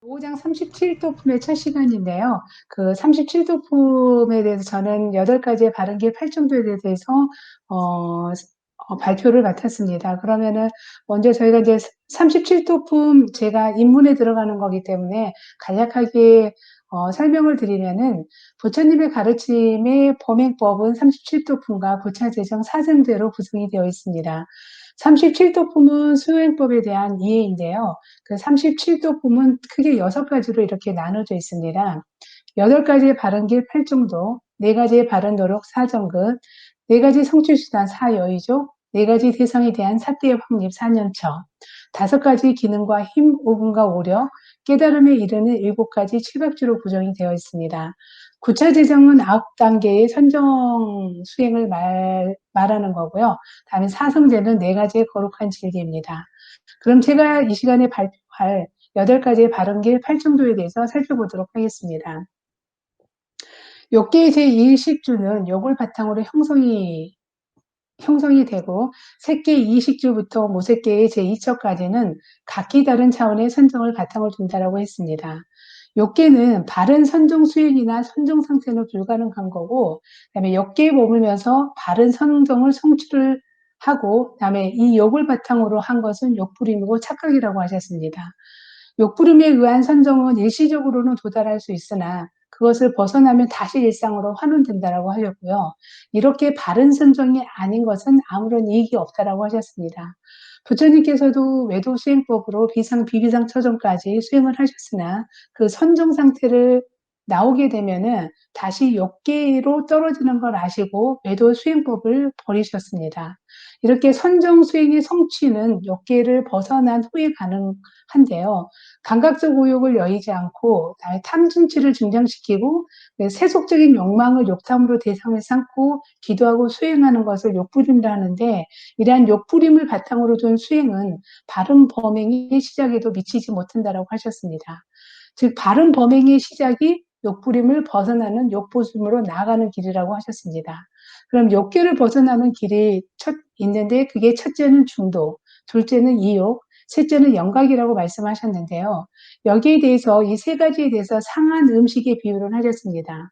5장 37도품의 첫 시간인데요. 그 37도품에 대해서 저는 8가지의 발음기의 8정도에 대해서 발표를 맡았습니다. 그러면은 먼저 저희가 이제 37도품 제가 입문에 들어가는 거기 때문에 간략하게 설명을 드리면은 부처님의 가르침의 범행법은 37도품과 부차제정 사정대로 구성이 되어 있습니다. 37도품은 수행법에 대한 이해인데요. 그 37도품은 크게 6가지로 이렇게 나눠져 있습니다. 8가지의 바른길 8정도, 4가지의 바른 노력 4정근, 4가지 성취수단 4여의족, 4가지 대상에 대한 사대의 확립 4년처, 5가지 기능과 힘, 오분과 오력, 깨달음에 이르는 7가지 칠각주로 구성이 되어 있습니다. 구차재정은 9단계의 선정 수행을 말하는 거고요. 다음에 사성제는 4가지의 거룩한 진리입니다. 그럼 제가 이 시간에 발표할 8가지의 바른길 8정도에 대해서 살펴보도록 하겠습니다. 욕계의 제2식주는 욕을 바탕으로 형성이 되고 색계 2식주부터 모색계의 제2척까지는 각기 다른 차원의 선정을 바탕으로 둔다라고 했습니다. 욕계는 바른 선정 수행이나 선정 상태는 불가능한 거고, 그다음에 욕계에 머물면서 바른 선정을 성취를 하고, 그다음에 이 욕을 바탕으로 한 것은 욕부림이고 착각이라고 하셨습니다. 욕부림에 의한 선정은 일시적으로는 도달할 수 있으나 그것을 벗어나면 다시 일상으로 환원된다라고 하셨고요. 이렇게 바른 선정이 아닌 것은 아무런 이익이 없다라고 하셨습니다. 부처님께서도 외도 수행법으로 비비상 처정까지 수행을 하셨으나 그 선정 상태를 나오게 되면은 다시 욕계로 떨어지는 걸 아시고 외도 수행법을 버리셨습니다. 이렇게 선정 수행의 성취는 욕계를 벗어난 후에 가능한데요. 감각적 오욕을 여의지 않고 탐진치를 중장시키고 세속적인 욕망을 욕탐으로 대상을 삼고 기도하고 수행하는 것을 욕부림이라 하는데, 이러한 욕부림을 바탕으로 둔 수행은 바른 범행의 시작에도 미치지 못한다라고 하셨습니다. 즉 바른 범행의 시작이 욕부림을 벗어나는 욕보심으로 나아가는 길이라고 하셨습니다. 그럼 욕계를 벗어나는 길이 있는데 그게 첫째는 중도, 둘째는 이욕, 셋째는 영각이라고 말씀하셨는데요. 여기에 대해서 이 3가지에 대해서 상한 음식의 비유를 하셨습니다.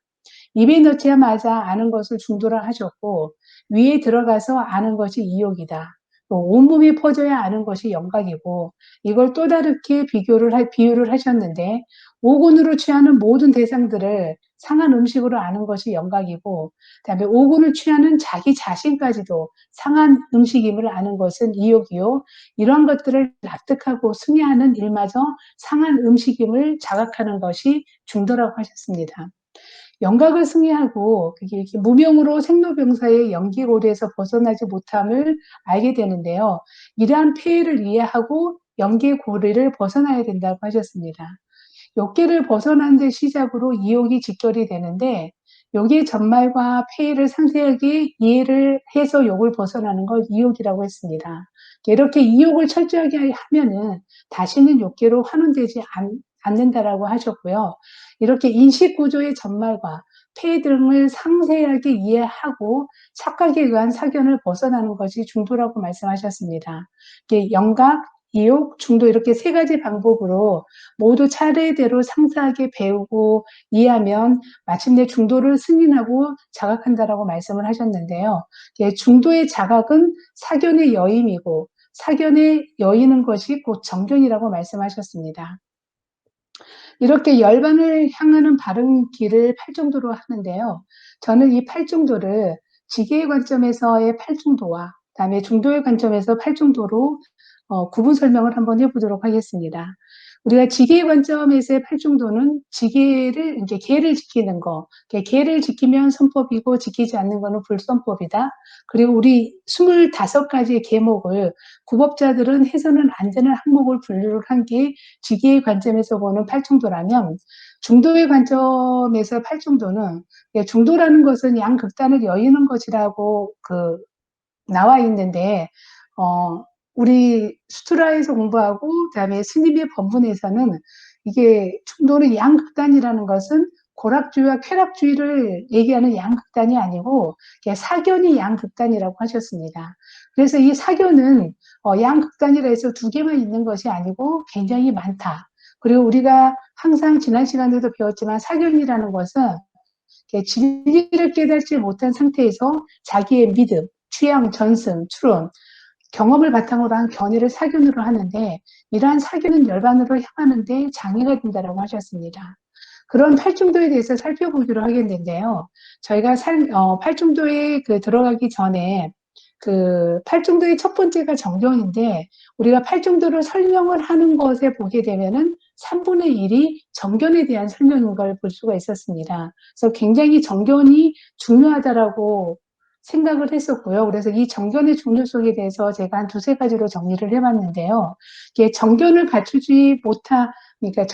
입에 넣자마자 아는 것을 중도라 하셨고, 위에 들어가서 아는 것이 이욕이다. 또 온몸이 퍼져야 아는 것이 영각이고, 이걸 또 다르게 비유를 하셨는데, 오군으로 취하는 모든 대상들을 상한 음식으로 아는 것이 영각이고, 그다음에 오군을 취하는 자기 자신까지도 상한 음식임을 아는 것은 이욕이요. 이러한 것들을 납득하고 승리하는 일마저 상한 음식임을 자각하는 것이 중도라고 하셨습니다. 영각을 승리하고 그게 이렇게 무명으로 생로병사의 연기고리에서 벗어나지 못함을 알게 되는데요. 이러한 폐해를 이해하고 연기고리를 벗어나야 된다고 하셨습니다. 욕계를 벗어난 데 시작으로 이욕이 직결이 되는데, 욕의 전말과 폐해를 상세하게 이해를 해서 욕을 벗어나는 걸 이욕이라고 했습니다. 이렇게 이욕을 철저하게 하면은 다시는 욕계로 환원되지 않는다라고 하셨고요. 이렇게 인식구조의 전말과 폐해 등을 상세하게 이해하고 착각에 의한 사견을 벗어나는 것이 중도라고 말씀하셨습니다. 영각, 이욕, 중도 이렇게 3가지 방법으로 모두 차례대로 상세하게 배우고 이해하면 마침내 중도를 승인하고 자각한다라고 말씀을 하셨는데요. 중도의 자각은 사견의 여임이고 사견에 여이는 것이 곧 정견이라고 말씀하셨습니다. 이렇게 열반을 향하는 바른 길을 8정도로 하는데요. 저는 이 8정도를 지계의 관점에서의 8정도와 그다음에 중도의 관점에서 8정도로 구분 설명을 한번 해보도록 하겠습니다. 우리가 지계의 관점에서의 8정도는 지계를, 이제 계를 지키는 거, 계를 지키면 선법이고 지키지 않는 거는 불선법이다. 그리고 우리 25가지의 계목을 구법자들은 해서는 안 되는 항목을 분류를 한 게 지계의 관점에서 보는 8정도라면, 중도의 관점에서 8정도는, 중도라는 것은 양극단을 여의는 것이라고 나와 있는데, 우리 수트라에서 공부하고 그다음에 스님의 법문에서는 이게 중도는 양극단이라는 것은 고락주의와 쾌락주의를 얘기하는 양극단이 아니고 사견이 양극단이라고 하셨습니다. 그래서 이 사견은 양극단이라 해서 2개만 있는 것이 아니고 굉장히 많다. 그리고 우리가 항상 지난 시간에도 배웠지만 사견이라는 것은 진리를 깨닫지 못한 상태에서 자기의 믿음, 취향, 전승, 추론, 경험을 바탕으로 한 견해를 사견으로 하는데 이러한 사견은 열반으로 향하는데 장애가 된다라고 하셨습니다. 그런 팔중도에 대해서 살펴보기로 하겠는데요. 저희가 팔중도에 들어가기 전에 팔중도의 첫 번째가 정견인데 우리가 팔중도를 설명을 하는 것에 보게 되면은 3분의 1이 정견에 대한 설명인 걸 볼 수가 있었습니다. 그래서 굉장히 정견이 중요하다라고 생각을 했었고요. 그래서 이 정견의 중요성에 대해서 제가 한 두세 가지로 정리를 해봤는데요. 이게 정견을 갖추지 못한 그러니까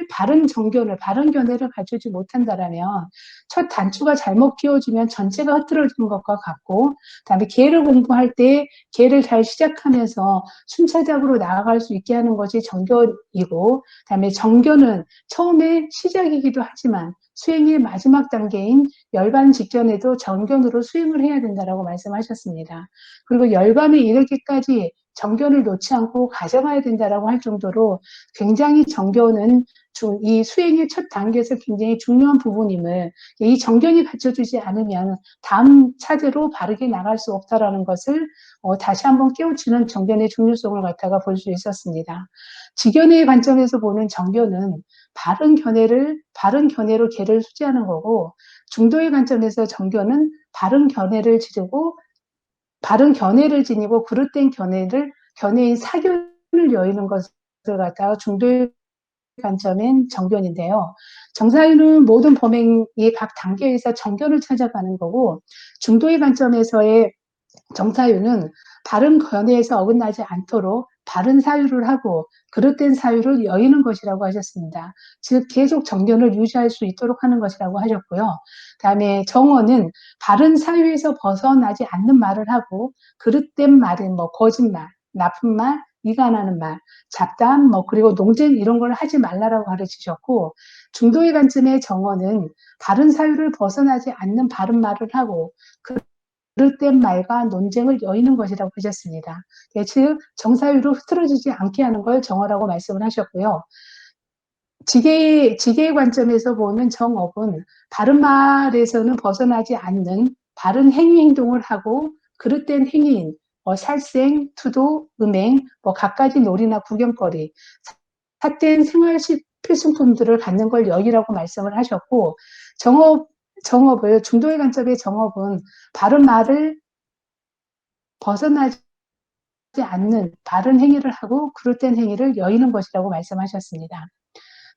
바른 견해를 갖추지 못한다라면 첫 단추가 잘못 끼워지면 전체가 흐트러지는 것과 같고, 그다음에 계를 공부할 때 계를 잘 시작하면서 순차적으로 나아갈 수 있게 하는 것이 정견이고, 그다음에 정견은 처음에 시작이기도 하지만 수행의 마지막 단계인 열반 직전에도 정견으로 수행을 해야 된다라고 말씀하셨습니다. 그리고 열반에 이르기까지 정견을 놓지 않고 가져가야 된다라고 할 정도로 굉장히 정견은 이 수행의 첫 단계에서 굉장히 중요한 부분임을 이 정견이 갖춰지지 않으면 다음 차례로 바르게 나갈 수 없다라는 것을 다시 한번 깨우치는 정견의 중요성을 갖다가 볼 수 있었습니다. 지견의 관점에서 보는 정견은 바른 견해로 개를 수지하는 거고 중도의 관점에서 정견은 바른 견해를 지니고 그릇된 견해인 사견을 여의는 것을 갖다가 중도의 관점인 정견인데요. 정사유는 모든 범행의 각 단계에서 정견을 찾아가는 거고 중도의 관점에서의 정사유는 바른 견해에서 어긋나지 않도록 바른 사유를 하고 그릇된 사유를 여의는 것이라고 하셨습니다. 즉 계속 정견을 유지할 수 있도록 하는 것이라고 하셨고요. 그다음에 정어는 바른 사유에서 벗어나지 않는 말을 하고 그릇된 말은 거짓말, 나쁜 말, 이간하는 말, 잡담, 그리고 논쟁 이런 걸 하지 말라라고 가르치셨고 중도의 관점의 정어는 바른 사유를 벗어나지 않는 바른 말을 하고 그릇된 말과 논쟁을 여의는 것이라고 하셨습니다. 즉 정사유로 흐트러지지 않게 하는 걸 정어라고 말씀을 하셨고요. 지계의 관점에서 보는 정업은 바른 말에서는 벗어나지 않는 바른 행위 행동을 하고 그릇된 행위인 살생, 투도, 음행, 갖가지 놀이나 구경거리, 삿된 생활 필수품들을 갖는 걸 여의라고 말씀을 하셨고 정업을 중도의 관점의 정업은 바른 말을 벗어나지 않는 바른 행위를 하고 그릇된 행위를 여의는 것이라고 말씀하셨습니다.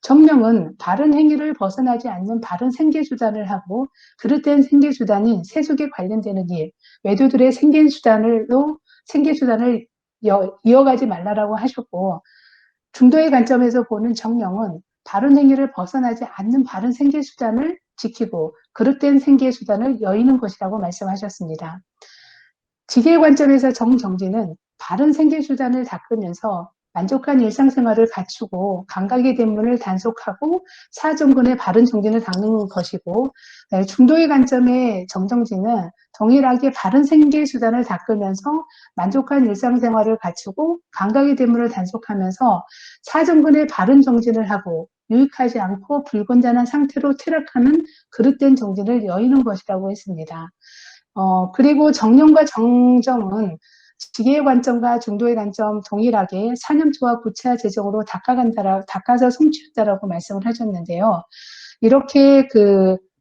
정명은 바른 행위를 벗어나지 않는 바른 생계수단을 하고 그릇된 생계수단인 세속에 관련되는 일, 외도들의 생계수단을 이어가지 말라라고 하셨고 중도의 관점에서 보는 정명은 바른 행위를 벗어나지 않는 바른 생계수단을 지키고 그릇된 생계수단을 여의는 것이라고 말씀하셨습니다. 지계의 관점에서 정정진은 바른 생계수단을 닦으면서 만족한 일상생활을 갖추고 감각의 대문을 단속하고 사정근의 바른 정진을 닦는 것이고 중도의 관점의 정정진은 동일하게 바른 생계수단을 닦으면서 만족한 일상생활을 갖추고 감각의 대문을 단속하면서 사정근의 바른 정진을 하고 유익하지 않고 불건전한 상태로 퇴락하는 그릇된 정진을 여의는 것이라고 했습니다. 그리고 정령과 정정은 지계의 관점과 중도의 관점 동일하게 사념초와 구체화 재정으로 닦아서 성취했다라고 말씀을 하셨는데요. 이렇게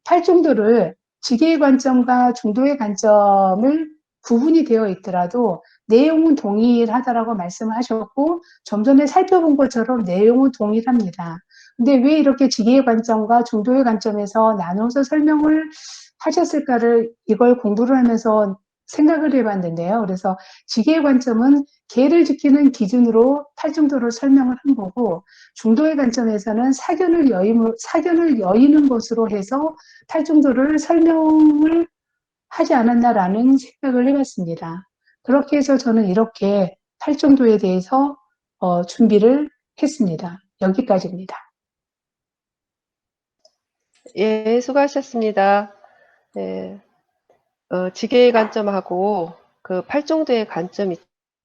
팔중도를 지계의 관점과 중도의 관점을 구분이 되어 있더라도 내용은 동일하다라고 말씀을 하셨고 좀 전에 살펴본 것처럼 내용은 동일합니다. 근데 왜 이렇게 지계의 관점과 중도의 관점에서 나눠서 설명을 하셨을까를 이걸 공부를 하면서 생각을 해봤는데요. 그래서 지계의 관점은 계를 지키는 기준으로 팔중도를 설명을 한 거고 중도의 관점에서는 사견을 여의는 것으로 해서 팔중도를 설명을 하지 않았나라는 생각을 해봤습니다. 그렇게 해서 저는 이렇게 팔중도에 대해서 준비를 했습니다. 여기까지입니다. 예, 수고하셨습니다. 네, 지계의 관점하고 그 팔중도의 관점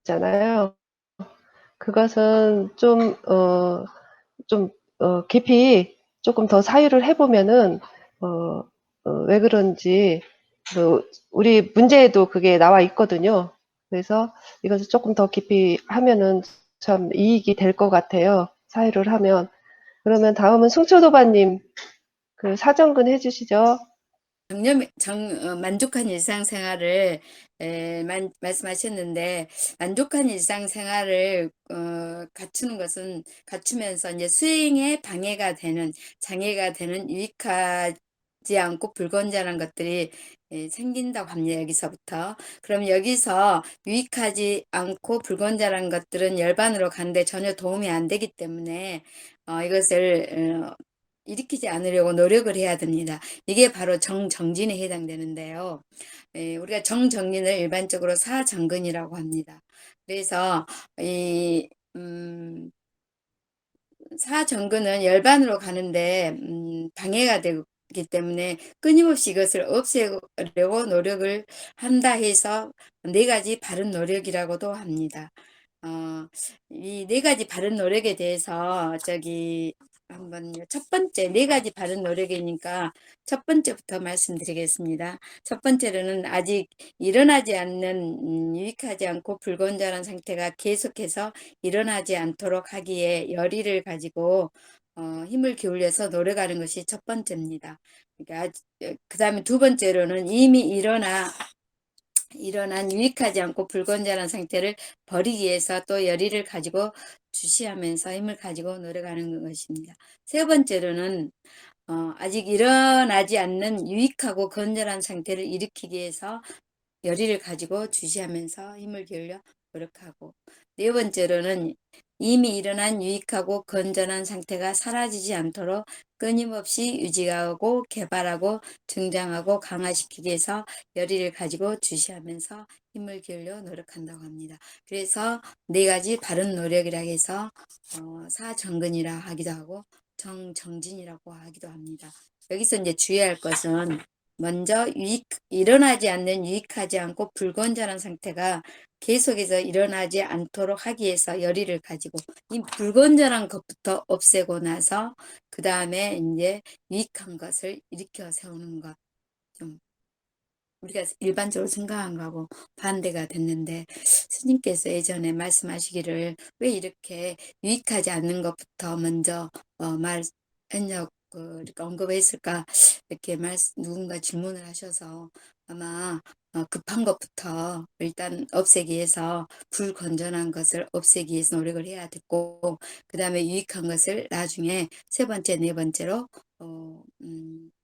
있잖아요. 그것은 좀 좀 깊이 조금 더 사유를 해보면은 왜 그런지 우리 문제에도 그게 나와 있거든요. 그래서 이것을 조금 더 깊이 하면은 참 이익이 될 것 같아요. 사유를 하면. 그러면 다음은 승초도반님 그 사정근 해주시죠. 만족한 일상생활을 말씀하셨는데, 만족한 일상생활을 갖추면서 이제 수행에 장애가 되는 유익하지 않고 불건전한 것들이 생긴다고 합니다. 여기서부터. 그럼 여기서 유익하지 않고 불건전한 것들은 열반으로 가는데 전혀 도움이 안 되기 때문에 이것을 일으키지 않으려고 노력을 해야 됩니다. 이게 바로 정정진에 해당되는데요. 우리가 정정진을 일반적으로 사정근이라고 합니다. 그래서 이 사정근은 열반으로 가는데 방해가 되기 때문에 끊임없이 이것을 없애려고 노력을 한다 해서 네 가지 바른 노력이라고도 합니다. 이 네 가지 바른 노력에 대해서 한번 첫 번째 네 가지 바른 노력이니까 첫 번째부터 말씀드리겠습니다. 첫 번째로는 아직 일어나지 않는 유익하지 않고 불건전한 상태가 계속해서 일어나지 않도록 하기에 열의를 가지고 힘을 기울여서 노력하는 것이 첫 번째입니다. 그러니까 그다음에 두 번째로는 이미 일어난 유익하지 않고 불건전한 상태를 버리기 위해서 또 열의를 가지고 주시하면서 힘을 가지고 노력하는 것입니다. 세 번째로는 아직 일어나지 않는 유익하고 건전한 상태를 일으키기 위해서 열의를 가지고 주시하면서 힘을 기울여 노력하고, 네 번째로는 이미 일어난 유익하고 건전한 상태가 사라지지 않도록 끊임없이 유지하고 개발하고 증장하고 강화시키기 위해서 열의를 가지고 주시하면서 힘을 기울여 노력한다고 합니다. 그래서 네 가지 바른 노력이라 해서 사정근이라 하기도 하고 정정진이라고 하기도 합니다. 여기서 이제 주의할 것은 먼저 일어나지 않는 유익하지 않고 불건전한 상태가 계속해서 일어나지 않도록 하기 위해서 열의를 가지고 이 불건전한 것부터 없애고 나서 그 다음에 이제 유익한 것을 일으켜 세우는 것. 좀 우리가 일반적으로 생각한 거하고 반대가 됐는데, 스님께서 예전에 말씀하시기를 왜 이렇게 유익하지 않는 것부터 먼저 말했냐고 이렇게 언급했을까, 이렇게 누군가 질문을 하셔서 아마 급한 것부터 일단 없애기 위해서 불건전한 것을 없애기 위해서 노력을 해야 됐고, 그 다음에 유익한 것을 나중에 세 번째, 네 번째로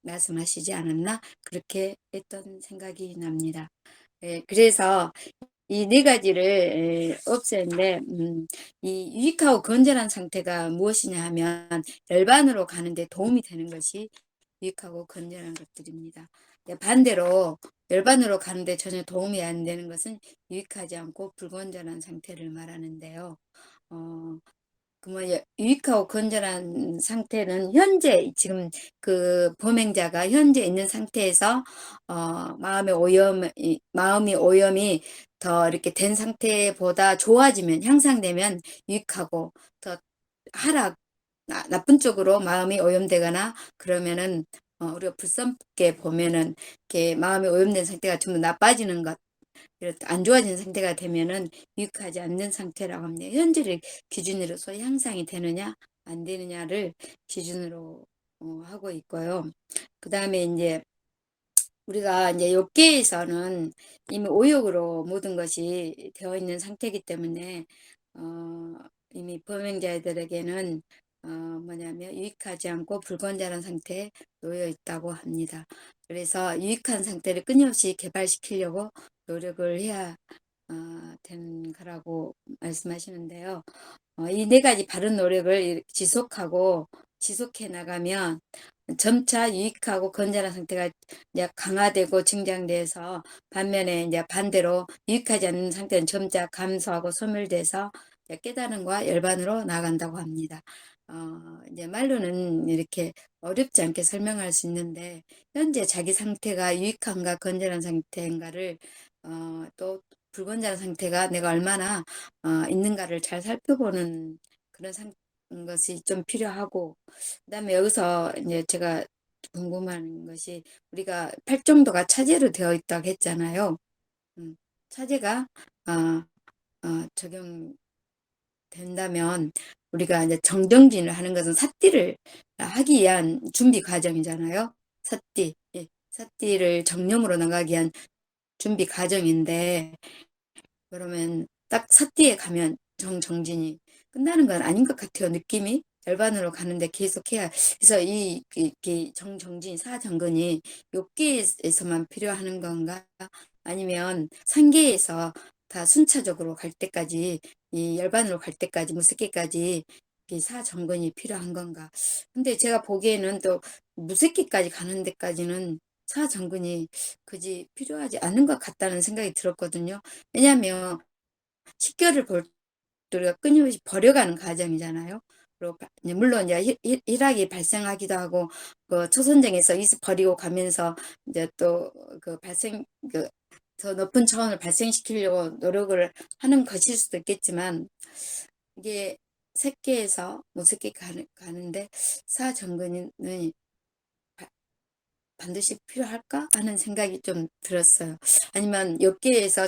말씀하시지 않았나, 그렇게 했던 생각이 납니다. 그래서 이 네 가지를 없애는데, 이 유익하고 건전한 상태가 무엇이냐 하면 열반으로 가는데 도움이 되는 것이 유익하고 건전한 것들입니다. 반대로 열반으로 가는데 전혀 도움이 안 되는 것은 유익하지 않고 불건전한 상태를 말하는데요. 유익하고 건전한 상태는 현재 지금 그 범행자가 현재 있는 상태에서 마음이 오염이 더 이렇게 된 상태보다 좋아지면, 향상되면 유익하고, 더 나쁜 쪽으로 마음이 오염되거나 그러면은 우리가 불선하게 보면은 이렇게 마음이 오염된 상태가 좀 더 나빠지는 것, 안 좋아진 상태가 되면은 유익하지 않는 상태라고 합니다. 현재를 기준으로 서 향상이 되느냐 안 되느냐를 기준으로 하고 있고요. 그 다음에 이제 우리가 이제 욥기에서는 이미 오욕으로 모든 것이 되어 있는 상태이기 때문에 이미 범행자들에게는 뭐냐면 유익하지 않고 불건전한 상태에 놓여 있다고 합니다. 그래서 유익한 상태를 끊임없이 개발시키려고 노력을 해야 되는 거라고 말씀하시는데요. 이 네 가지 바른 노력을 지속해 나가면 점차 유익하고 건전한 상태가 이제 강화되고 증장돼서, 반면에 이제 반대로 유익하지 않는 상태는 점차 감소하고 소멸돼서 깨달음과 열반으로 나간다고 합니다. 이제 말로는 이렇게 어렵지 않게 설명할 수 있는데, 현재 자기 상태가 유익한가 건전한 상태인가를 또 불건전한 상태가 내가 얼마나 있는가를 잘 살펴보는 그런 것이 좀 필요하고, 그다음에 여기서 이제 제가 궁금한 것이, 우리가 팔정도가 차제로 되어 있다고 했잖아요. 차제가 적용된다면 우리가 이제 정정진을 하는 것은 삿띠를 하기 위한 준비 과정이잖아요. 삿띠, 예, 삿띠를 정념으로 나가기 위한 준비 과정인데, 그러면 딱 삿띠에 가면 정정진이 끝나는 건 아닌 것 같아요. 느낌이 열반으로 가는데 계속해야. 그래서 이 정정진 사정근이 욕계에서만 필요하는 건가, 아니면 상계에서 다 순차적으로 갈 때까지, 이 열반으로 갈 때까지, 무색계까지 이 사정근이 필요한 건가. 근데 제가 보기에는 또 무색계까지 가는 데까지는 사정근이 굳이 필요하지 않은 것 같다는 생각이 들었거든요. 왜냐하면 식결을 우리가 끊임없이 버려가는 과정이잖아요. 그리고 물론 이제 희락이 발생하기도 하고, 그 초선정에서 이습 버리고 가면서 이제 또 그 더 높은 차원을 발생시키려고 노력을 하는 것일 수도 있겠지만, 이게 색계에서 무색계 가는데 사정근은 반드시 필요할까 하는 생각이 좀 들었어요. 아니면 역계에서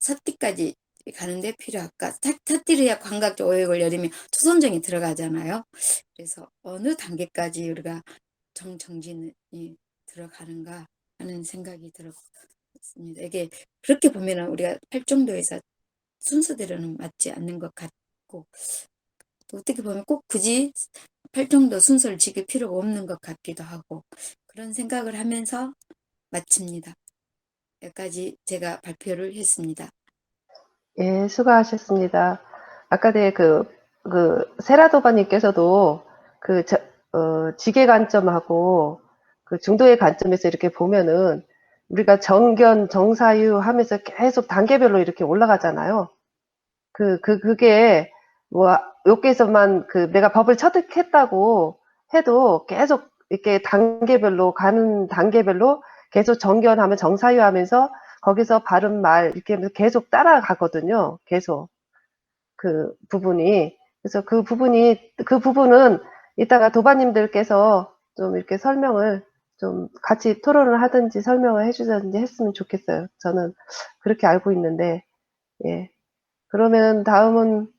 삿띠까지 가는데 필요할까? 삿띠를 해야 광각적 오역을 열리면 초선정이 들어가잖아요. 그래서 어느 단계까지 우리가 정진이 들어가는가 하는 생각이 들었습니다. 이게 그렇게 보면 우리가 팔정도에서 순서대로는 맞지 않는 것 같고, 또 어떻게 보면 꼭 굳이 팔정도 순서를 지킬 필요가 없는 것 같기도 하고, 그런 생각을 하면서 마칩니다. 여기까지 제가 발표를 했습니다. 예, 수고하셨습니다. 아까 세라도바님께서도 지계 관점하고 그 중도의 관점에서 이렇게 보면은 우리가 정견, 정사유 하면서 계속 단계별로 이렇게 올라가잖아요. 그게 뭐 여기에서만 내가 법을 처득했다고 해도 계속 이렇게 가는 단계별로 계속 정견하면 정사유하면서 거기서 바른 말 이렇게 하면서 계속 따라가거든요. 계속 그 부분이. 그래서 그 부분은 이따가 도바님들께서 좀 이렇게 설명을 좀 같이 토론을 하든지 설명을 해주든지 했으면 좋겠어요. 저는 그렇게 알고 있는데, 예. 그러면 다음은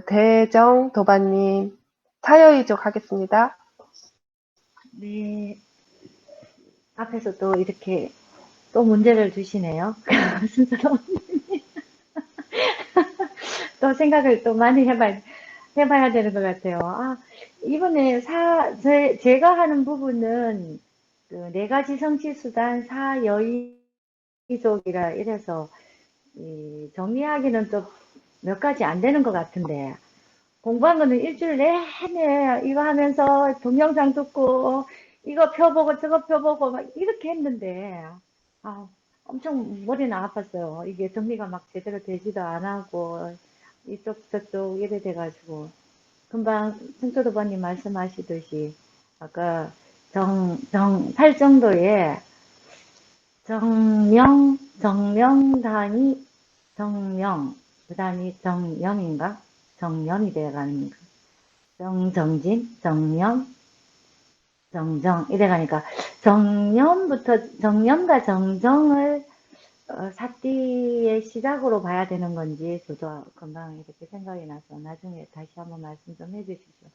대정 도바님 타여이족 하겠습니다. 네, 앞에서 또 이렇게 또 문제를 주시네요. 순서로 또 생각을 또 많이 해봐야 되는 것 같아요. 이번에 제가 하는 부분은 그 네 가지 성취수단 사여의족이라 이래서 정리하기는 또 몇 가지 안 되는 것 같은데, 공부한 거는 일주일 내내 이거 하면서 동영상 듣고 이거 펴보고 저거 펴보고 막 이렇게 했는데, 엄청 머리는 아팠어요. 이게 정리가 막 제대로 되지도 안 하고 이쪽 저쪽 이래 돼가지고, 금방 승초도반님 말씀하시듯이 아까 팔정도에 정명단이 그 다음이 정염인가? 정염이 돼가는 거. 정진, 정염, 정정 이래 가니까 정염과 정정을 삿띠의 시작으로 봐야 되는 건지 저도 금방 이렇게 생각이 나서 나중에 다시 한번 말씀 좀 해주십시오.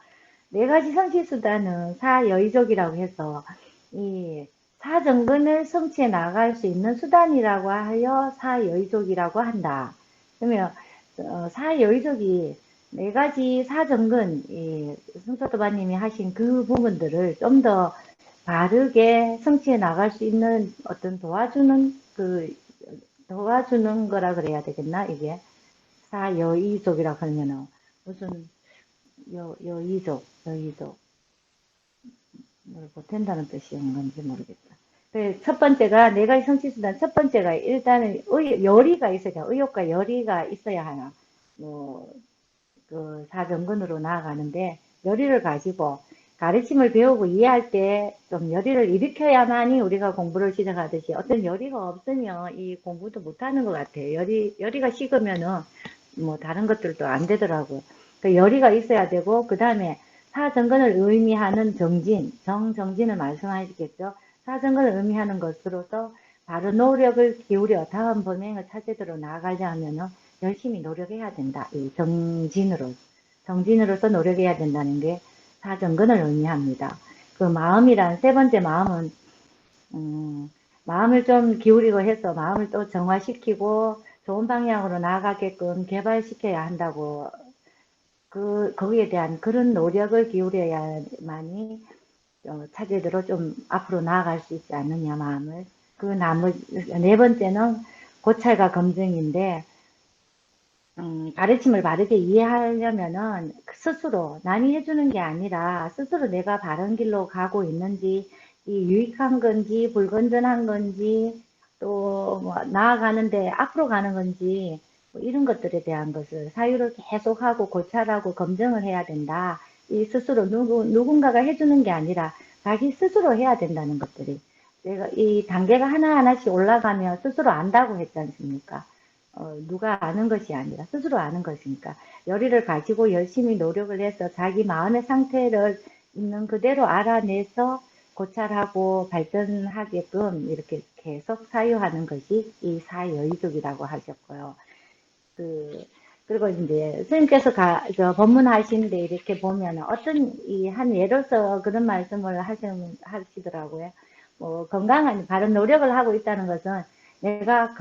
네 가지 성취수단은 사여의족이라고 해서 이 사정근을 성취해 나갈 수 있는 수단이라고 하여 사여의족이라고 한다. 그러면 사여의족이 네 가지 사정근, 승초도바님이 하신 그 부분들을 좀 더 바르게 성취해 나갈 수 있는 어떤 도와주는 거라 그래야 되겠나, 이게. 사여의족이라고 하면은, 무슨, 여의족. 뭘 못한다는 뜻인 건지 모르겠다. 첫 번째가, 네 가지 성취수단 첫 번째가 일단은 열의가 있어야 돼. 의욕과 열의가 있어야 하나. 사정근으로 나아가는데, 열의를 가지고 가르침을 배우고 이해할 때 좀 열의를 일으켜야만이 우리가 공부를 시작하듯이, 어떤 열의가 없으면 이 공부도 못하는 것 같아요. 열의가 식으면은 뭐 다른 것들도 안 되더라고요. 그 열의가 있어야 되고, 그 다음에 사정근을 의미하는 정진을 말씀하시겠죠. 사정근을 의미하는 것으로서 바로 노력을 기울여 다음 범행의 차제대로 나아가려면은 열심히 노력해야 된다. 이 정진으로서 노력해야 된다는 게 사정근을 의미합니다. 그 마음이란 세 번째 마음은 마음을 좀 기울이고 해서 마음을 또 정화시키고 좋은 방향으로 나아가게끔 개발시켜야 한다고, 거기에 대한 그런 노력을 기울여야만이 차제대로 좀 앞으로 나아갈 수 있지 않느냐, 마음을. 네 번째는 고찰과 검증인데, 가르침을 바르게 이해하려면은 스스로 남이 해주는 게 아니라 스스로 내가 바른 길로 가고 있는지, 이 유익한 건지 불건전한 건지 또뭐 나아가는데 앞으로 가는 건지 뭐 이런 것들에 대한 것을 사유를 계속하고 고찰하고 검증을 해야 된다. 이 스스로 누군가가 해주는 게 아니라 자기 스스로 해야 된다는 것들이, 내가 이 단계가 하나하나씩 올라가면 스스로 안다고 했지 않습니까? 누가 아는 것이 아니라 스스로 아는 것이니까 열의를 가지고 열심히 노력을 해서 자기 마음의 상태를 있는 그대로 알아내서 고찰하고 발전하게끔 이렇게 계속 사유하는 것이 이 사여의족이라고 하셨고요. 그리고 이제 선생님께서 법문하시는데 이렇게 보면 어떤 한 예로서 그런 말씀을 하시더라고요. 뭐 건강한 바른 노력을 하고 있다는 것은 내가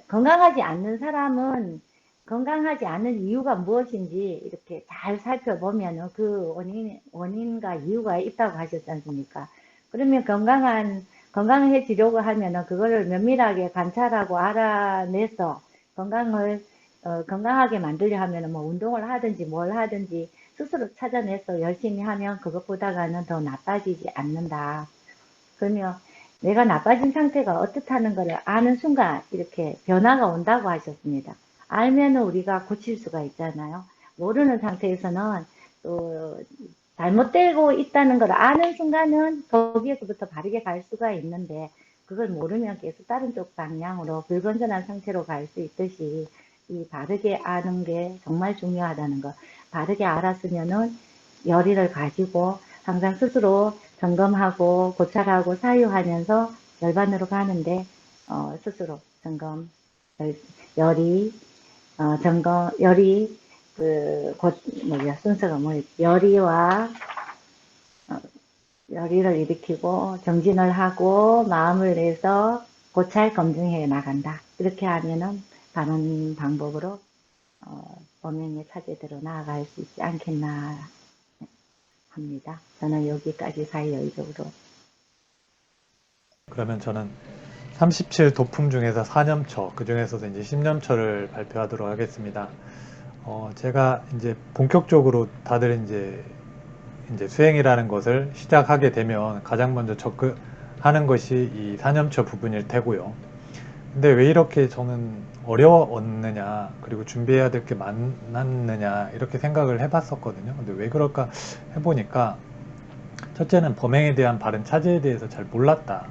건강하지 않는 사람은 건강하지 않은 이유가 무엇인지 이렇게 잘 살펴보면 그 원인과 이유가 있다고 하셨지 않습니까? 그러면 건강해지려고 하면 그거를 면밀하게 관찰하고 알아내서 건강하게 만들려 하면 뭐 운동을 하든지 뭘 하든지 스스로 찾아내서 열심히 하면 그것보다는 더 나빠지지 않는다. 그러면 내가 나빠진 상태가 어떻다는 것을 아는 순간 이렇게 변화가 온다고 하셨습니다. 알면 우리가 고칠 수가 있잖아요. 모르는 상태에서는 또 잘못되고 있다는 걸 아는 순간은 거기에서부터 바르게 갈 수가 있는데, 그걸 모르면 계속 다른 쪽 방향으로 불건전한 상태로 갈 수 있듯이 이 바르게 아는 게 정말 중요하다는 거. 바르게 알았으면은 열의를 가지고 항상 스스로 점검하고 고찰하고 사유하면서 열반으로 가는데 스스로 점검, 열의, 점검, 열의, 순서가 열의와 열의를 일으키고 정진을 하고 마음을 내서 고찰 검증해 나간다. 이렇게 하면은 바른 방법으로 범행의 차제대로 나아갈 수 있지 않겠나 합니다. 저는 여기까지 사이여의적으로. 그러면 저는 37 도품 중에서 4념처, 그 중에서도 이제 10념처를 발표하도록 하겠습니다. 제가 이제 본격적으로 다들 이제 수행이라는 것을 시작하게 되면 가장 먼저 접근하는 것이 이 4념처 부분일 테고요. 근데 왜 이렇게 저는 어려웠느냐, 그리고 준비해야 될 게 많았느냐, 이렇게 생각을 해봤었거든요. 근데 왜 그럴까 해보니까, 첫째는 범행에 대한 바른 차제에 대해서 잘 몰랐다.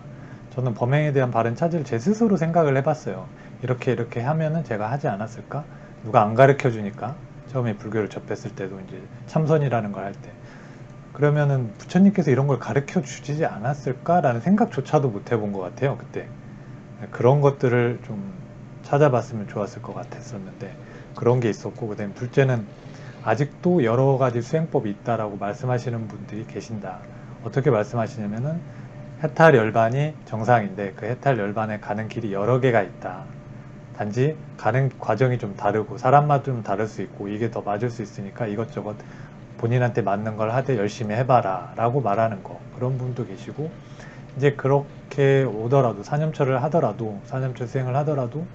저는 범행에 대한 바른 차제를 제 스스로 생각을 해봤어요. 이렇게 하면은 제가 하지 않았을까? 누가 안 가르쳐 주니까. 처음에 불교를 접했을 때도 이제 참선이라는 걸 할 때. 그러면은 부처님께서 이런 걸 가르쳐 주지 않았을까라는 생각조차도 못 해본 것 같아요, 그때. 그런 것들을 좀 찾아봤으면 좋았을 것 같았었는데, 그런 게 있었고, 그 다음에 둘째는 아직도 여러 가지 수행법이 있다라고 말씀하시는 분들이 계신다. 어떻게 말씀하시냐면은 해탈 열반이 정상인데 그 해탈 열반에 가는 길이 여러 개가 있다. 단지 가는 과정이 좀 다르고 사람마다 좀 다를 수 있고 이게 더 맞을 수 있으니까 이것저것 본인한테 맞는 걸 하되 열심히 해봐라 라고 말하는 거, 그런 분도 계시고, 이제 그렇게 오더라도 4념처를 하더라도 4념처 수행을 하더라도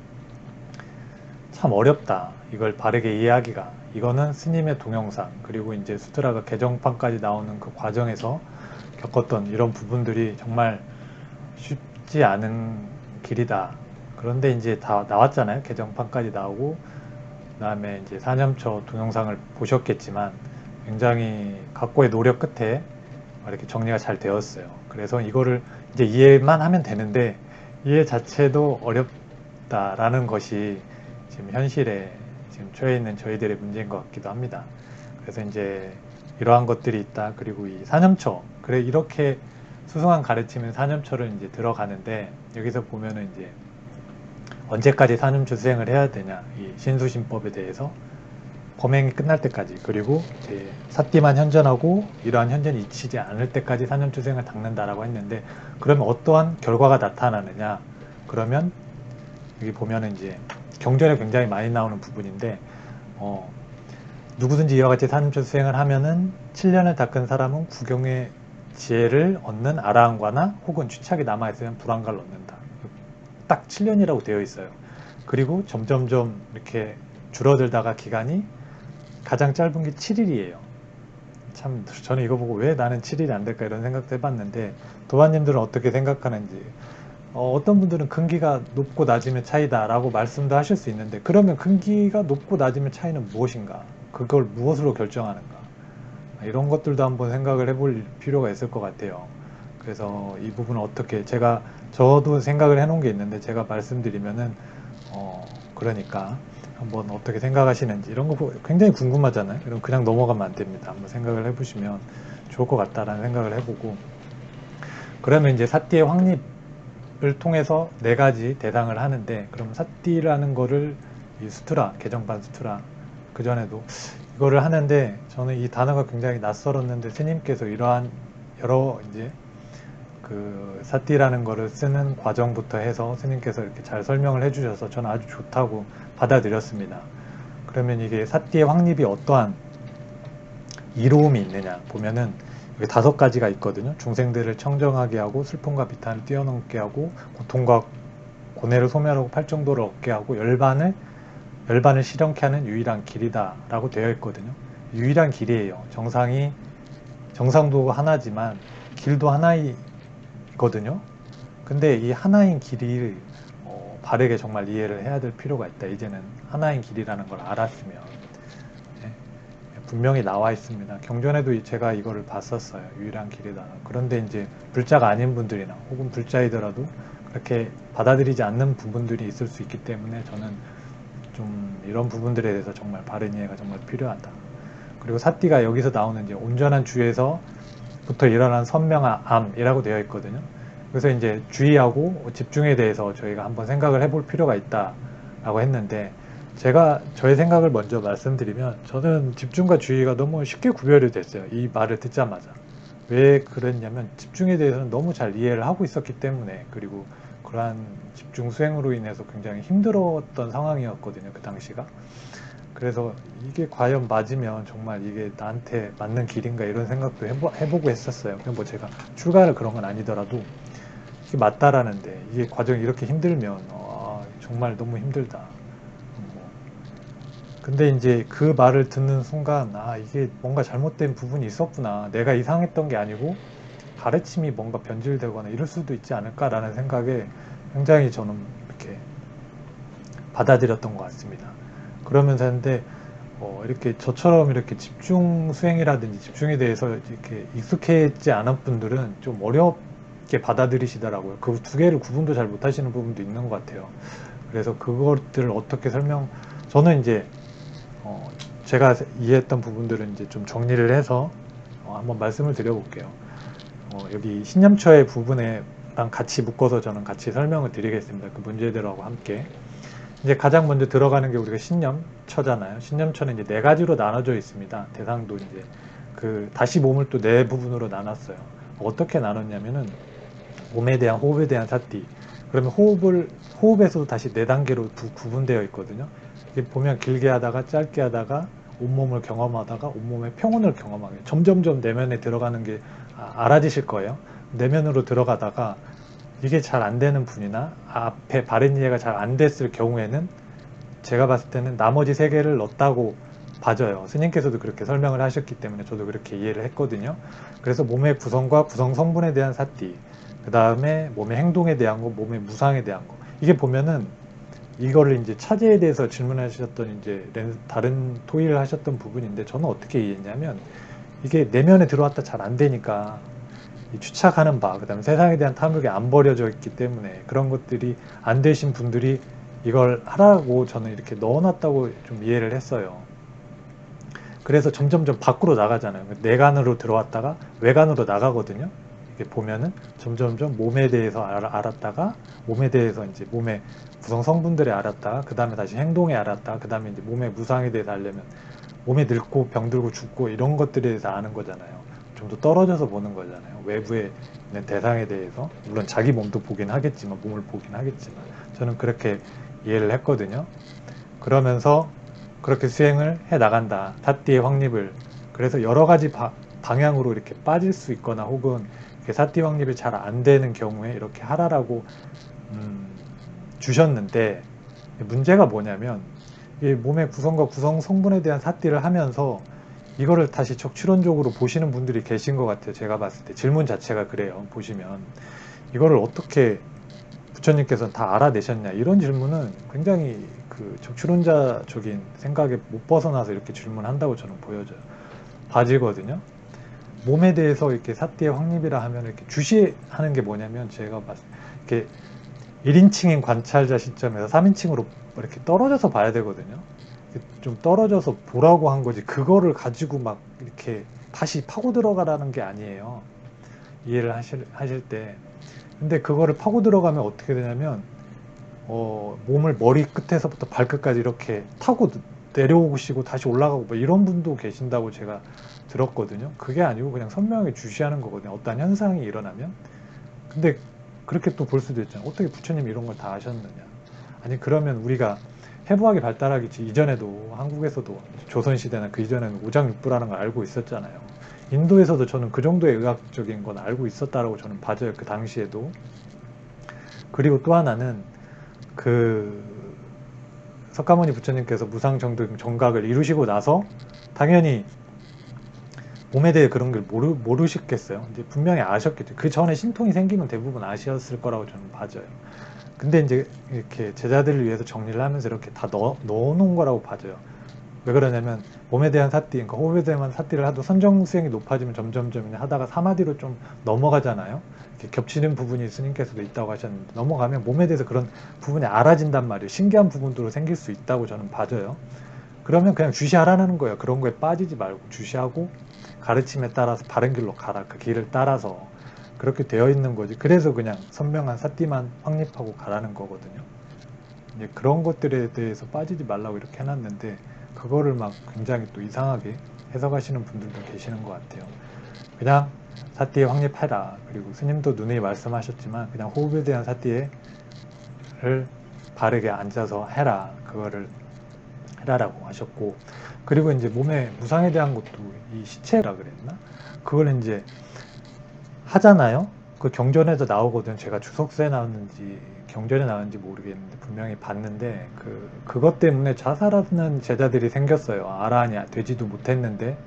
참 어렵다, 이걸 바르게 이해하기가. 이거는 스님의 동영상, 그리고 이제 수트라가 개정판까지 나오는 그 과정에서 겪었던 이런 부분들이 정말 쉽지 않은 길이다. 그런데 이제 다 나왔잖아요. 개정판까지 나오고, 그 다음에 이제 4념처 동영상을 보셨겠지만 굉장히 각고의 노력 끝에 이렇게 정리가 잘 되었어요. 그래서 이거를 이제 이해만 하면 되는데 이해 자체도 어렵다라는 것이 지금 현실의 지금 처해 있는 저희들의 문제인 것 같기도 합니다. 그래서 이제 이러한 것들이 있다. 그리고 이 사념처. 그래, 이렇게 수승한 가르침은 사념처를 이제 들어가는데, 여기서 보면은 이제 언제까지 사념처 수행을 해야 되냐. 이 신수신법에 대해서 범행이 끝날 때까지, 그리고 이제 사띠만 현전하고 이러한 현전이 잊히지 않을 때까지 사념처 수행을 닦는다라고 했는데, 그러면 어떠한 결과가 나타나느냐. 그러면 여기 보면은 이제 경전에 굉장히 많이 나오는 부분인데, 누구든지 이와 같이 사념처 수행을 하면은 7년을 닦은 사람은 구경의 지혜를 얻는 아라한과나 혹은 추착이 남아있으면 불안가를 얻는다. 딱 7년이라고 되어 있어요. 그리고 점점점 이렇게 줄어들다가 기간이 가장 짧은 게 7일이에요. 참 저는 이거 보고 왜 나는 7일이 안 될까 이런 생각도 해봤는데, 도반님들은 어떻게 생각하는지. 어떤 분들은 근기가 높고 낮음의 차이다 라고 말씀도 하실 수 있는데, 그러면 근기가 높고 낮음의 차이는 무엇인가? 그걸 무엇으로 결정하는가? 이런 것들도 한번 생각을 해볼 필요가 있을 것 같아요. 그래서 이 부분은 어떻게, 저도 생각을 해놓은 게 있는데, 제가 말씀드리면은, 그러니까 한번 어떻게 생각하시는지 이런 거 굉장히 궁금하잖아요. 이런 그냥 넘어가면 안 됩니다. 한번 생각을 해보시면 좋을 것 같다라는 생각을 해보고, 그러면 이제 사띠의 확립을 통해서 4가지 대상을 하는데, 그럼 사띠라는 거를 이 수트라, 개정판 수트라, 그전에도 이거를 하는데, 저는 이 단어가 굉장히 낯설었는데, 스님께서 이러한 여러 이제 그 사띠라는 거를 쓰는 과정부터 해서 스님께서 이렇게 잘 설명을 해주셔서 저는 아주 좋다고 받아들였습니다. 그러면 이게 사띠의 확립이 어떠한 이로움이 있느냐 보면은 여기 5가지가 있거든요. 중생들을 청정하게 하고 슬픔과 비탄을 뛰어넘게 하고 고통과 고뇌를 소멸하고 팔정도를 얻게 하고 열반을 실현케 하는 유일한 길이다 라고 되어 있거든요. 유일한 길이에요. 정상도 하나지만 길도 하나이거든요. 근데 이 하나인 길을 바르게 정말 이해를 해야 될 필요가 있다. 이제는 하나인 길이라는 걸 알았으면. 네. 분명히 나와 있습니다. 경전에도 제가 이거를 봤었어요. 유일한 길이다. 그런데 이제 불자가 아닌 분들이나 혹은 불자이더라도 그렇게 받아들이지 않는 부분들이 있을 수 있기 때문에 저는 좀 이런 부분들에 대해서 정말 바른 이해가 정말 필요하다. 그리고 사띠가 여기서 나오는 이제 온전한 주에서부터 일어난 선명함이라고 되어 있거든요. 그래서 이제 주의하고 집중에 대해서 저희가 한번 생각을 해볼 필요가 있다라고 했는데, 제가 저의 생각을 먼저 말씀드리면, 저는 집중과 주의가 너무 쉽게 구별이 됐어요. 이 말을 듣자마자. 왜 그랬냐면 집중에 대해서는 너무 잘 이해를 하고 있었기 때문에, 그리고 그러한 집중 수행으로 인해서 굉장히 힘들었던 상황이었거든요, 그 당시가. 그래서 이게 과연 맞으면 정말 이게 나한테 맞는 길인가 이런 생각도 해보고 했었어요. 뭐 제가 출가를 그런 건 아니더라도 이게 맞다라는데, 이게 과정이 이렇게 힘들면 정말 너무 힘들다. 근데 이제 그 말을 듣는 순간 이게 뭔가 잘못된 부분이 있었구나. 내가 이상했던 게 아니고 가르침이 뭔가 변질되거나 이럴 수도 있지 않을까라는 생각에 굉장히 저는 이렇게 받아들였던 것 같습니다. 그러면서 근데 이렇게 저처럼 이렇게 집중 수행이라든지 집중에 대해서 이렇게 익숙해지 않은 분들은 좀 어렵게 받아들이시더라고요. 그 2개를 구분도 잘 못하시는 부분도 있는 것 같아요. 그래서 그것들을 어떻게 저는 이제 제가 이해했던 부분들은 이제 좀 정리를 해서 한번 말씀을 드려볼게요. 여기 신념처의 부분에랑 같이 묶어서 저는 같이 설명을 드리겠습니다. 그 문제들하고 함께. 이제 가장 먼저 들어가는 게 우리가 신념처잖아요. 신념처는 이제 4가지로 나눠져 있습니다. 대상도 이제 다시 몸을 또 4부분으로 나눴어요. 어떻게 나눴냐면은 몸에 대한, 호흡에 대한 사띠. 그러면 호흡에서도 다시 4단계로 구분되어 있거든요. 이게 보면 길게 하다가 짧게 하다가 온몸을 경험하다가 온몸의 평온을 경험하게, 점점점 내면에 들어가는 게 알아지실 거예요. 내면으로 들어가다가 이게 잘 안 되는 분이나 앞에 바른 이해가 잘 안 됐을 경우에는 제가 봤을 때는 나머지 3개를 넣었다고 봐져요. 스님께서도 그렇게 설명을 하셨기 때문에 저도 그렇게 이해를 했거든요. 그래서 몸의 구성과 구성 성분에 대한 사띠, 그 다음에 몸의 행동에 대한 거, 몸의 무상에 대한 거. 이게 보면은 이거를 이제 차제에 대해서 질문하셨던 이제 다른 토의를 하셨던 부분인데, 저는 어떻게 이해했냐면 이게 내면에 들어왔다 잘 안 되니까 추착하는 바, 그 다음에 세상에 대한 탐욕이 안 버려져 있기 때문에 그런 것들이 안 되신 분들이 이걸 하라고 저는 이렇게 넣어놨다고 좀 이해를 했어요. 그래서 점점점 밖으로 나가잖아요. 내관으로 들어왔다가 외관으로 나가거든요. 이렇게 보면은 점점점 몸에 대해서 알았다가 몸에 대해서 이제 몸의 구성 성분들에 알았다가 그 다음에 다시 행동에 알았다가 그 다음에 이제 몸의 무상에 대해서 알려면 몸이 늙고 병들고 죽고 이런 것들에 대해서 아는 거잖아요. 좀 더 떨어져서 보는 거잖아요. 외부에 있는 대상에 대해서 물론 자기 몸도 보긴 하겠지만 몸을 보긴 하겠지만 저는 그렇게 이해를 했거든요. 그러면서 그렇게 수행을 해 나간다. 사띠의 확립을. 그래서 여러 가지 방향으로 이렇게 빠질 수 있거나 혹은 사띠 확립이 잘 안 되는 경우에 이렇게 하라라고 주셨는데 문제가 뭐냐면 이 몸의 구성과 구성 성분에 대한 사띠를 하면서 이거를 다시 적추론적으로 보시는 분들이 계신 것 같아요. 제가 봤을 때 질문 자체가 그래요. 보시면 이거를 어떻게 부처님께서는 다 알아내셨냐 이런 질문은 굉장히 그 적추론자적인 생각에 못 벗어나서 이렇게 질문한다고 저는 보여져요. 봐지거든요. 몸에 대해서 이렇게 사띠의 확립이라 하면 이렇게 주시하는 게 뭐냐면 제가 봤을 때 이렇게 1인칭인 관찰자 시점에서 3인칭으로 이렇게 떨어져서 봐야 되거든요. 좀 떨어져서 보라고 한 거지 그거를 가지고 막 이렇게 다시 파고 들어가라는 게 아니에요. 이해를 하실 때. 근데 그거를 파고 들어가면 어떻게 되냐면 몸을 머리 끝에서부터 발끝까지 이렇게 타고 내려오시고 다시 올라가고 뭐 이런 분도 계신다고 제가 들었거든요. 그게 아니고 그냥 선명하게 주시하는 거거든요. 어떤 현상이 일어나면. 근데 그렇게 또 볼 수도 있잖아요. 어떻게 부처님이 이런 걸 다 아셨느냐. 아니 그러면 우리가 해부학이 발달하기 이전에도 한국에서도 조선시대나 그 이전에는 오장육부라는 걸 알고 있었잖아요. 인도에서도 저는 그 정도의 의학적인 건 알고 있었다라고 저는 봐줘요. 그 당시에도. 그리고 또 하나는 그 석가모니 부처님께서 무상정등 정각을 이루시고 나서 당연히 몸에 대해 그런 걸 모르셨겠어요. 이제 분명히 아셨겠죠. 그 전에 신통이 생기면 대부분 아셨을 거라고 저는 봐져요. 근데 이제 이렇게 제자들을 위해서 정리를 하면서 이렇게 다 넣어놓은 거라고 봐져요. 왜 그러냐면 몸에 대한 사띠, 그러니까 호흡에 대한 사띠를 하도 선정 수행이 높아지면 점점점 하다가 사마디로 좀 넘어가잖아요. 이렇게 겹치는 부분이 스님께서도 있다고 하셨는데 넘어가면 몸에 대해서 그런 부분이 알아진단 말이에요. 신기한 부분도 생길 수 있다고 저는 봐져요. 그러면 그냥 주시하라는 거예요. 그런 거에 빠지지 말고 주시하고 가르침에 따라서 바른 길로 가라. 그 길을 따라서 그렇게 되어 있는 거지. 그래서 그냥 선명한 사띠만 확립하고 가라는 거거든요. 이제 그런 것들에 대해서 빠지지 말라고 이렇게 해놨는데 그거를 막 굉장히 또 이상하게 해석하시는 분들도 계시는 것 같아요. 그냥 사띠에 확립해라. 그리고 스님도 누누이 말씀하셨지만 그냥 호흡에 대한 사띠를 바르게 앉아서 해라. 그거를 해라라고 하셨고 그리고 이제 몸의 무상에 대한 것도 이 시체라 그랬나? 그걸 이제 하잖아요. 그 경전에도 나오거든. 제가 주석서에 나왔는지 경전에 나왔는지 모르겠는데 분명히 봤는데 그것 때문에 자살하는 제자들이 생겼어요. 아라하니 되지도 못했는데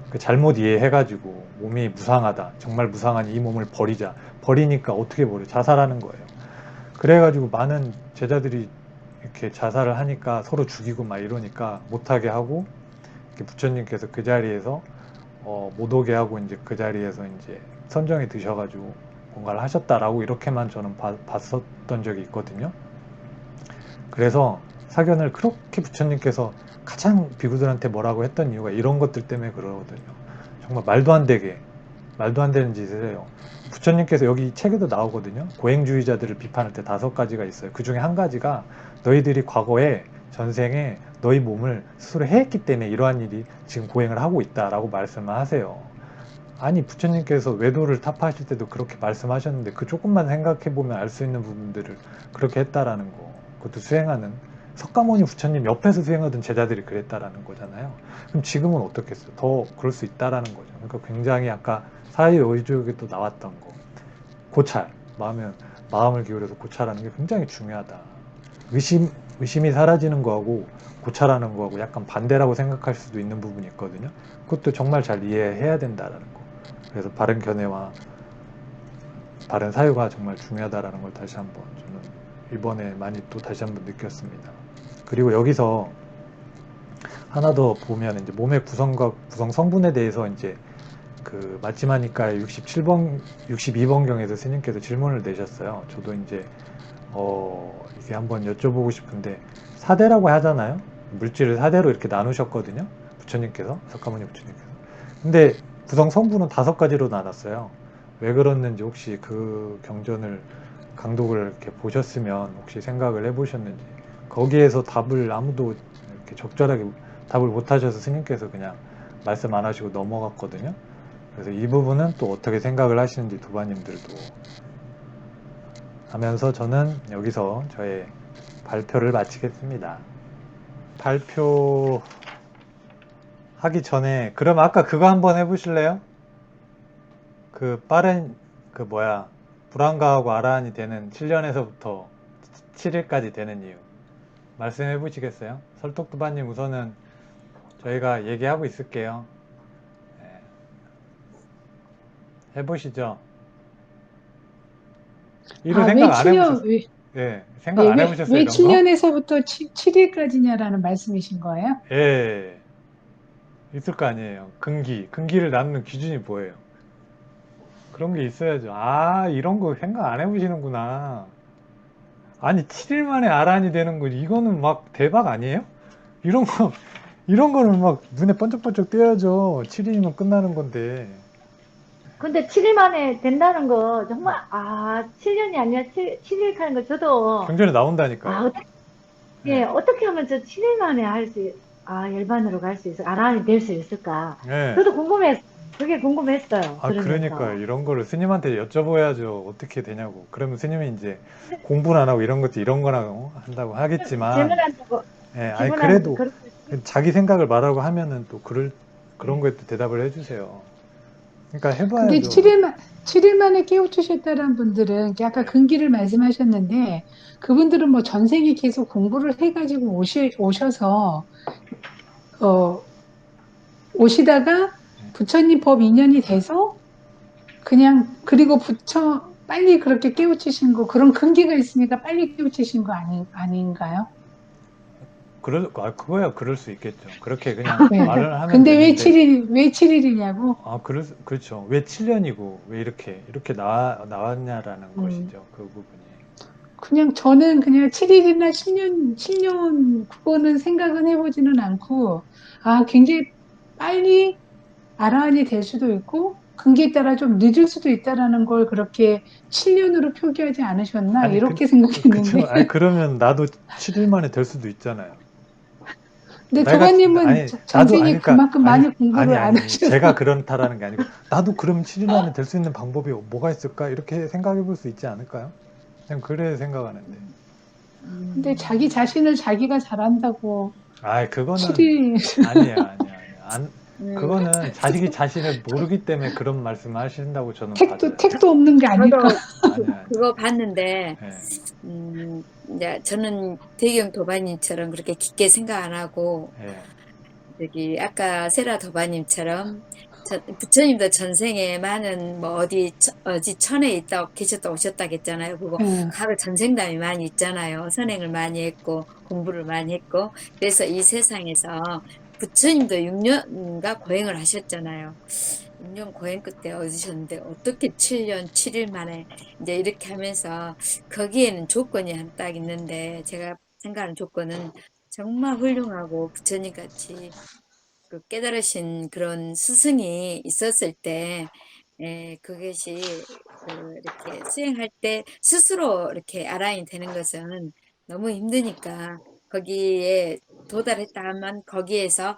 그 잘못 이해해가지고 몸이 무상하다. 정말 무상한 이 몸을 버리자. 버리니까 어떻게 버려? 자살하는 거예요. 그래가지고 많은 제자들이 이렇게 자살을 하니까 서로 죽이고 막 이러니까 못하게 하고 부처님께서 그 자리에서 못 오게 하고 이제 그 자리에서 이제 선정이 드셔가지고 뭔가를 하셨다라고 이렇게만 저는 봤었던 적이 있거든요. 그래서 사견을 그렇게 부처님께서 가장 비구들한테 뭐라고 했던 이유가 이런 것들 때문에 그러거든요. 정말 말도 안 되는 짓을 해요. 부처님께서 여기 책에도 나오거든요. 고행주의자들을 비판할 때 5가지가 있어요. 그 중에 한 가지가 너희들이 과거에 전생에 너희 몸을 스스로 해했기 때문에 이러한 일이 지금 고행을 하고 있다라고 말씀을 하세요. 아니 부처님께서 외도를 타파하실 때도 그렇게 말씀하셨는데 그 조금만 생각해보면 알 수 있는 부분들을 그렇게 했다라는 거. 그것도 수행하는 석가모니 부처님 옆에서 수행하던 제자들이 그랬다라는 거잖아요. 그럼 지금은 어떻겠어요? 더 그럴 수 있다라는 거죠. 그러니까 굉장히 아까 사회의족에 또 나왔던 거 고찰, 마음을 기울여서 고찰하는 게 굉장히 중요하다. 의심이 사라지는 거하고 고찰하는 거하고 약간 반대라고 생각할 수도 있는 부분이 있거든요. 그것도 정말 잘 이해해야 된다라는 거. 그래서 바른 견해와 바른 사유가 정말 중요하다라는 걸 다시 한번 저는 이번에 많이 또 다시 한번 느꼈습니다. 그리고 여기서 하나 더 보면 이제 몸의 구성과 구성 성분에 대해서 이제 그 마지막니까의 62번경에서 스님께서 질문을 내셨어요. 저도 이제 이게 한번 여쭤보고 싶은데, 사대라고 하잖아요. 물질을 사대로 이렇게 나누셨거든요. 부처님께서, 석가모니 부처님께서. 근데 구성 성분은 5가지로 나눴어요. 왜 그랬는지 혹시 그 경전을 강독을 이렇게 보셨으면 혹시 생각을 해보셨는지. 거기에서 답을 아무도 이렇게 적절하게 답을 못 하셔서 스님께서 그냥 말씀 안 하시고 넘어갔거든요. 그래서 이 부분은 또 어떻게 생각을 하시는지 도바님들도 하면서 저는 여기서 저의 발표를 마치겠습니다. 발표하기 전에 그럼 아까 그거 한번 해보실래요? 그 빠른 불안가하고 아라한이 되는 7년에서부터 7일까지 되는 이유 말씀해 보시겠어요? 설독도바님 우선은 저희가 얘기하고 있을게요. 네. 해보시죠. 이거 왜 생각 안 7년, 해보셨어요? 예, 생각 안 해보셨어요, 왜 이런 거? 7년에서부터 7일까지냐라는 말씀이신 거예요? 예, 있을 거 아니에요. 근기를 나누는 기준이 뭐예요? 그런 게 있어야죠. 아, 이런 거 생각 안 해보시는구나. 아니, 7일 만에 아란이 되는 거, 이거는 막 대박 아니에요? 이런 거, 이런 거는 막 눈에 번쩍번쩍 띄어야죠. 7일이면 끝나는 건데. 근데 7일 만에 된다는 거 정말 7년이 아니라 7일 하는 거 저도 경전에 나온다니까요. 어떻게, 예, 어떻게 하면 저 7일 만에 열반으로 갈 수 있어, 아란이 될 수 있을까? 예. 저도 그게 궁금했어요. 아, 들으면서. 그러니까 이런 거를 스님한테 여쭤봐야죠. 어떻게 되냐고. 그러면 스님이 이제 공부는 안 하고 이런 것도 이런 거나 한다고 하겠지만, 질문한다고, 예, 아니, 그래도 자기 생각을 말하고 하면은 또 그런 거에 또 대답을 해주세요. 그러니까 근데 해봐야죠. 7일 만에 깨우치셨다는 분들은 아까 네. 근기를 말씀하셨는데 그분들은 뭐 전생에 계속 공부를 해가지고 오셔서 오시다가 부처님 법 인연이 돼서 그냥 그리고 빨리 그렇게 깨우치신 거 그런 근기가 있으니까 빨리 깨우치신 거 아닌가요? 그거야 그럴 수 있겠죠. 그렇게 그냥 네. 말을 하면 근데 되는데, 왜 7일이냐고? 그렇죠. 왜 7년이고, 왜 이렇게 나왔냐라는 것이죠. 그 부분이. 저는 그냥 7일이나 10년, 그거는 생각은 해보지는 않고, 굉장히 빨리 아라한이 될 수도 있고, 근기에 따라 좀 늦을 수도 있다라는 걸 그렇게 7년으로 표기하지 않으셨나? 아니, 이렇게 생각했는데. 그쵸. 아니, 그러면 나도 7일 만에 될 수도 있잖아요. 근데 도가님은 아니, 나도, 전생에 아니, 그러니까, 그만큼 많이 공부를 안 제가 하셔서. 그렇다라는 게 아니고, 나도 그럼 7일 만에 될 수 있는 방법이 뭐가 있을까? 이렇게 생각해 볼 수 있지 않을까요? 그냥 그래 생각하는데. 근데 자기 자신을 자기가 잘한다고 그거는, 7일, 아니에요. 음, 그거는 자식이 자신을 모르기 때문에 그런 말씀을 하신다고 저는 받아요. 택도 없는 게 아닐까? 저도 아니에요. 그거 봤는데, 예, 이제 저는 대경 도바님처럼 그렇게 깊게 생각 안 하고, 예. 아까 세라 도바님처럼, 부처님도 전생에 많은, 뭐, 어디 천에 계셨다 오셨다 했잖아요. 그거, 예. 과거 전생담이 많이 있잖아요. 선행을 많이 했고, 공부를 많이 했고, 그래서 이 세상에서 부처님도 6년가 고행을 하셨잖아요. 6년 고행 끝에 얻으셨는데, 어떻게 7년 7일 만에 이제 이렇게 하면서, 거기에는 조건이 한 딱 있는데, 제가 생각하는 조건은 정말 훌륭하고 부처님 같이 그 깨달으신 그런 스승이 있었을 때, 그것이 이렇게 수행할 때 스스로 이렇게 아라인이 되는 것은 너무 힘드니까 거기에 도달했다 하면 거기에서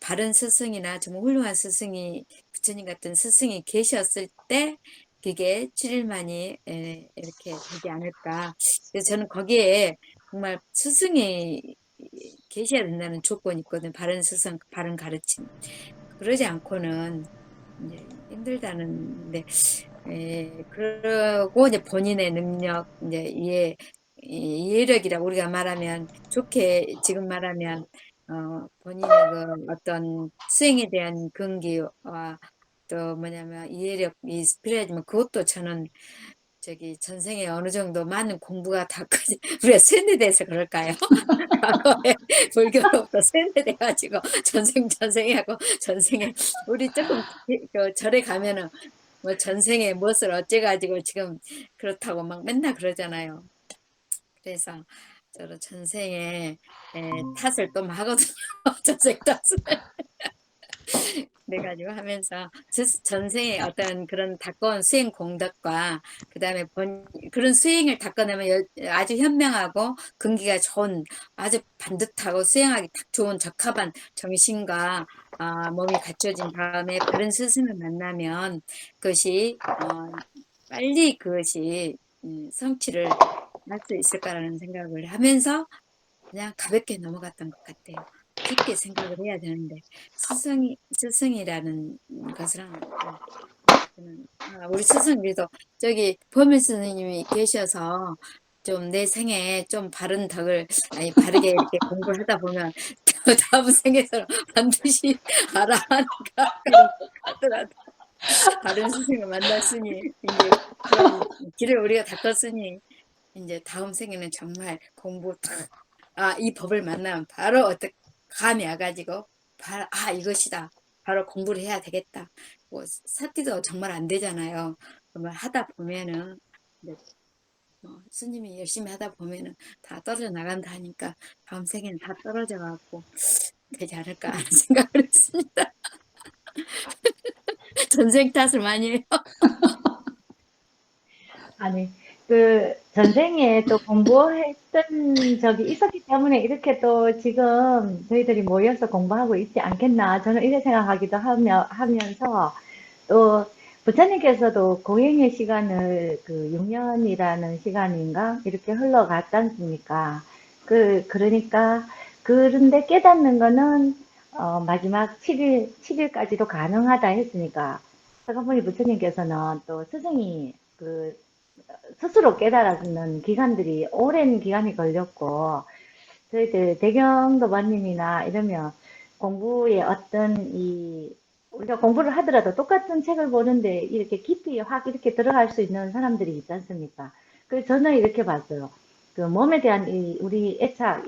바른 스승이나 정말 훌륭한 스승이 부처님 같은 스승이 계셨을 때 그게 7일만이 이렇게 되지 않을까. 그래서 저는 거기에 정말 스승이 계셔야 된다는 조건이 있거든. 바른 스승, 바른 가르침. 그러지 않고는 이제 힘들다는데, 그러고 이제 본인의 능력, 이제 이해력이라고 우리가 말하면, 좋게 지금 말하면, 본인의 그 어떤 수행에 대한 근기와 또 뭐냐면 이해력이 필요하지만 그것도 저는 전생에 어느 정도 많은 공부가 다 우리가 세뇌돼서 그럴까요? 과거에 불교로부터 세뇌돼가지고 전생하고 전생에 우리 조금 그 절에 가면은 뭐 전생에 무엇을 어째가지고 지금 그렇다고 막 맨날 그러잖아요. 그래서 저로 전생에 탓을 또 하거든요. 전생 탓을. 그래가지고 하면서 전생에 어떤 그런 닦아온 수행 공덕과 그다음에 그런 수행을 닦아내면 아주 현명하고 근기가 좋은 아주 반듯하고 수행하기 딱 좋은 적합한 정신과 몸이 갖춰진 다음에 바른 스승을 만나면 그것이 빨리 그것이 성취를 할 수 있을까라는 생각을 하면서 그냥 가볍게 넘어갔던 것 같아요. 깊게 생각을 해야 되는데 스승이라는 것은 우리 스승 그래도 저기 범일 스님이 계셔서 좀 내 생에 좀 바른 덕을 바르게 이렇게 공부를 하다 보면 다음 생에서 반드시 알아 하니까 그런 것 같더라도 바른 스승을 만났으니 이제 그런 길을 우리가 닦았으니 이제 다음 생에는 정말 공부 이 법을 만나면 바로 감이 와가지고 바로 이것이다. 바로 공부를 해야 되겠다. 뭐 사티도 정말 안 되잖아요. 정말 하다 보면은 스님이 열심히 하다 보면은 다 떨어져 나간다 하니까 다음 생에는 다 떨어져 갖고 되지 않을까 하는 생각을 했습니다. 전생 탓을 많이 해요. 아니, 그 전생에 또 공부했던 적이 있었기 때문에 이렇게 또 지금 저희들이 모여서 공부하고 있지 않겠나. 저는 이렇게 생각하기도 하면서 또 부처님께서도 고행의 시간을 그 6년이라는 시간인가 이렇게 흘러갔지 않습니까? 그러니까 그런데 깨닫는 거는 마지막 7일까지도 가능하다 했으니까 사가모니 부처님께서는 또 스승이 그 스스로 깨달는 기간들이 오랜 기간이 걸렸고 저희들 대경도마님이나 이러면 공부에 어떤 우리가 공부를 하더라도 똑같은 책을 보는데 이렇게 깊이 확 이렇게 들어갈 수 있는 사람들이 있지 않습니까? 그래서 저는 이렇게 봤어요. 그 몸에 대한 우리 애착,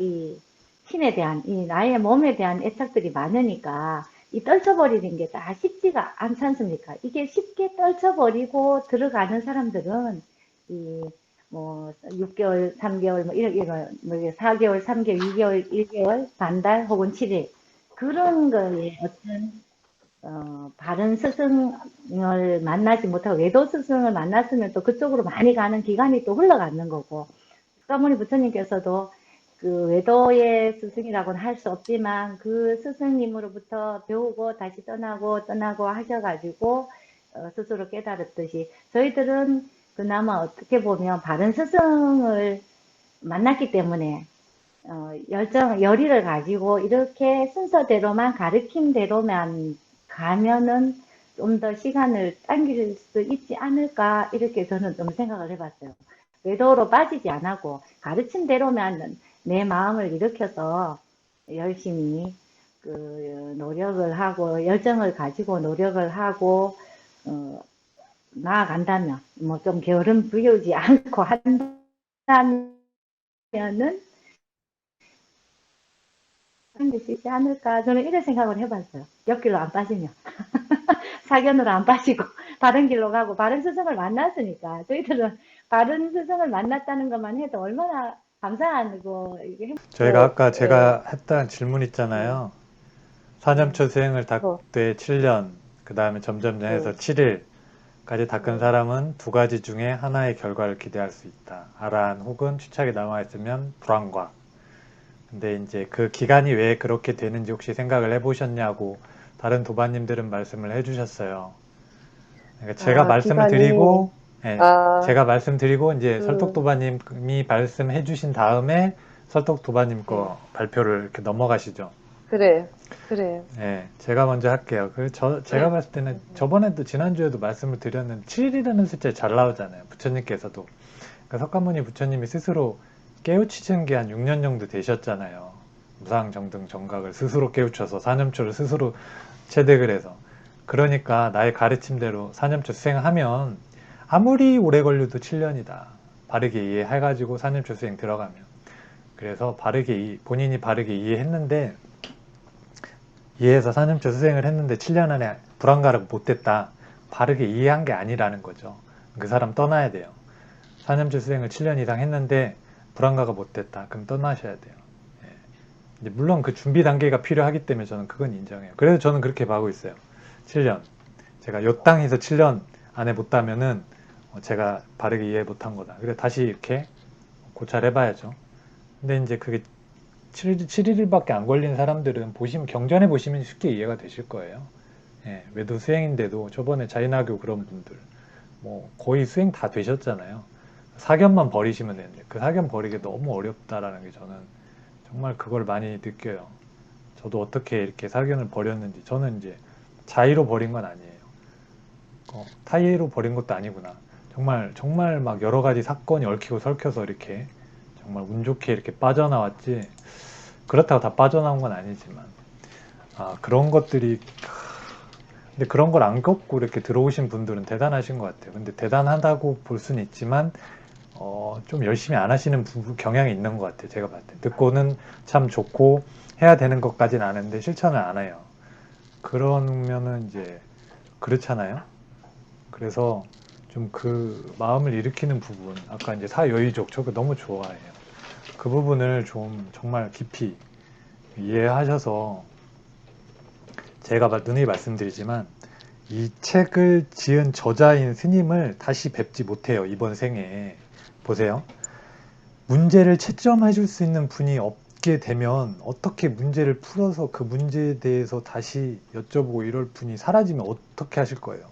신에 대한 나의 몸에 대한 애착들이 많으니까 이 떨쳐버리는 게 다 쉽지가 않지 않습니까? 이게 쉽게 떨쳐버리고 들어가는 사람들은 뭐 6개월, 3개월, 뭐 이런 뭐 4개월, 3개월, 2개월, 1개월, 반달 혹은 7일 그런 거에 어떤 바른 스승을 만나지 못하고 외도 스승을 만났으면 또 그쪽으로 많이 가는 기간이 또 흘러가는 거고释迦牟니 부처님께서도 그 외도의 스승이라고는 할 수 없지만 그 스승님으로부터 배우고 다시 떠나고 하셔가지고 스스로 깨달았듯이 저희들은 그나마 어떻게 보면 바른 스승을 만났기 때문에 열의를 가지고 이렇게 순서대로만 가르침대로만 가면은 좀 더 시간을 당길 수 있지 않을까 이렇게 저는 좀 생각을 해봤어요. 외도로 빠지지 않고 가르침대로만 내 마음을 일으켜서 열심히 그 노력을 하고 열정을 가지고 노력을 하고 나아간다면 뭐 좀 게으름 부리지 않고 한다면은 하는 수 있지 않을까 저는 이런 생각을 해봤어요. 옆길로 안 빠지면 사견으로 안 빠지고 바른 길로 가고 바른 스승을 만났으니까 저희들은 바른 스승을 만났다는 것만 해도 얼마나 감사하고 이게 저희가 아까 제가 했던 질문 있잖아요. 4년초 수행을 닦되 7년, 그 다음에 점점 해서 7일까지 닦은 사람은 두 가지 중에 하나의 결과를 기대할 수 있다. 아라한 혹은 추착이 남아있으면 불황과. 근데 이제 그 기간이 왜 그렇게 되는지 혹시 생각을 해보셨냐고 다른 도반님들은 말씀을 해주셨어요. 그러니까 제가 말씀을 기간이, 드리고, 예, 아, 제가 말씀드리고 이제 설독도반님이 말씀해 주신 다음에 설독도반님 거 발표를 이렇게 넘어가시죠. 그래. 예, 제가 먼저 할게요. 제가 봤을 때는 저번에도 지난주에도 말씀을 드렸는데 7이라는 숫자 잘 나오잖아요. 부처님께서도. 그러니까 석가모니 부처님이 스스로 깨우치신 게 한 6년 정도 되셨잖아요. 무상정등 정각을 스스로 깨우쳐서 사념초를 스스로 체득을 해서. 그러니까 나의 가르침대로 사념초 수행하면 아무리 오래 걸려도 7년이다. 바르게 이해해가지고 사념초 수행 들어가면. 그래서 본인이 바르게 이해했는데 이해해서 사념초 수행을 했는데 7년 안에 불안가를 못했다. 바르게 이해한 게 아니라는 거죠. 그 사람 떠나야 돼요. 사념초 수행을 7년 이상 했는데 불안가가 못 됐다. 그럼 떠나셔야 돼요. 예. 이제 물론 그 준비 단계가 필요하기 때문에 저는 그건 인정해요. 그래서 저는 그렇게 봐고 있어요. 7년. 제가 요 땅에서 7년 안에 못 따면은 제가 바르게 이해 못한 거다. 그래 다시 이렇게 고찰해봐야죠. 근데 이제 그게 7일밖에 안 걸린 사람들은 보시면 경전해 보시면 쉽게 이해가 되실 거예요. 예, 외도 수행인데도 저번에 자인하교 그런 분들 뭐 거의 수행 다 되셨잖아요. 사견만 버리시면 되는데 그 사견 버리기 너무 어렵다라는 게 저는 정말 그걸 많이 느껴요. 저도 어떻게 이렇게 사견을 버렸는지 저는 이제 자의로 버린 건 아니에요. 타의로 버린 것도 아니구나. 정말 막 여러 가지 사건이 얽히고 설켜서 이렇게 정말 운 좋게 이렇게 빠져나왔지. 그렇다고 다 빠져나온 건 아니지만 그런 것들이 근데 그런 걸 안 겪고 이렇게 들어오신 분들은 대단하신 것 같아요. 근데 대단하다고 볼 수는 있지만 좀 열심히 안 하시는 경향이 있는 것 같아요. 제가 봤을 때 듣고는 참 좋고 해야 되는 것까지는 아는데 실천을 안 해요. 그러면은 이제 그렇잖아요. 그래서 좀 그 마음을 일으키는 부분, 아까 이제 사여의족 저거 너무 좋아해요. 그 부분을 좀 정말 깊이 이해하셔서 제가 누누이 말씀드리지만 이 책을 지은 저자인 스님을 다시 뵙지 못해요. 이번 생에. 보세요. 문제를 채점해 줄 수 있는 분이 없게 되면 어떻게 문제를 풀어서 그 문제에 대해서 다시 여쭤보고 이럴 분이 사라지면 어떻게 하실 거예요.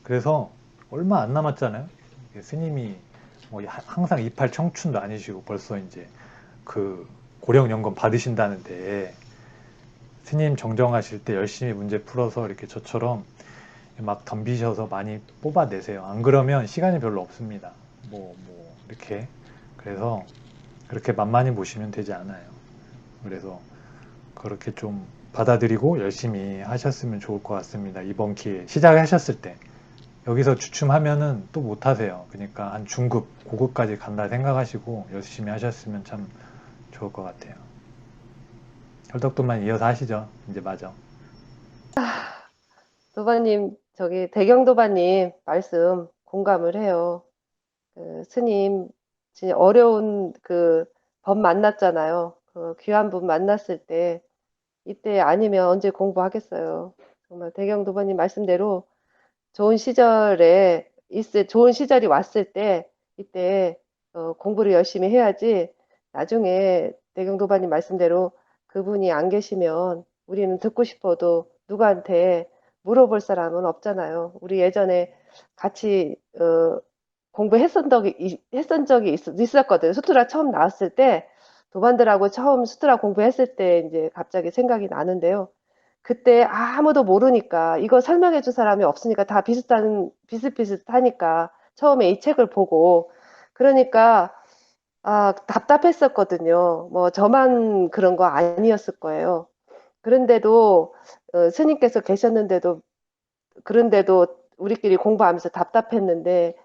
그래서 얼마 안 남았잖아요. 스님이 뭐 항상 이팔 청춘도 아니시고 벌써 이제 그 고령연금 받으신다는데 스님 정정하실 때 열심히 문제 풀어서 이렇게 저처럼 막 덤비셔서 많이 뽑아내세요. 안 그러면 시간이 별로 없습니다. 이렇게. 그래서 그렇게 만만히 보시면 되지 않아요. 그래서 그렇게 좀 받아들이고 열심히 하셨으면 좋을 것 같습니다. 이번 기회에. 시작하셨을 때. 여기서 주춤하면은 또 못하세요. 그러니까 한 중급, 고급까지 간다 생각하시고 열심히 하셨으면 참 좋을 것 같아요. 혈덕도만 이어서 하시죠. 이제 맞아. 도바님, 대경도바님 말씀 공감을 해요. 스님, 진짜 어려운 법 만났잖아요. 그 귀한 분 만났을 때, 이때 아니면 언제 공부하겠어요. 정말 대경도바님 말씀대로 좋은 시절이 왔을 때, 이때 공부를 열심히 해야지, 나중에 대경도바님 말씀대로 그분이 안 계시면 우리는 듣고 싶어도 누구한테 물어볼 사람은 없잖아요. 우리 예전에 같이 했던 적이 있었거든요. 수트라 처음 나왔을 때, 도반들하고 처음 수트라 공부했을 때 이제 갑자기 생각이 나는데요. 그때 아무도 모르니까 이거 설명해 줄 사람이 없으니까 다 비슷비슷하니까 처음에 이 책을 보고 그러니까 답답했었거든요. 뭐 저만 그런 거 아니었을 거예요. 그런데도 스님께서 계셨는데도 그런데도 우리끼리 공부하면서 답답했는데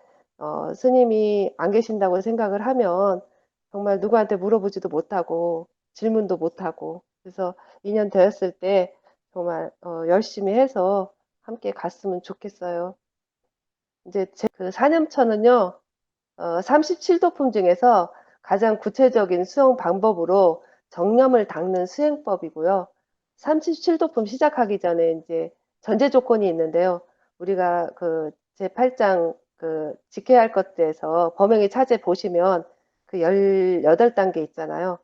스님이 안 계신다고 생각을 하면 정말 누구한테 물어보지도 못하고 질문도 못하고 그래서 2년 되었을 때 정말 열심히 해서 함께 갔으면 좋겠어요. 이제 그 사념처는요, 37도품 중에서 가장 구체적인 수용 방법으로 정념을 닦는 수행법이고요. 37도품 시작하기 전에 이제 전제 조건이 있는데요. 우리가 그 제8장 지켜야 할 것들에서 범행의 차제 보시면 그 18단계 있잖아요.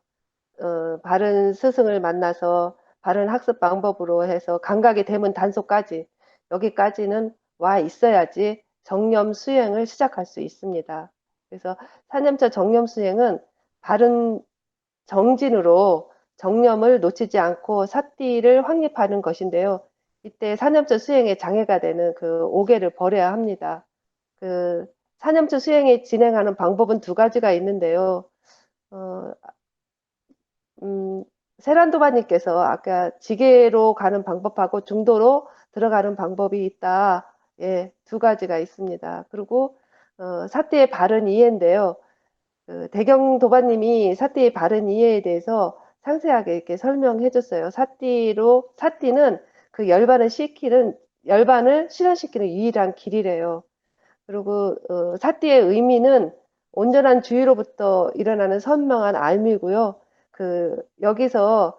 바른 스승을 만나서 바른 학습 방법으로 해서 감각의 대문 단속까지 여기까지는 와 있어야지 정념 수행을 시작할 수 있습니다. 그래서 4년차 정념 수행은 바른 정진으로 정념을 놓치지 않고 사띠를 확립하는 것인데요. 이때 4년차 수행에 장애가 되는 그 오개를 버려야 합니다. 그 4년차 수행에 진행하는 방법은 두 가지가 있는데요. 세란도바님께서 아까 지게로 가는 방법하고 중도로 들어가는 방법이 있다. 예, 두 가지가 있습니다. 그리고 사띠의 바른 이해인데요. 대경도바님이 사띠의 바른 이해에 대해서 상세하게 이렇게 설명해 줬어요. 사띠는 그 열반을 실현시키는 유일한 길이래요. 그리고 사띠의 의미는 온전한 주의로부터 일어나는 선명한 알미고요. 여기서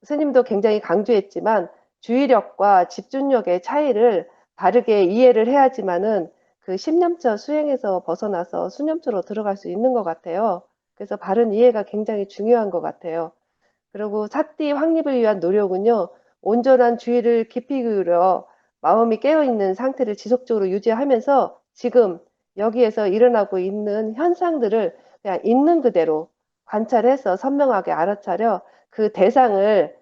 스님도 굉장히 강조했지만 주의력과 집중력의 차이를 바르게 이해를 해야지만은 그 십념처 수행에서 벗어나서 수념처로 들어갈 수 있는 것 같아요. 그래서 바른 이해가 굉장히 중요한 것 같아요. 그리고 사띠 확립을 위한 노력은요, 온전한 주의를 깊이 기울여 마음이 깨어있는 상태를 지속적으로 유지하면서 지금 여기에서 일어나고 있는 현상들을 그냥 있는 그대로 관찰해서 선명하게 알아차려 그 대상을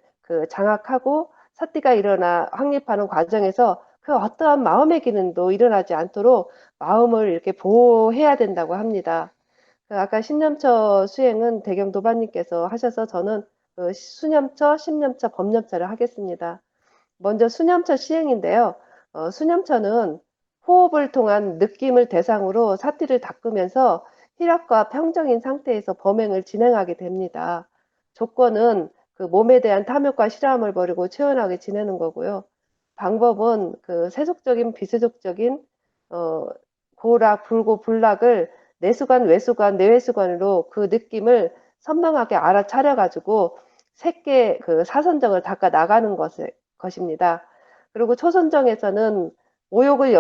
장악하고 사띠가 일어나 확립하는 과정에서 그 어떠한 마음의 기능도 일어나지 않도록 마음을 이렇게 보호해야 된다고 합니다. 아까 신념처 수행은 대경 도반님께서 하셔서 저는 수념처, 심념처, 법념처를 하겠습니다. 먼저 수념처 시행인데요. 수념처는 호흡을 통한 느낌을 대상으로 사티를 닦으면서 희락과 평정인 상태에서 범행을 진행하게 됩니다. 조건은 그 몸에 대한 탐욕과 싫어함을 버리고 체온하게 지내는 거고요. 방법은 그 세속적인 비세속적인 고락, 불고, 불락을 내수관, 외수관, 내외수관으로 그 느낌을 선명하게 알아차려가지고 새께 그 사선정을 닦아 나가는 것입니다. 그리고 초선정에서는 오욕을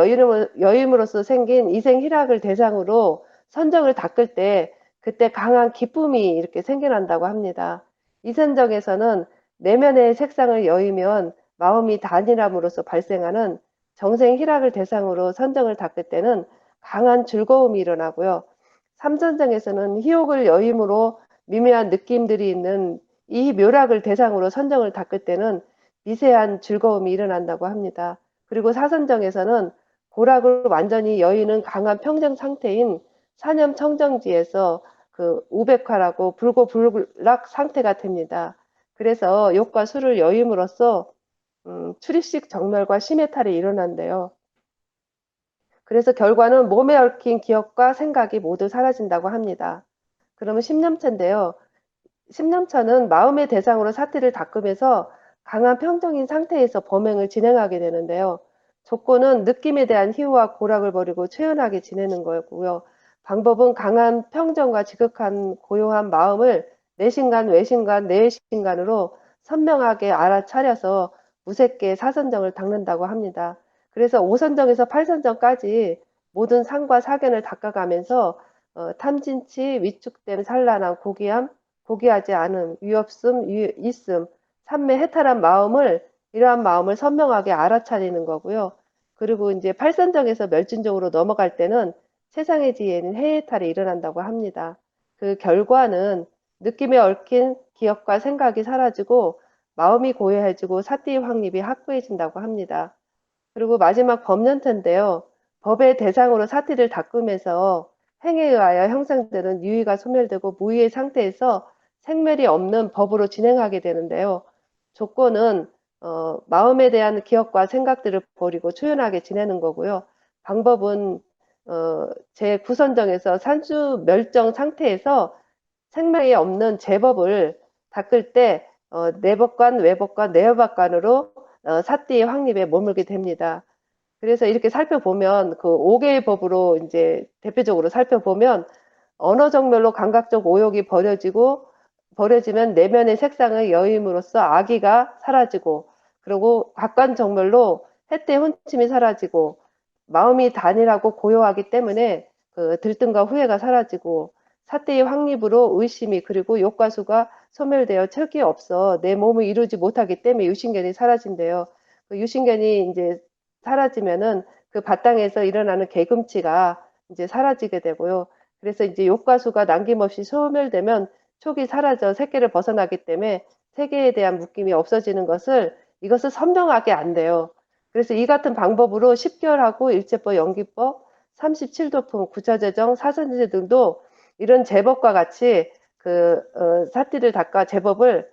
여임으로써 생긴 이생 희락을 대상으로 선정을 닦을 때 그때 강한 기쁨이 이렇게 생겨난다고 합니다. 이선정에서는 내면의 색상을 여이면 마음이 단일함으로써 발생하는 정생 희락을 대상으로 선정을 닦을 때는 강한 즐거움이 일어나고요. 삼선정에서는 희욕을 여임으로 미묘한 느낌들이 있는 이 묘락을 대상으로 선정을 닦을 때는 미세한 즐거움이 일어난다고 합니다. 그리고 사선정에서는 고락을 완전히 여의는 강한 평정 상태인 사념 청정지에서 그 우백화라고 불고 불락 상태가 됩니다. 그래서 욕과 술을 여임으로써 출입식 정멸과 심해탈이 일어난대요. 그래서 결과는 몸에 얽힌 기억과 생각이 모두 사라진다고 합니다. 그러면 십념처인데요. 십념처는 마음의 대상으로 사티를 닦으면서 강한 평정인 상태에서 범행을 진행하게 되는데요. 조건은 느낌에 대한 희우와 고락을 버리고 초연하게 지내는 거고요. 방법은 강한 평정과 지극한 고요한 마음을 내신간, 외신간, 내외신간으로 선명하게 알아차려서 무색계 사선정을 닦는다고 합니다. 그래서 5선정에서 8선정까지 모든 상과 사견을 닦아가면서 탐진치, 위축됨, 산란함, 고귀함, 고귀하지 않음, 위없음, 있음, 삼매 해탈한 마음을 이러한 마음을 선명하게 알아차리는 거고요. 그리고 이제 8선정에서 멸진적으로 넘어갈 때는 세상의 지혜는 해해탈이 일어난다고 합니다. 그 결과는 느낌에 얽힌 기억과 생각이 사라지고 마음이 고요해지고 사띠의 확립이 확고해진다고 합니다. 그리고 마지막 법년터인데요. 법의 대상으로 사티를 닦으면서 행에 의하여 형성되는 유의가 소멸되고 무의의 상태에서 생멸이 없는 법으로 진행하게 되는데요. 조건은 마음에 대한 기억과 생각들을 버리고 초연하게 지내는 거고요. 방법은 제9선정에서 산수 멸정 상태에서 생명이 없는 제법을 닦을 때 내법관, 외법관, 내외법관으로 사띠의 확립에 머물게 됩니다. 그래서 이렇게 살펴보면 그 5개의 법으로 이제 대표적으로 살펴보면 언어 정멸로 감각적 오욕이 버려지면 내면의 색상의 여임으로써 악의가 사라지고, 그리고 각관 정멸로 해태의 혼침이 사라지고, 마음이 단일하고 고요하기 때문에 그 들뜸과 후회가 사라지고, 사태의 확립으로 의심이 그리고 욕과 수가 소멸되어 척이 없어 내 몸을 이루지 못하기 때문에 유신견이 사라진대요. 그 유신견이 이제 사라지면은 그 바탕에서 일어나는 개금치가 이제 사라지게 되고요. 그래서 이제 욕과 수가 남김없이 소멸되면 촉이 사라져 세계를 벗어나기 때문에 세계에 대한 묶임이 없어지는 이것을 선명하게 안 돼요. 그래서 이 같은 방법으로 10개월하고 일제법, 연기법, 37도품, 구차제정, 사선제 등도 이런 제법과 같이 사티를 닦아 제법을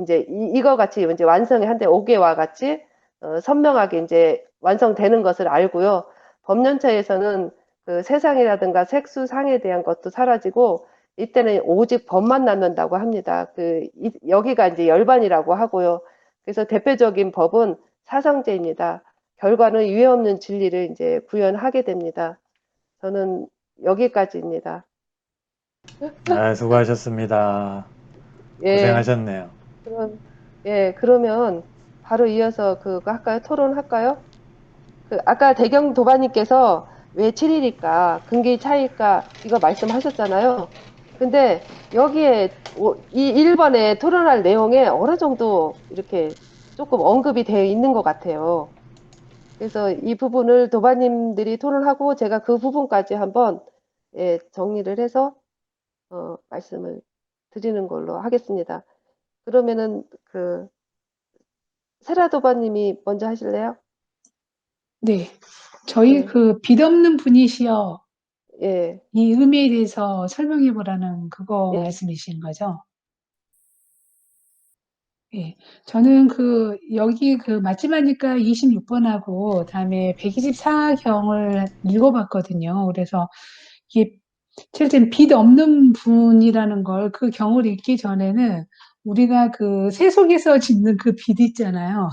이제 이거 같이 이제 완성이 한데 5개와 같이 선명하게 이제 완성되는 것을 알고요. 법년처에서는 그 세상이라든가 색수상에 대한 것도 사라지고 이때는 오직 법만 남는다고 합니다. 여기가 이제 열반이라고 하고요. 그래서 대표적인 법은 사성제입니다. 결과는 유해 없는 진리를 이제 구현하게 됩니다. 저는 여기까지입니다. 네, 수고하셨습니다. 예, 고생하셨네요. 그러면 바로 이어서 그거 할까요? 토론할까요? 아까 대경 도반님께서 왜 7일일까? 근기 차일까? 이거 말씀하셨잖아요. 근데 여기에 이 1번에 토론할 내용에 어느 정도 이렇게 조금 언급이 되어 있는 것 같아요. 그래서 이 부분을 도반님들이 토론하고 제가 그 부분까지 한번 정리를 해서 말씀을 드리는 걸로 하겠습니다. 그러면은 세라 도반님이 먼저 하실래요? 네. 저희 네, 그 빚 없는 분이시여 예, 이 의미에 대해서 설명해 보라는 그거 예, 말씀이신 거죠? 예. 저는 여기 맞지마니까 26번하고 다음에 124경을 읽어봤거든요. 그래서 이게 실제 빚 없는 분이라는 걸 그 경을 읽기 전에는 우리가 세속에서 짓는 그 빚 있잖아요.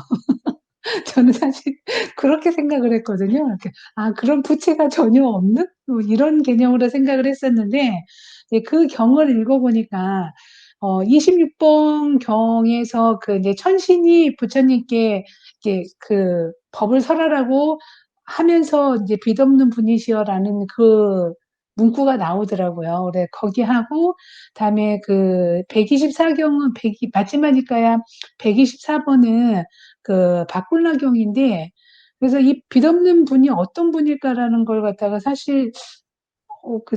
저는 사실 그렇게 생각을 했거든요. 이렇게, 그런 부채가 전혀 없는? 뭐 이런 개념으로 생각을 했었는데, 이제 그 경을 읽어보니까, 26번 경에서 이제 천신이 부처님께 이게 법을 설하라고 하면서 이제 빚 없는 분이시여라는 그 문구가 나오더라고요. 그래, 거기 하고, 다음에 124경은 마지막이니까야 124번은 박굴나경인데, 그래서 이 빚 없는 분이 어떤 분일까라는 걸 갖다가 사실,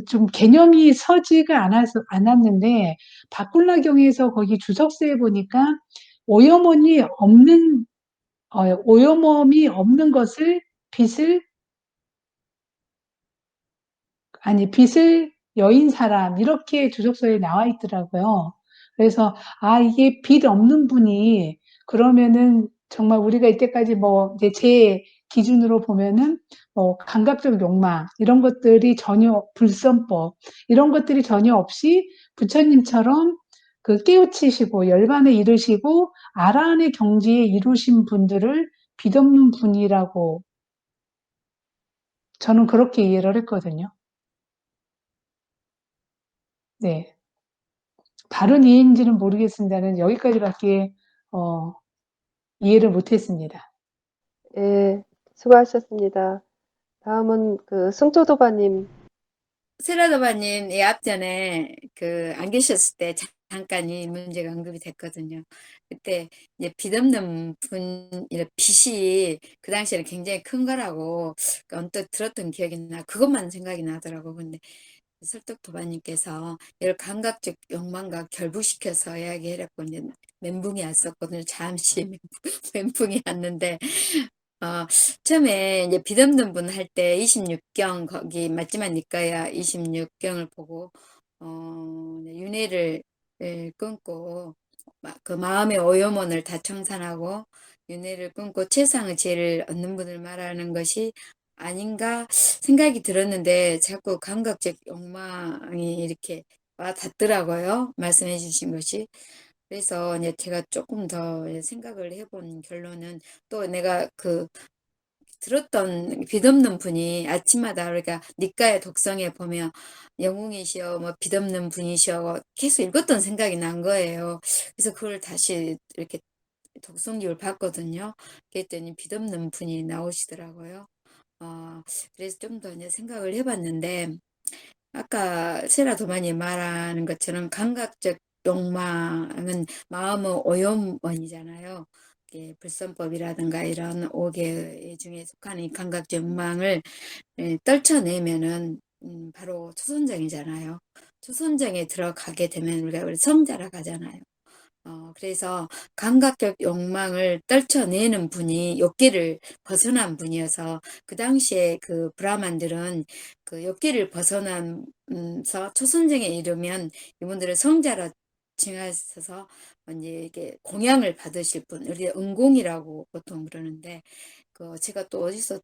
좀 개념이 서지가 않았는데, 박굴나경에서 거기 주석서에 보니까, 오염원이 없는, 오염원이 없는 것을 빚을 빚을 여인 사람, 이렇게 주석서에 나와 있더라고요. 그래서, 이게 빚 없는 분이, 그러면은 정말 우리가 이때까지 이제 제 기준으로 보면은, 감각적 욕망, 이런 것들이 전혀, 불선법, 이런 것들이 전혀 없이 부처님처럼 깨우치시고, 열반에 이르시고, 아라한의 경지에 이루신 분들을 빚 없는 분이라고 저는 그렇게 이해를 했거든요. 네. 바른 이해인지는 모르겠습니다는 여기까지밖에 이해를 못했습니다. 예, 수고하셨습니다. 다음은 승초도바님. 세라도바님, 앞전에 안 계셨을 때 잠깐 이 문제가 언급이 됐거든요. 그때 이제 빚 없는 빚이 그 당시에는 굉장히 큰 거라고 언뜻 들었던 기억이 그것만 생각이 나더라고. 근데 설득도바님께서 이걸 감각적 욕망과 결부시켜서 이야기해갖고 이제 멘붕이 왔었거든요. 잠시 멘붕이 왔는데, 처음에 이제 빚 없는 분 할 때 26경 거기 맞지만 니까야 26경을 보고 윤회를 끊고 그 마음의 오염원을 다 청산하고 윤회를 끊고 최상의 지혜를 얻는 분을 말하는 것이 아닌가 생각이 들었는데 자꾸 감각적 욕망이 이렇게 와 닿더라고요. 말씀해 주신 것이. 그래서 이제 제가 조금 더 생각을 해본 결론은 또 내가 들었던 빚 없는 분이 아침마다 우리가 니까의 독성에 보면 영웅이시여 뭐 빚 없는 분이시여 계속 읽었던 생각이 난 거예요. 그래서 그걸 다시 이렇게 독성기를 봤거든요. 그랬더니 빚 없는 분이 나오시더라고요. 그래서 좀 더 이제 생각을 해봤는데 아까 세라 도마니 말하는 것처럼 감각적 욕망은 마음의 오염원이잖아요. 이게 불선법이라든가 이런 5개 중에 속하는 이 감각적 욕망을 떨쳐내면은 바로 초선정이잖아요. 초선정에 들어가게 되면 우리가 성자라 가잖아요. 그래서 감각적 욕망을 떨쳐내는 분이 욕계를 벗어난 분이어서 그 당시에 브라만들은 욕계를 벗어나서 초선정에 이르면 이분들을 성자라 칭하셔서 이제 이게 공양을 받으실 분, 우리 은공이라고 보통 그러는데 제가 또 어디서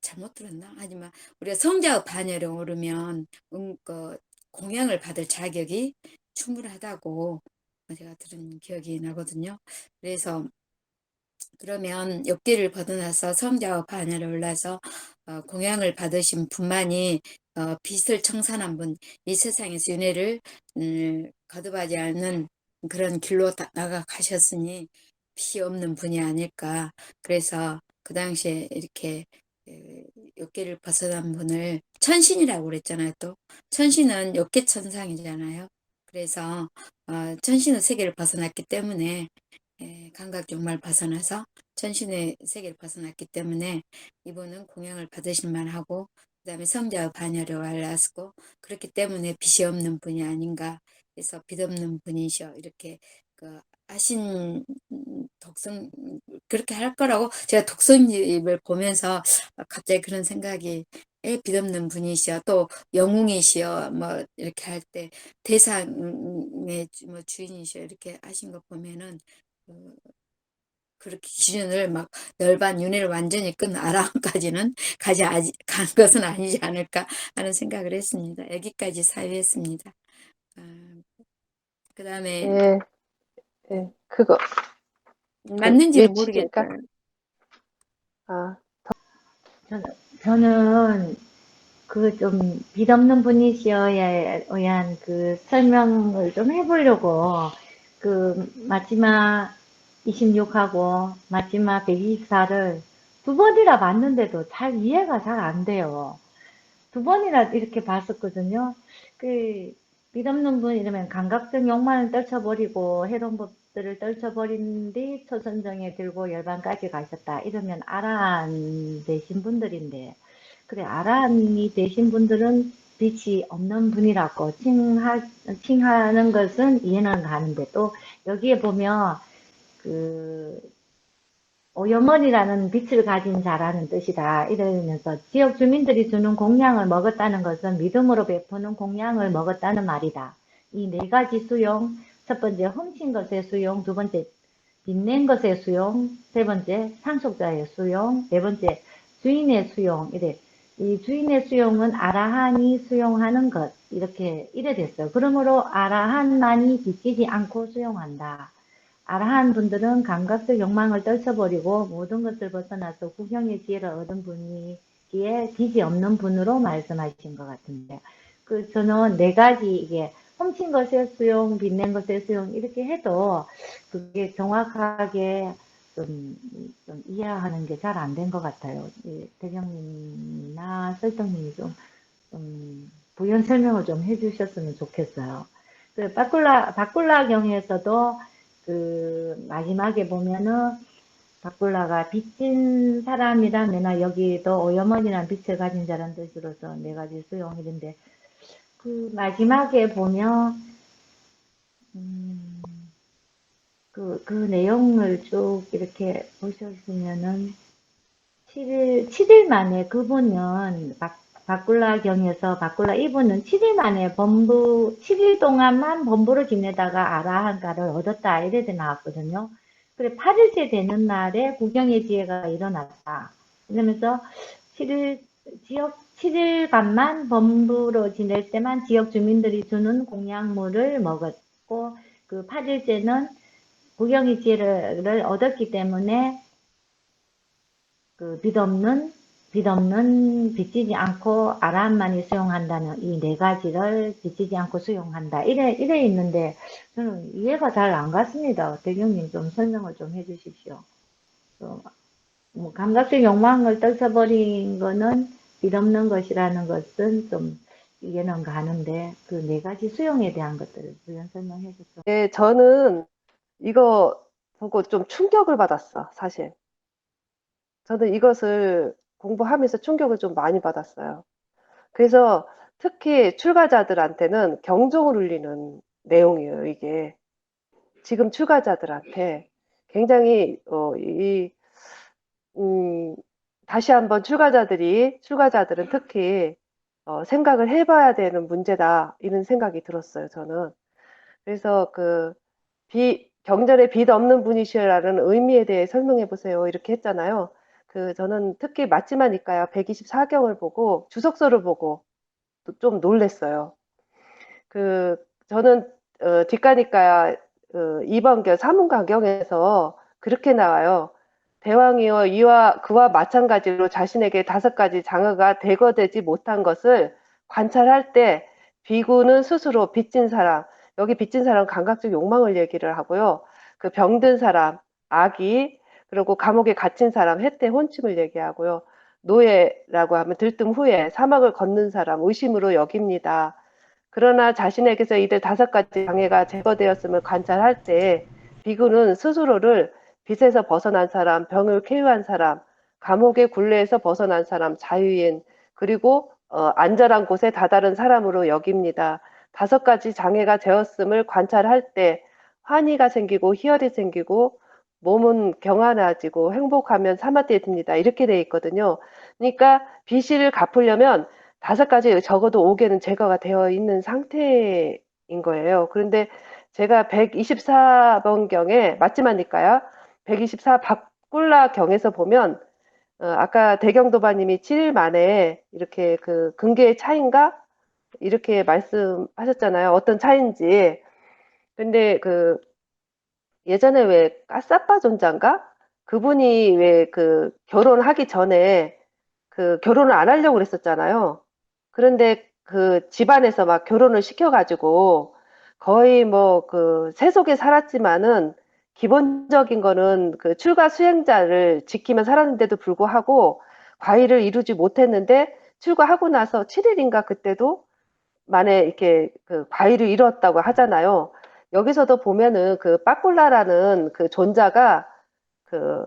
잘못 들었나? 하지만 우리가 성자의 반열에 오르면 공양을 받을 자격이 충분하다고 제가 들은 기억이 나거든요. 그래서 그러면 욕기를 벗어나서 성자와 반열에 올라서 공양을 받으신 분만이 빛을 청산한 분, 이 세상에서 윤회를 거듭하지 않는 그런 길로 나아가셨으니 빛이 없는 분이 아닐까. 그래서 그 당시에 이렇게 욕계를 벗어난 분을 천신이라고 그랬잖아요. 또 천신은 욕계천상이잖아요. 그래서 천신의 세계를 벗어났기 때문에 감각경말 벗어나서 천신의 세계를 벗어났기 때문에 이분은 공양을 받으실 만하고 그 다음에 성자의 반열에 알았고 그렇기 때문에 빛이 없는 분이 아닌가 해서 빛 없는 분이셔 이렇게 그 하신 독성 그렇게 할 거라고 제가 독서집을 보면서 갑자기 그런 생각이 빛 없는 분이시여 또 영웅이시여 뭐 이렇게 할 때 대상의 뭐 주인이시여 이렇게 하신 거 보면은 그렇게 기준을 막 열반 윤회를 완전히 끝 아라한까지는 간 것은 아니지 않을까 하는 생각을 했습니다. 여기까지 사유했습니다. 그 다음에 예, 예, 그거, 맞는지는 예치니까, 모르겠어요. 아, 저는 그 좀 빛없는 분이시여야 의한 그 설명을 좀 해보려고 그 마지막 26하고 마지막 124를 두 번이나 봤는데도 잘 이해가 잘 안 돼요. 두 번이나 이렇게 봤었거든요. 그 빛없는 분 이러면 감각적 욕망을 떨쳐버리고 해로운 법들을 떨쳐버린 뒤 초선정에 들고 열반까지 가셨다. 이러면 아라한 되신 분들인데 그래 아라한이 되신 분들은 빛이 없는 분이라고 칭하는 것은 이해는 가는데 또 여기에 보면 그 오염원이라는 빛을 가진 자라는 뜻이다. 이러면서 지역 주민들이 주는 공양을 먹었다는 것은 믿음으로 베푸는 공양을 먹었다는 말이다. 이 네 가지 수용, 첫 번째 훔친 것의 수용, 두 번째 빛낸 것의 수용, 세 번째 상속자의 수용, 네 번째 주인의 수용. 이래 이 주인의 수용은 아라한이 수용하는 것 이래 됐어요. 그러므로 아라한만이 비치지 않고 수용한다. 아라한 분들은 감각적 욕망을 떨쳐버리고 모든 것을 벗어나서 구경의 지혜를 얻은 분이기에 빚이 없는 분으로 말씀하신 것 같은데, 저는 네 가지 이게 훔친 것의 수용, 빛낸 것의 수용 이렇게 해도 그게 정확하게 좀 이해하는 게 잘 안 된 것 같아요. 대경님이나 설정님이 좀 부연 설명을 좀 해주셨으면 좋겠어요. 바꿀라경에서도 그 마지막에 보면은 바꿀라가 빚진 사람이라면 여기도 오염원이라는 빛을 가진 자라는 뜻으로서 네 가지 수용이던데 그 마지막에 보면 그 내용을 쭉 이렇게 보셨으면은 7일 만에 그분은 바꿀라경에서 이분은 7일 만에 7일 동안만 범부를 지내다가 아라한가를 얻었다. 이래 나왔거든요. 그래, 8일째 되는 날에 구경의 지혜가 일어났다. 이러면서 7일간만 범부로 지낼 때만 지역 주민들이 주는 공양물을 먹었고, 그 8일째는 구경의 지혜를 얻었기 때문에 그 빛없는 비치지 않고 아라한만이 수용한다는 이 네 가지를 비치지 않고 수용한다. 이래 있는데 저는 이해가 잘 안 갔습니다. 대경님 좀 설명을 좀 해주십시오. 뭐 감각적 욕망을 떨쳐버린 거는 빛없는 것이라는 것은 좀 이해는 가는데 그 네 가지 수용에 대한 것들을 부연 설명해 주죠. 예, 저는 이거 보고 좀 충격을 받았어, 사실. 저는 이것을 공부하면서 충격을 좀 많이 받았어요. 그래서 특히 출가자들한테는 경종을 울리는 내용이에요, 이게. 지금 출가자들한테 굉장히, 다시 한번 출가자들은 특히, 생각을 해봐야 되는 문제다, 이런 생각이 들었어요, 저는. 그래서 경전에 빛 없는 분이시라는 의미에 대해 설명해 보세요. 이렇게 했잖아요. 저는 특히 맞지마니까요. 124경을 보고 주석서를 보고 좀 놀랬어요. 저는 뒷가니까 2번경 사문가경에서 그렇게 나와요. 대왕이여 그와 마찬가지로 자신에게 5가지 장애가 대거되지 못한 것을 관찰할 때 비구는 스스로 빚진 사람, 여기 빚진 사람 감각적 욕망을 얘기를 하고요. 그 병든 사람, 아기, 그리고 감옥에 갇힌 사람, 해태 혼침을 얘기하고요. 노예라고 하면 들뜸 후에 사막을 걷는 사람, 의심으로 여깁니다. 그러나 자신에게서 이들 5가지 장애가 제거되었음을 관찰할 때 비구는 스스로를 빚에서 벗어난 사람, 병을 쾌유한 사람, 감옥의 굴레에서 벗어난 사람, 자유인, 그리고 안전한 곳에 다다른 사람으로 여깁니다. 5가지 장애가 되었음을 관찰할 때 환희가 생기고 희열이 생기고 몸은 경안해지고 행복하면 사마디에 듭니다. 이렇게 돼 있거든요. 그러니까 빚을 갚으려면 5가지 적어도 5개는 제거가 되어 있는 상태인 거예요. 그런데 제가 124번경에 맞지만일까요? 124 바꿀라경에서 보면 아까 대경도바님이 7일 만에 이렇게 그 근계의 차인가 이렇게 말씀하셨잖아요. 어떤 차인지. 근데 그 예전에 왜 까싸빠 존자인가? 그분이 왜 그 결혼하기 전에 그 결혼을 안 하려고 그랬었잖아요. 그런데 그 집안에서 막 결혼을 시켜가지고 거의 뭐 그 세속에 살았지만은 기본적인 거는 그 출가 수행자를 지키며 살았는데도 불구하고 과일을 이루지 못했는데 출가하고 나서 7일인가 그때도 만에 이렇게 그 과일을 이뤘다고 하잖아요. 여기서도 보면은 그 빠꿀라라는 그 존자가 그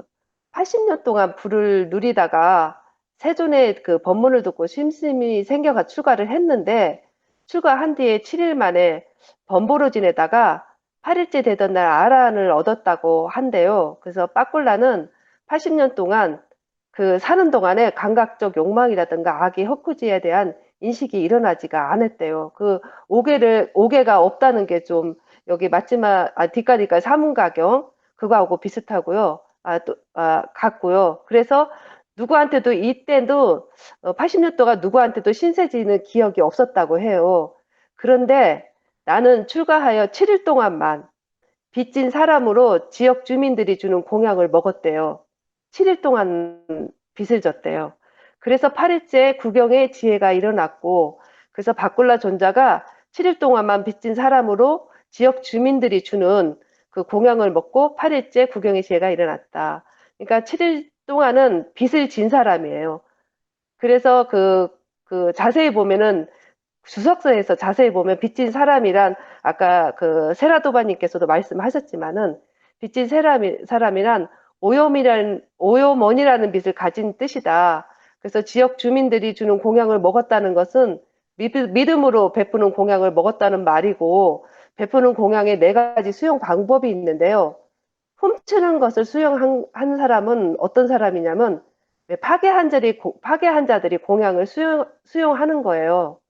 80년 동안 불을 누리다가 세존의 그 법문을 듣고 심심이 생겨가 출가를 했는데 출가한 뒤에 7일 만에 범보로 지내다가 8일째 되던 날 아란을 얻었다고 한대요. 그래서 빠꿀라는 80년 동안 그 사는 동안에 감각적 욕망이라든가 악의 헛구지에 대한 인식이 일어나지가 않았대요. 그 5개가 없다는 게 좀 여기 맞지만 뒷가니까 사문가경 그거하고 비슷하고요. 같고요. 그래서 누구한테도 이때도 80년 동안 누구한테도 신세지는 기억이 없었다고 해요. 그런데 나는 출가하여 7일 동안만 빚진 사람으로 지역 주민들이 주는 공약을 먹었대요. 7일 동안 빚을 졌대요. 그래서 8일째 구경의 지혜가 일어났고, 그래서 바꿀라 존자가 7일 동안만 빚진 사람으로 지역 주민들이 주는 그 공약을 먹고 8일째 구경의 지혜가 일어났다. 그러니까 7일 동안은 빚을 진 사람이에요. 그래서 그 자세히 보면은 주석서에서 자세히 보면 빚진 사람이란 아까 그 세라도바님께서도 말씀하셨지만은 빚진 사람이란 오요머니라는 빚을 가진 뜻이다. 그래서 지역 주민들이 주는 공약을 먹었다는 것은 믿음으로 베푸는 공약을 먹었다는 말이고 베푸는 공약에 4가지 수용 방법이 있는데요. 훔치는 것을 수용한 사람은 어떤 사람이냐면 파괴한 자들이 공약을 수용하는 거예요.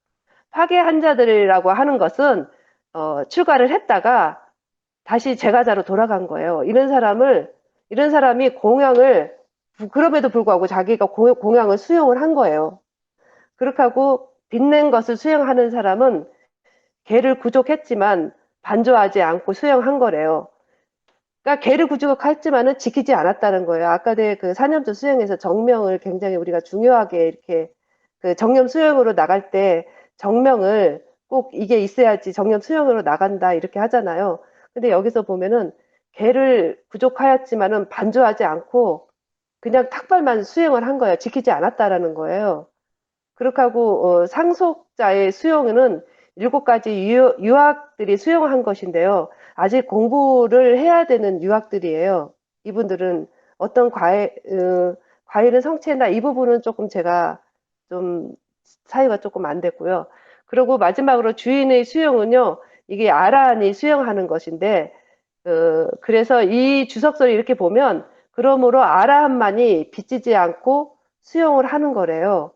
파괴한 자들이라고 하는 것은 출가를 했다가 다시 제가자로 돌아간 거예요. 이런 사람이 공양을 그럼에도 불구하고 자기가 공양을 수용을 한 거예요. 그렇게 하고 빚낸 것을 수용하는 사람은 개를 구족했지만 반조하지 않고 수용한 거래요. 그러니까 개를 구족했지만은 지키지 않았다는 거예요. 아까 그 사념조 수행에서 정명을 굉장히 우리가 중요하게 이렇게 그 정념 수행으로 나갈 때 정명을 꼭 이게 있어야지 정념 수행으로 나간다 이렇게 하잖아요. 근데 여기서 보면은 개를 구족하였지만은 반조하지 않고 그냥 탁발만 수행을 한 거예요. 지키지 않았다라는 거예요. 그렇게 하고 상속자의 수용은 7가지 유학들이 수용한 것인데요. 아직 공부를 해야 되는 유학들이에요. 이분들은 어떤 과일은 성취했나 이 부분은 조금 제가 좀 사유가 조금 안 됐고요. 그리고 마지막으로 주인의 수용은요. 이게 아란이 수용하는 것인데 그래서 이 주석서를 이렇게 보면 그러므로 아라한만이 빚지지 않고 수용을 하는 거래요.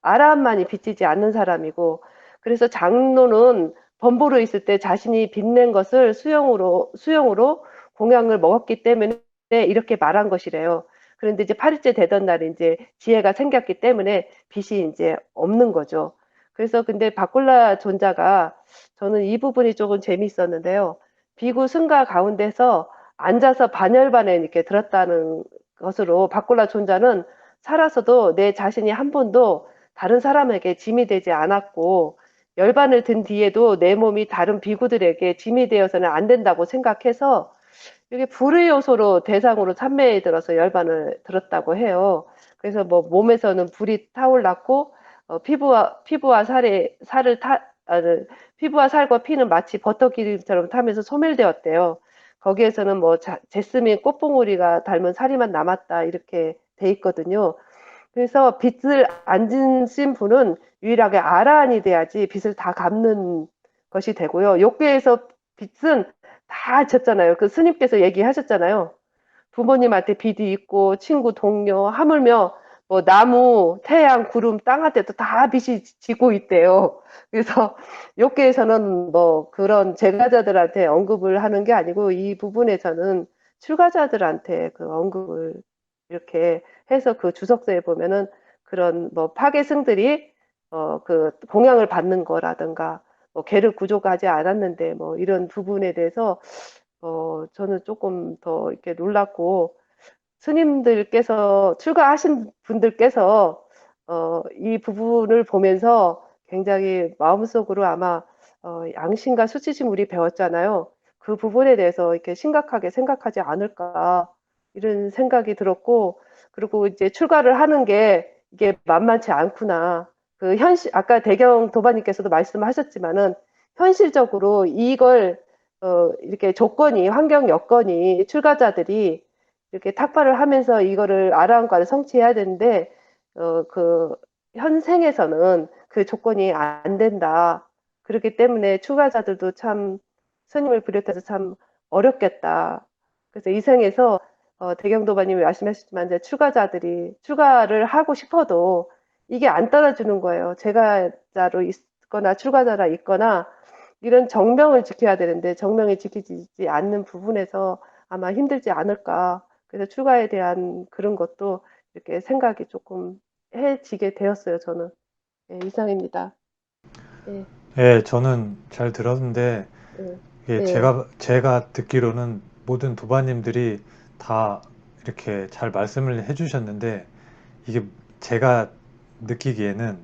아라한만이 빚지지 않는 사람이고 그래서 장로는 범보로 있을 때 자신이 빚낸 것을 수용으로 공양을 먹었기 때문에 이렇게 말한 것이래요. 그런데 이제 8일째 되던 날에 이제 지혜가 생겼기 때문에 빚이 이제 없는 거죠. 그래서 근데 바꿀라 존자가 저는 이 부분이 조금 재미있었는데요. 비구 승가 가운데서 앉아서 반열반에 이렇게 들었다는 것으로 바꿀라 존자는 살아서도 내 자신이 한 번도 다른 사람에게 짐이 되지 않았고 열반을 든 뒤에도 내 몸이 다른 비구들에게 짐이 되어서는 안 된다고 생각해서 이게 불의 요소로 대상으로 참매에 들어서 열반을 들었다고 해요. 그래서 뭐 몸에서는 불이 타올랐고 피부와 피부와 살과 피는 마치 버터기름처럼 타면서 소멸되었대요. 거기에서는 뭐 제스민 꽃봉오리가 닮은 살이만 남았다 이렇게 돼 있거든요. 그래서 빚을 안 지신 분은 유일하게 아라한이 돼야지 빚을 다 갚는 것이 되고요. 욕계에서 빚은 다 졌잖아요. 그 스님께서 얘기하셨잖아요. 부모님한테 빚이 있고 친구, 동료, 하물며 뭐 나무, 태양, 구름, 땅한테도 다 빚이 지고 있대요. 그래서 욕계에서는 뭐 그런 제가자들한테 언급을 하는 게 아니고 이 부분에서는 출가자들한테 그 언급을 이렇게 해서 그 주석서에 보면은 그런 뭐 파괴승들이 그 공양을 받는 거라든가 뭐 개를 구족하지 않았는데 뭐 이런 부분에 대해서 저는 조금 더 이렇게 놀랐고 스님들께서 출가하신 분들께서 이 부분을 보면서 굉장히 마음속으로 아마 양심과 수치심 우리 배웠잖아요. 그 부분에 대해서 이렇게 심각하게 생각하지 않을까 이런 생각이 들었고 그리고 이제 출가를 하는 게 이게 만만치 않구나. 그 아까 대경 도반님께서도 말씀하셨지만은 현실적으로 이걸 이렇게 환경 여건이 출가자들이 이렇게 탁발을 하면서 이거를 아라한과를 성취해야 되는데 그 현생에서는 그 조건이 안 된다. 그렇기 때문에 출가자들도 참 스님을 비롯해서 참 어렵겠다. 그래서 이 생에서 대경도바님이 말씀하셨지만 이제 출가자들이 출가를 하고 싶어도 이게 안 따라주는 거예요. 제가자로 있거나 출가자라 있거나 이런 정명을 지켜야 되는데 정명이 지키지 않는 부분에서 아마 힘들지 않을까. 그래서 출가에 대한 그런 것도 이렇게 생각이 조금 해지게 되었어요. 저는. 네, 이상입니다. 네, 예, 저는 잘 들었는데 네, 이게 네, 제가 듣기로는 모든 도바님들이 다 이렇게 잘 말씀을 해주셨는데 이게 제가 느끼기에는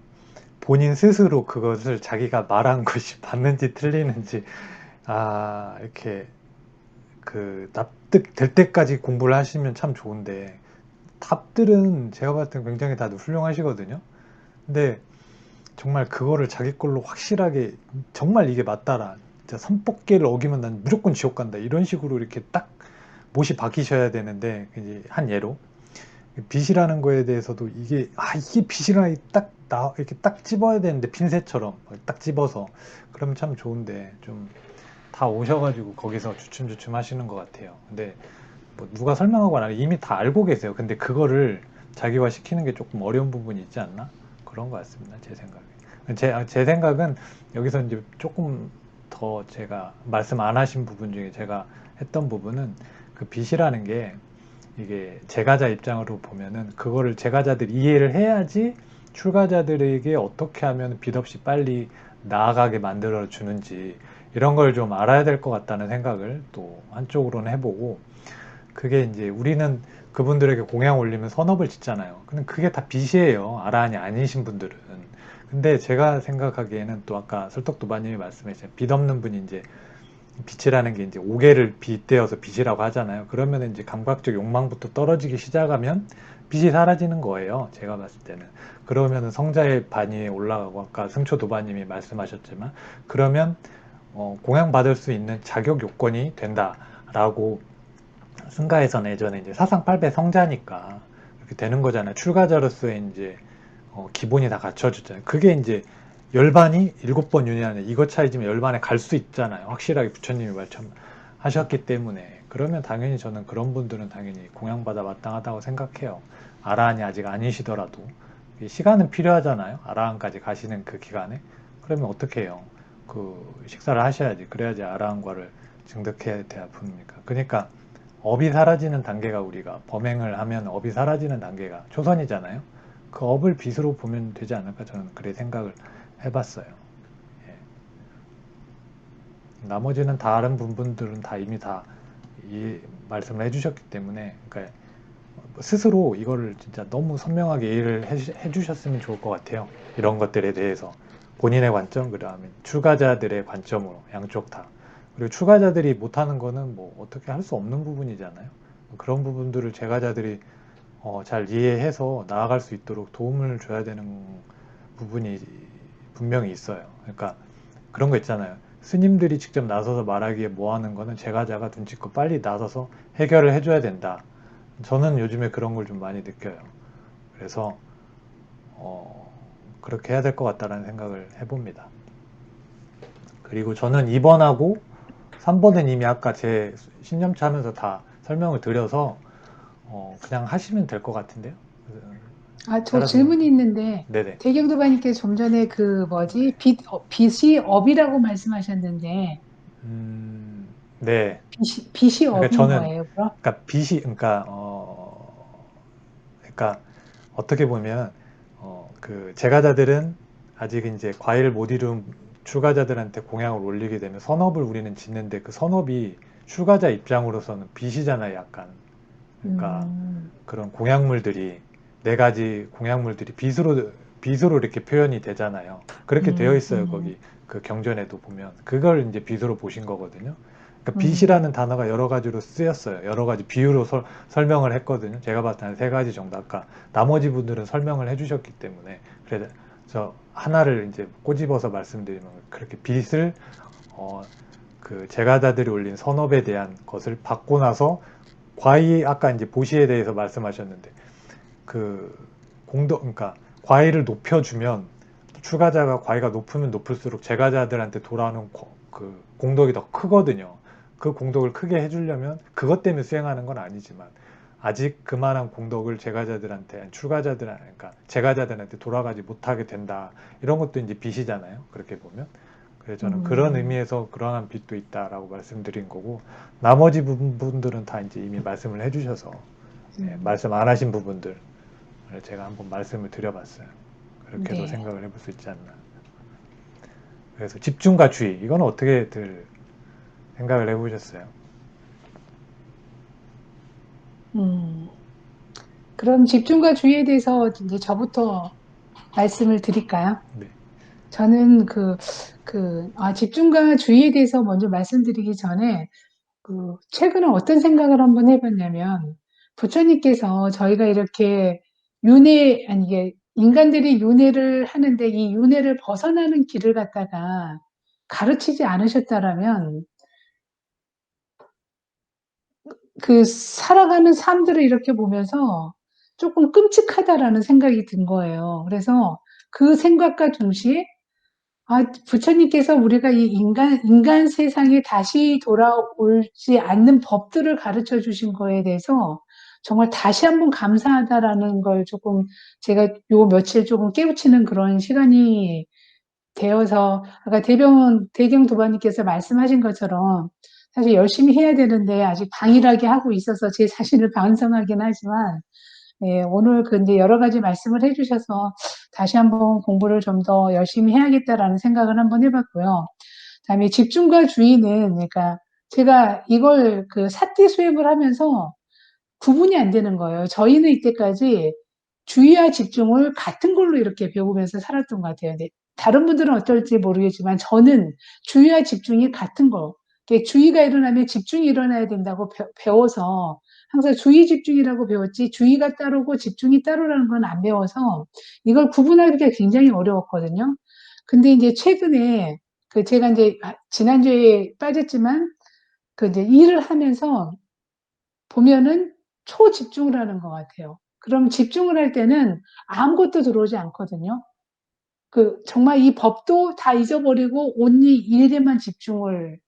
본인 스스로 그것을 자기가 말한 것이 맞는지 틀리는지 이렇게 그 납득될 때까지 공부를 하시면 참 좋은데 답들은 제가 봤을 땐 굉장히 다들 훌륭하시거든요. 근데 정말 그거를 자기 걸로 확실하게 정말 이게 맞다라 진짜 선법계를 어기면 난 무조건 지옥 간다 이런 식으로 이렇게 딱 못이 박히셔야 되는데 이제 한 예로 빚이라는 거에 대해서도 이게 빚이라 이렇게 딱 집어야 되는데 핀셋처럼 딱 집어서 그러면 참 좋은데 좀 다 오셔가지고 거기서 주춤주춤 하시는 것 같아요. 근데 뭐 누가 설명하거나 이미 다 알고 계세요. 근데 그거를 자기화 시키는 게 조금 어려운 부분이 있지 않나? 그런 것 같습니다. 제 생각에. 제 생각은 여기서 이제 조금 더 제가 말씀 안 하신 부분 중에 제가 했던 부분은 그 빚이라는 게 이게 제가자 입장으로 보면은 그거를 제가자들이 이해를 해야지 출가자들에게 어떻게 하면 빚 없이 빨리 나아가게 만들어 주는지 이런 걸 좀 알아야 될 것 같다는 생각을 또 한쪽으로는 해보고 그게 이제 우리는 그분들에게 공양 올리면 선업을 짓잖아요. 근데 그게 다 빚이에요. 아라한이 아니신 분들은. 근데 제가 생각하기에는 또 아까 설떡도바님이 말씀하신 빚 없는 분이 이제 빚이라는 게 이제 오개를 빗대어서 빚이라고 하잖아요. 그러면 이제 감각적 욕망부터 떨어지기 시작하면 빚이 사라지는 거예요. 제가 봤을 때는. 그러면 성자의 반위에 올라가고 아까 승초도바님이 말씀하셨지만 그러면 공양받을 수 있는 자격 요건이 된다라고 승가에서는 예전에 이제 사상 8배 성자니까 이렇게 되는 거잖아요. 출가자로서의 이제 기본이 다 갖춰졌잖아요. 그게 이제 열반이 7번 윤회하는 이것 차이지만 열반에 갈 수 있잖아요. 확실하게 부처님이 말씀하셨기 때문에 그러면 당연히 저는 그런 분들은 당연히 공양받아 마땅하다고 생각해요. 아라한이 아직 아니시더라도 시간은 필요하잖아요. 아라한까지 가시는 그 기간에 그러면 어떻게 해요? 그 식사를 하셔야지. 그래야지 아라한과를 증득해야 됩니까? 그러니까 업이 사라지는 단계가 우리가 범행을 하면 업이 사라지는 단계가 초선이잖아요. 그 업을 빚으로 보면 되지 않을까 저는 그래 생각을 해봤어요. 예. 나머지는 다른 부분들은 다 이미 다 이 말씀을 해주셨기 때문에 그러니까 스스로 이거를 진짜 너무 선명하게 이해를 해주셨으면 좋을 것 같아요. 이런 것들에 대해서 본인의 관점, 그다음에 출가자들의 관점으로 양쪽 다. 그리고 출가자들이 못하는 거는 뭐 어떻게 할 수 없는 부분이잖아요. 그런 부분들을 제가자들이 잘 이해해서 나아갈 수 있도록 도움을 줘야 되는 부분이 분명히 있어요. 그러니까 그런 거 있잖아요. 스님들이 직접 나서서 말하기에 뭐 하는 거는 제가자가 눈치껏 빨리 나서서 해결을 해줘야 된다. 저는 요즘에 그런 걸 좀 많이 느껴요. 그래서 그렇게 해야 될 것 같다라는 생각을 해봅니다. 그리고 저는 2번하고 3번은 이미 아까 제 신념차 하면서 다 설명을 드려서 그냥 하시면 될 것 같은데요. 저 따라서 질문이 있는데, 네네. 대경도바님께서 좀 전에 그 뭐지, 빚이 업이라고 말씀하셨는데, 네. 빚이 그러니까 업인 저는 거예요, 그럼? 그러니까 빚이 그러니까 어떻게 보면 그 제가자들은 아직 이제 과일을 못 이룬 출가자들한테 공양을 올리게 되면 선업을 우리는 짓는데 그 선업이 출가자 입장으로서는 빚이잖아요, 약간. 그러니까 음, 그런 공약물들이 네 가지 공약물들이 빚으로 이렇게 표현이 되잖아요. 그렇게 되어 음, 있어요, 거기 그 경전에도 보면 그걸 이제 빚으로 보신 거거든요. 그러니까 음, 빚이라는 단어가 여러 가지로 쓰였어요. 여러 가지 비유로 설명을 했거든요. 제가 봤을 때는 세 가지 정도 아까 나머지 분들은 설명을 해주셨기 때문에 그래서 하나를 이제 꼬집어서 말씀드리면 그렇게 빚을 그 제가자들이 올린 선업에 대한 것을 받고 나서 과이 아까 이제 보시에 대해서 말씀하셨는데 그 그러니까 과이를 높여주면 출가자가 과이가 높으면 높을수록 제가자들한테 돌아오는 그 공덕이 더 크거든요. 그 공덕을 크게 해주려면 그것 때문에 수행하는 건 아니지만 아직 그만한 공덕을 제가자들한테 그러니까 제가자들한테 돌아가지 못하게 된다. 이런 것도 이제 빚이잖아요. 그렇게 보면. 그래서 저는 그런 음, 의미에서 그러한 빚도 있다라고 말씀드린 거고 나머지 부분들은 다 이제 이미 말씀을 해주셔서 음, 말씀 안 하신 부분들 제가 한번 말씀을 드려봤어요. 그렇게도 네. 생각을 해볼 수 있지 않나. 그래서 집중과 주의 이건 어떻게들 생각을 해보셨어요? 음. 그럼 집중과 주의에 대해서 이제 저부터 말씀을 드릴까요? 네, 저는 집중과 주의에 대해서 먼저 말씀드리기 전에, 최근에 어떤 생각을 한번 해봤냐면, 부처님께서 저희가 이렇게 아니, 이게, 인간들이 윤회를 하는데 이 윤회를 벗어나는 길을 갖다가 가르치지 않으셨다라면, 그 살아가는 삶들을 이렇게 보면서 조금 끔찍하다라는 생각이 든 거예요. 그래서 그 생각과 동시에 부처님께서 우리가 이 인간 세상에 다시 돌아오지 않는 법들을 가르쳐 주신 거에 대해서 정말 다시 한번 감사하다라는 걸 조금 제가 요 며칠 조금 깨우치는 그런 시간이 되어서 아까 대경 도반님께서 말씀하신 것처럼 사실 열심히 해야 되는데 아직 방일하게 하고 있어서 제 자신을 반성하긴 하지만 오늘 이제 여러 가지 말씀을 해주셔서 다시 한번 공부를 좀 더 열심히 해야겠다라는 생각을 한번 해봤고요. 그다음에 집중과 주의는 그러니까 제가 이걸 사띠 수행을 하면서 구분이 안 되는 거예요. 저희는 이때까지 주의와 집중을 같은 걸로 이렇게 배우면서 살았던 것 같아요. 근데 다른 분들은 어떨지 모르겠지만 저는 주의와 집중이 같은 거. 주의가 일어나면 집중이 일어나야 된다고 배워서 항상 주의 집중이라고 배웠지 주의가 따르고 집중이 따르라는 건 안 배워서 이걸 구분하기가 굉장히 어려웠거든요. 근데 이제 최근에 제가 이제 지난주에 빠졌지만 이제 일을 하면서 보면은 초집중을 하는 것 같아요. 그럼 집중을 할 때는 아무것도 들어오지 않거든요. 정말 이 법도 다 잊어버리고 온리 일에만 집중을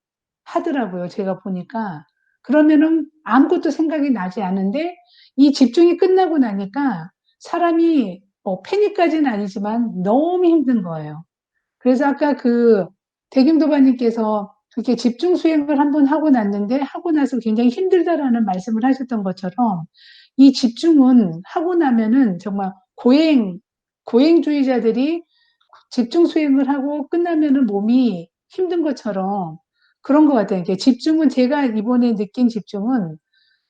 하더라고요. 제가 보니까. 그러면은 아무것도 생각이 나지 않은데 이 집중이 끝나고 나니까 사람이 패닉까지는 아니지만 너무 힘든 거예요. 그래서 아까 대경도바님께서 그렇게 집중 수행을 한번 하고 났는데 하고 나서 굉장히 힘들다라는 말씀을 하셨던 것처럼 이 집중은 하고 나면은 정말 고행주의자들이 집중 수행을 하고 끝나면은 몸이 힘든 것처럼 그런 것 같아요. 집중은 제가 이번에 느낀 집중은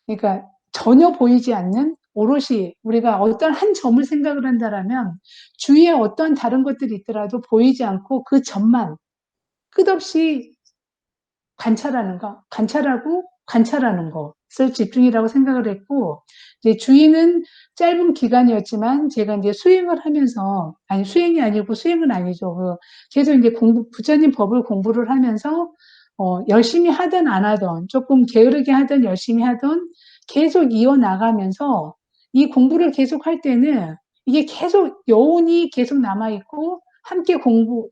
그러니까 전혀 보이지 않는 오롯이 우리가 어떤 한 점을 생각을 한다라면 주위에 어떤 다른 것들이 있더라도 보이지 않고 그 점만 끝없이 관찰하고 관찰하는 것을 집중이라고 생각을 했고, 이제 주의는 짧은 기간이었지만 제가 이제 수행을 하면서, 아니, 수행이 아니고 수행은 아니죠. 계속 이제 부처님 법을 공부를 하면서, 열심히 하든 안 하든, 조금 게으르게 하든 열심히 하든 계속 이어나가면서 이 공부를 계속 할 때는 이게 계속 여운이 계속 남아있고 함께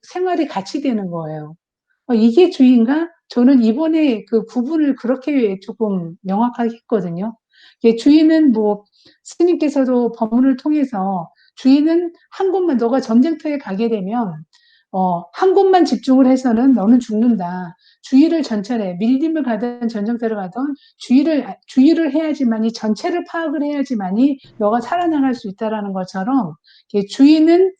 생활이 같이 되는 거예요. 이게 주의인가? 저는 이번에 그 구분을 그렇게 조금 명확하게 했거든요. 이게 주의는 뭐, 스님께서도 법문을 통해서 주의는 한 곳만, 너가 전쟁터에 가게 되면, 한 곳만 집중을 해서는 너는 죽는다. 주의를 전철에, 밀림을 가든 전쟁터를 가든 주의를 해야지만이, 전체를 파악을 해야지만이 너가 살아나갈 수 있다라는 것처럼, 이게 주의는,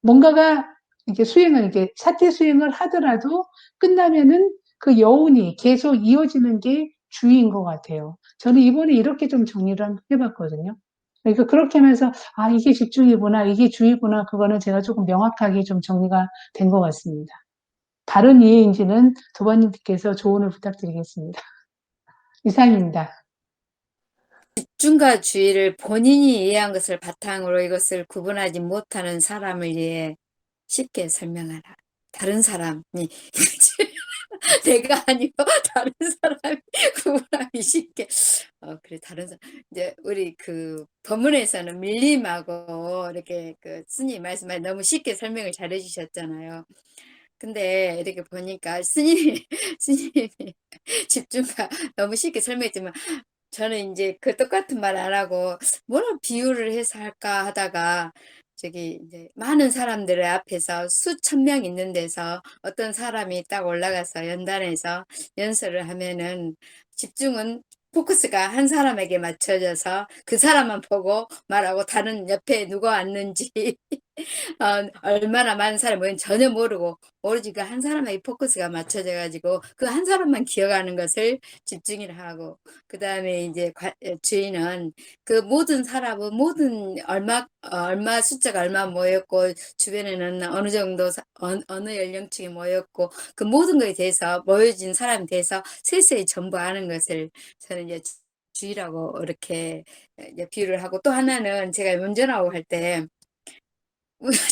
뭔가가 이렇게 사태 수행을 하더라도 끝나면은 그 여운이 계속 이어지는 게 주의인 것 같아요. 저는 이번에 이렇게 좀 정리를 해봤거든요. 그러니까 그렇게 하면서, 아, 이게 집중이구나, 이게 주의구나, 그거는 제가 조금 명확하게 좀 정리가 된 것 같습니다. 다른 이해인지는 도반님께서 조언을 부탁드리겠습니다. 이상입니다. 집중과 주의를 본인이 이해한 것을 바탕으로 이것을 구분하지 못하는 사람을 위해 쉽게 설명하라. 다른 사람이 내가 아니고 다른 사람이 구분하기 쉽게. 그래, 다른 사람. 이제 우리 그 법문에서는 밀림하고 이렇게 그 스님 말씀에 너무 쉽게 설명을 잘 해주셨잖아요. 근데 이렇게 보니까 스님이 집중과 너무 쉽게 설명했지만 저는 이제 그 똑같은 말 안 하고 뭐라 비유를 해서 할까 하다가 저기 이제 많은 사람들 앞에서 수천 명 있는 데서 어떤 사람이 딱 올라가서 연단해서 연설을 하면은 집중은 포커스가 한 사람에게 맞춰져서 그 사람만 보고 말하고 다른 옆에 누가 왔는지 얼마나 많은 사람이 모였는지 전혀 모르고 오로지 그 한 사람에게 포커스가 맞춰져 가지고 그 한 사람만 기억하는 것을 집중이라 하고, 그 다음에 이제 주인은 그 모든 사람은 모든 얼마 숫자가 얼마 모였고 주변에는 어느 정도 어느 연령층이 모였고 그 모든 것에 대해서 모여진 사람에 대해서 세세히 전부 아는 것을 저는 이제 주의라고 이렇게 이제 비유를 하고, 또 하나는 제가 운전하고 할때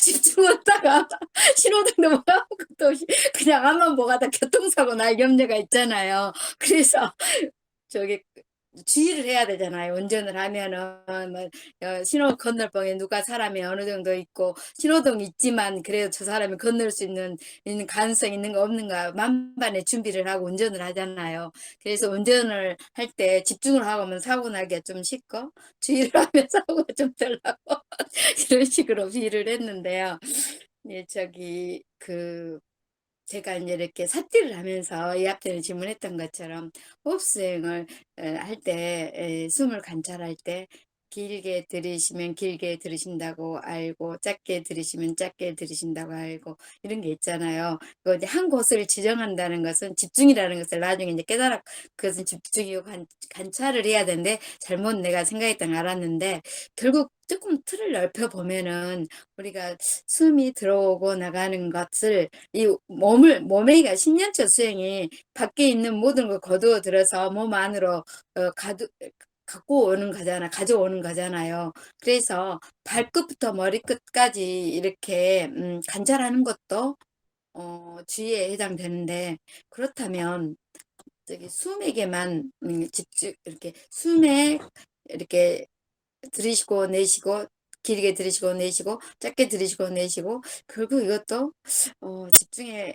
집중하다가 신호등도 뭐 아무것도 없이 그냥 앞만 보고 가다 교통사고 날 염려가 있잖아요. 그래서 저기 주의를 해야 되잖아요. 운전을 하면은 뭐 신호 건널 뻥에 누가 사람이 어느 정도 있고 신호등 있지만 그래도 저 사람이 건널 수 있는 가능성이 있는가 없는가 만반의 준비를 하고 운전을 하잖아요. 그래서 운전을 할 때 집중을 하고 하면 사고 나기가 좀 쉽고 주의를 하면 사고가 좀 덜 나고 이런 식으로 비유를 했는데요. 예, 저기 제가 이제 이렇게 삿띠를 하면서 이 앞전에 질문했던 것처럼 호흡 수행을 할 때, 숨을 관찰할 때 길게 들이시면 길게 들이신다고 알고 짧게 들이시면 짧게 들이신다고 알고 이런 게 있잖아요. 이제 한 곳을 지정한다는 것은 집중이라는 것을 나중에 이제 깨달아 그것은 집중이고 관찰을 해야 되는데 잘못 내가 생각했던 걸 알았는데, 결국 조금 틀을 넓혀 보면은 우리가 숨이 들어오고 나가는 것을 이 몸에가 10년째 수행이 밖에 있는 모든 걸 거두어 들어서 몸 안으로 갖고 오는 거잖아, 가져오는 거잖아요. 그래서 발끝부터 머리끝까지 이렇게 관찰하는 것도 주의에 해당되는데, 그렇다면 저기 숨에게만 집중, 이렇게 숨에 이렇게 들이쉬고 내쉬고 길게 들이쉬고 내쉬고 짧게 들이쉬고 내쉬고 결국 이것도 집중에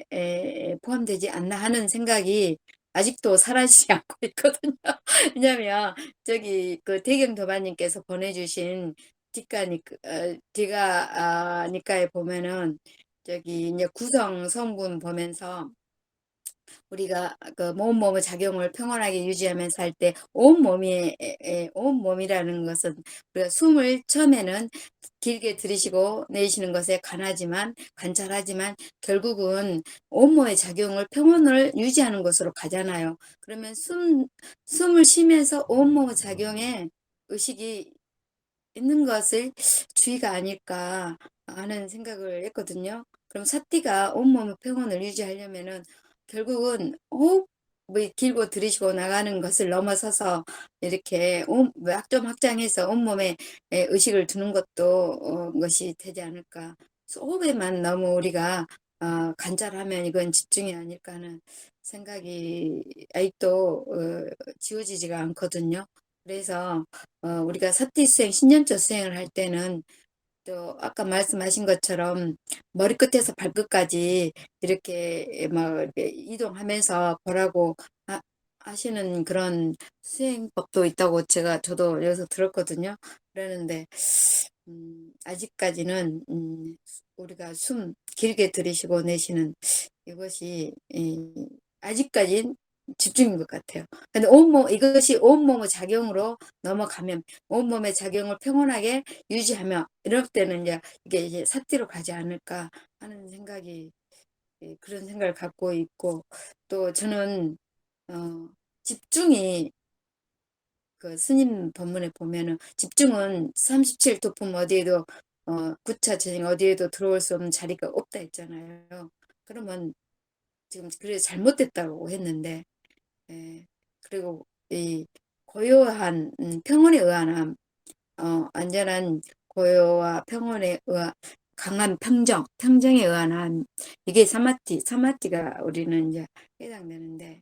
포함되지 않나 하는 생각이 아직도 사라지지 않고 있거든요. 왜냐면 저기 그 대경도마님께서 보내주신 디가 니까에 보면은 저기 이제 구성 성분 보면서 우리가 그 몸의 작용을 평온하게 유지하면서 할 때 온몸이라는 것은 우리가 숨을 처음에는 길게 들이쉬고 내쉬는 것에 관찰하지만 결국은 온몸의 작용을 평온을 유지하는 것으로 가잖아요. 그러면 숨을 쉬면서 온몸의 작용에 의식이 있는 것을 주의가 아닐까 하는 생각을 했거든요. 그럼 사띠가 온몸의 평온을 유지하려면은 결국은 호흡이 길고 들이쉬고 나가는 것을 넘어서서 이렇게 좀 확장해서 온몸에 의식을 두는 것도 것이 되지 않을까. 호흡에만 너무 우리가 간절하면 이건 집중이 아닐까 하는 생각이 아직도 지워지지가 않거든요. 그래서 우리가 사티 수행, 신념적 수행을 할 때는 또 아까 말씀하신 것처럼 머리끝에서 발끝까지 이렇게 막 이렇게 이동하면서 보라고 하시는 그런 수행법도 있다고 저도 여기서 들었거든요. 그러는데 아직까지는 우리가 숨 길게 들이쉬고 내쉬는 이것이 아직까진 집중인 것 같아요. 근데 이것이 온몸의 작용으로 넘어가면 온몸의 작용을 평온하게 유지하며 이럴 때는 이게 이제 사티로 가지 않을까 하는 생각이 그런 생각을 갖고 있고 또 저는 집중이 그 스님 법문에 보면은 집중은 37 도품 어디에도 구차 전행 어디에도 들어올 수 없는 자리가 없다 했잖아요. 그러면 지금 그래 잘못됐다고 했는데 그리고 이 고요한 평온에 의한 안전한 고요와 평온에 의한 강한 평정에 의한 이게 사마티가 우리는 이제 해당되는데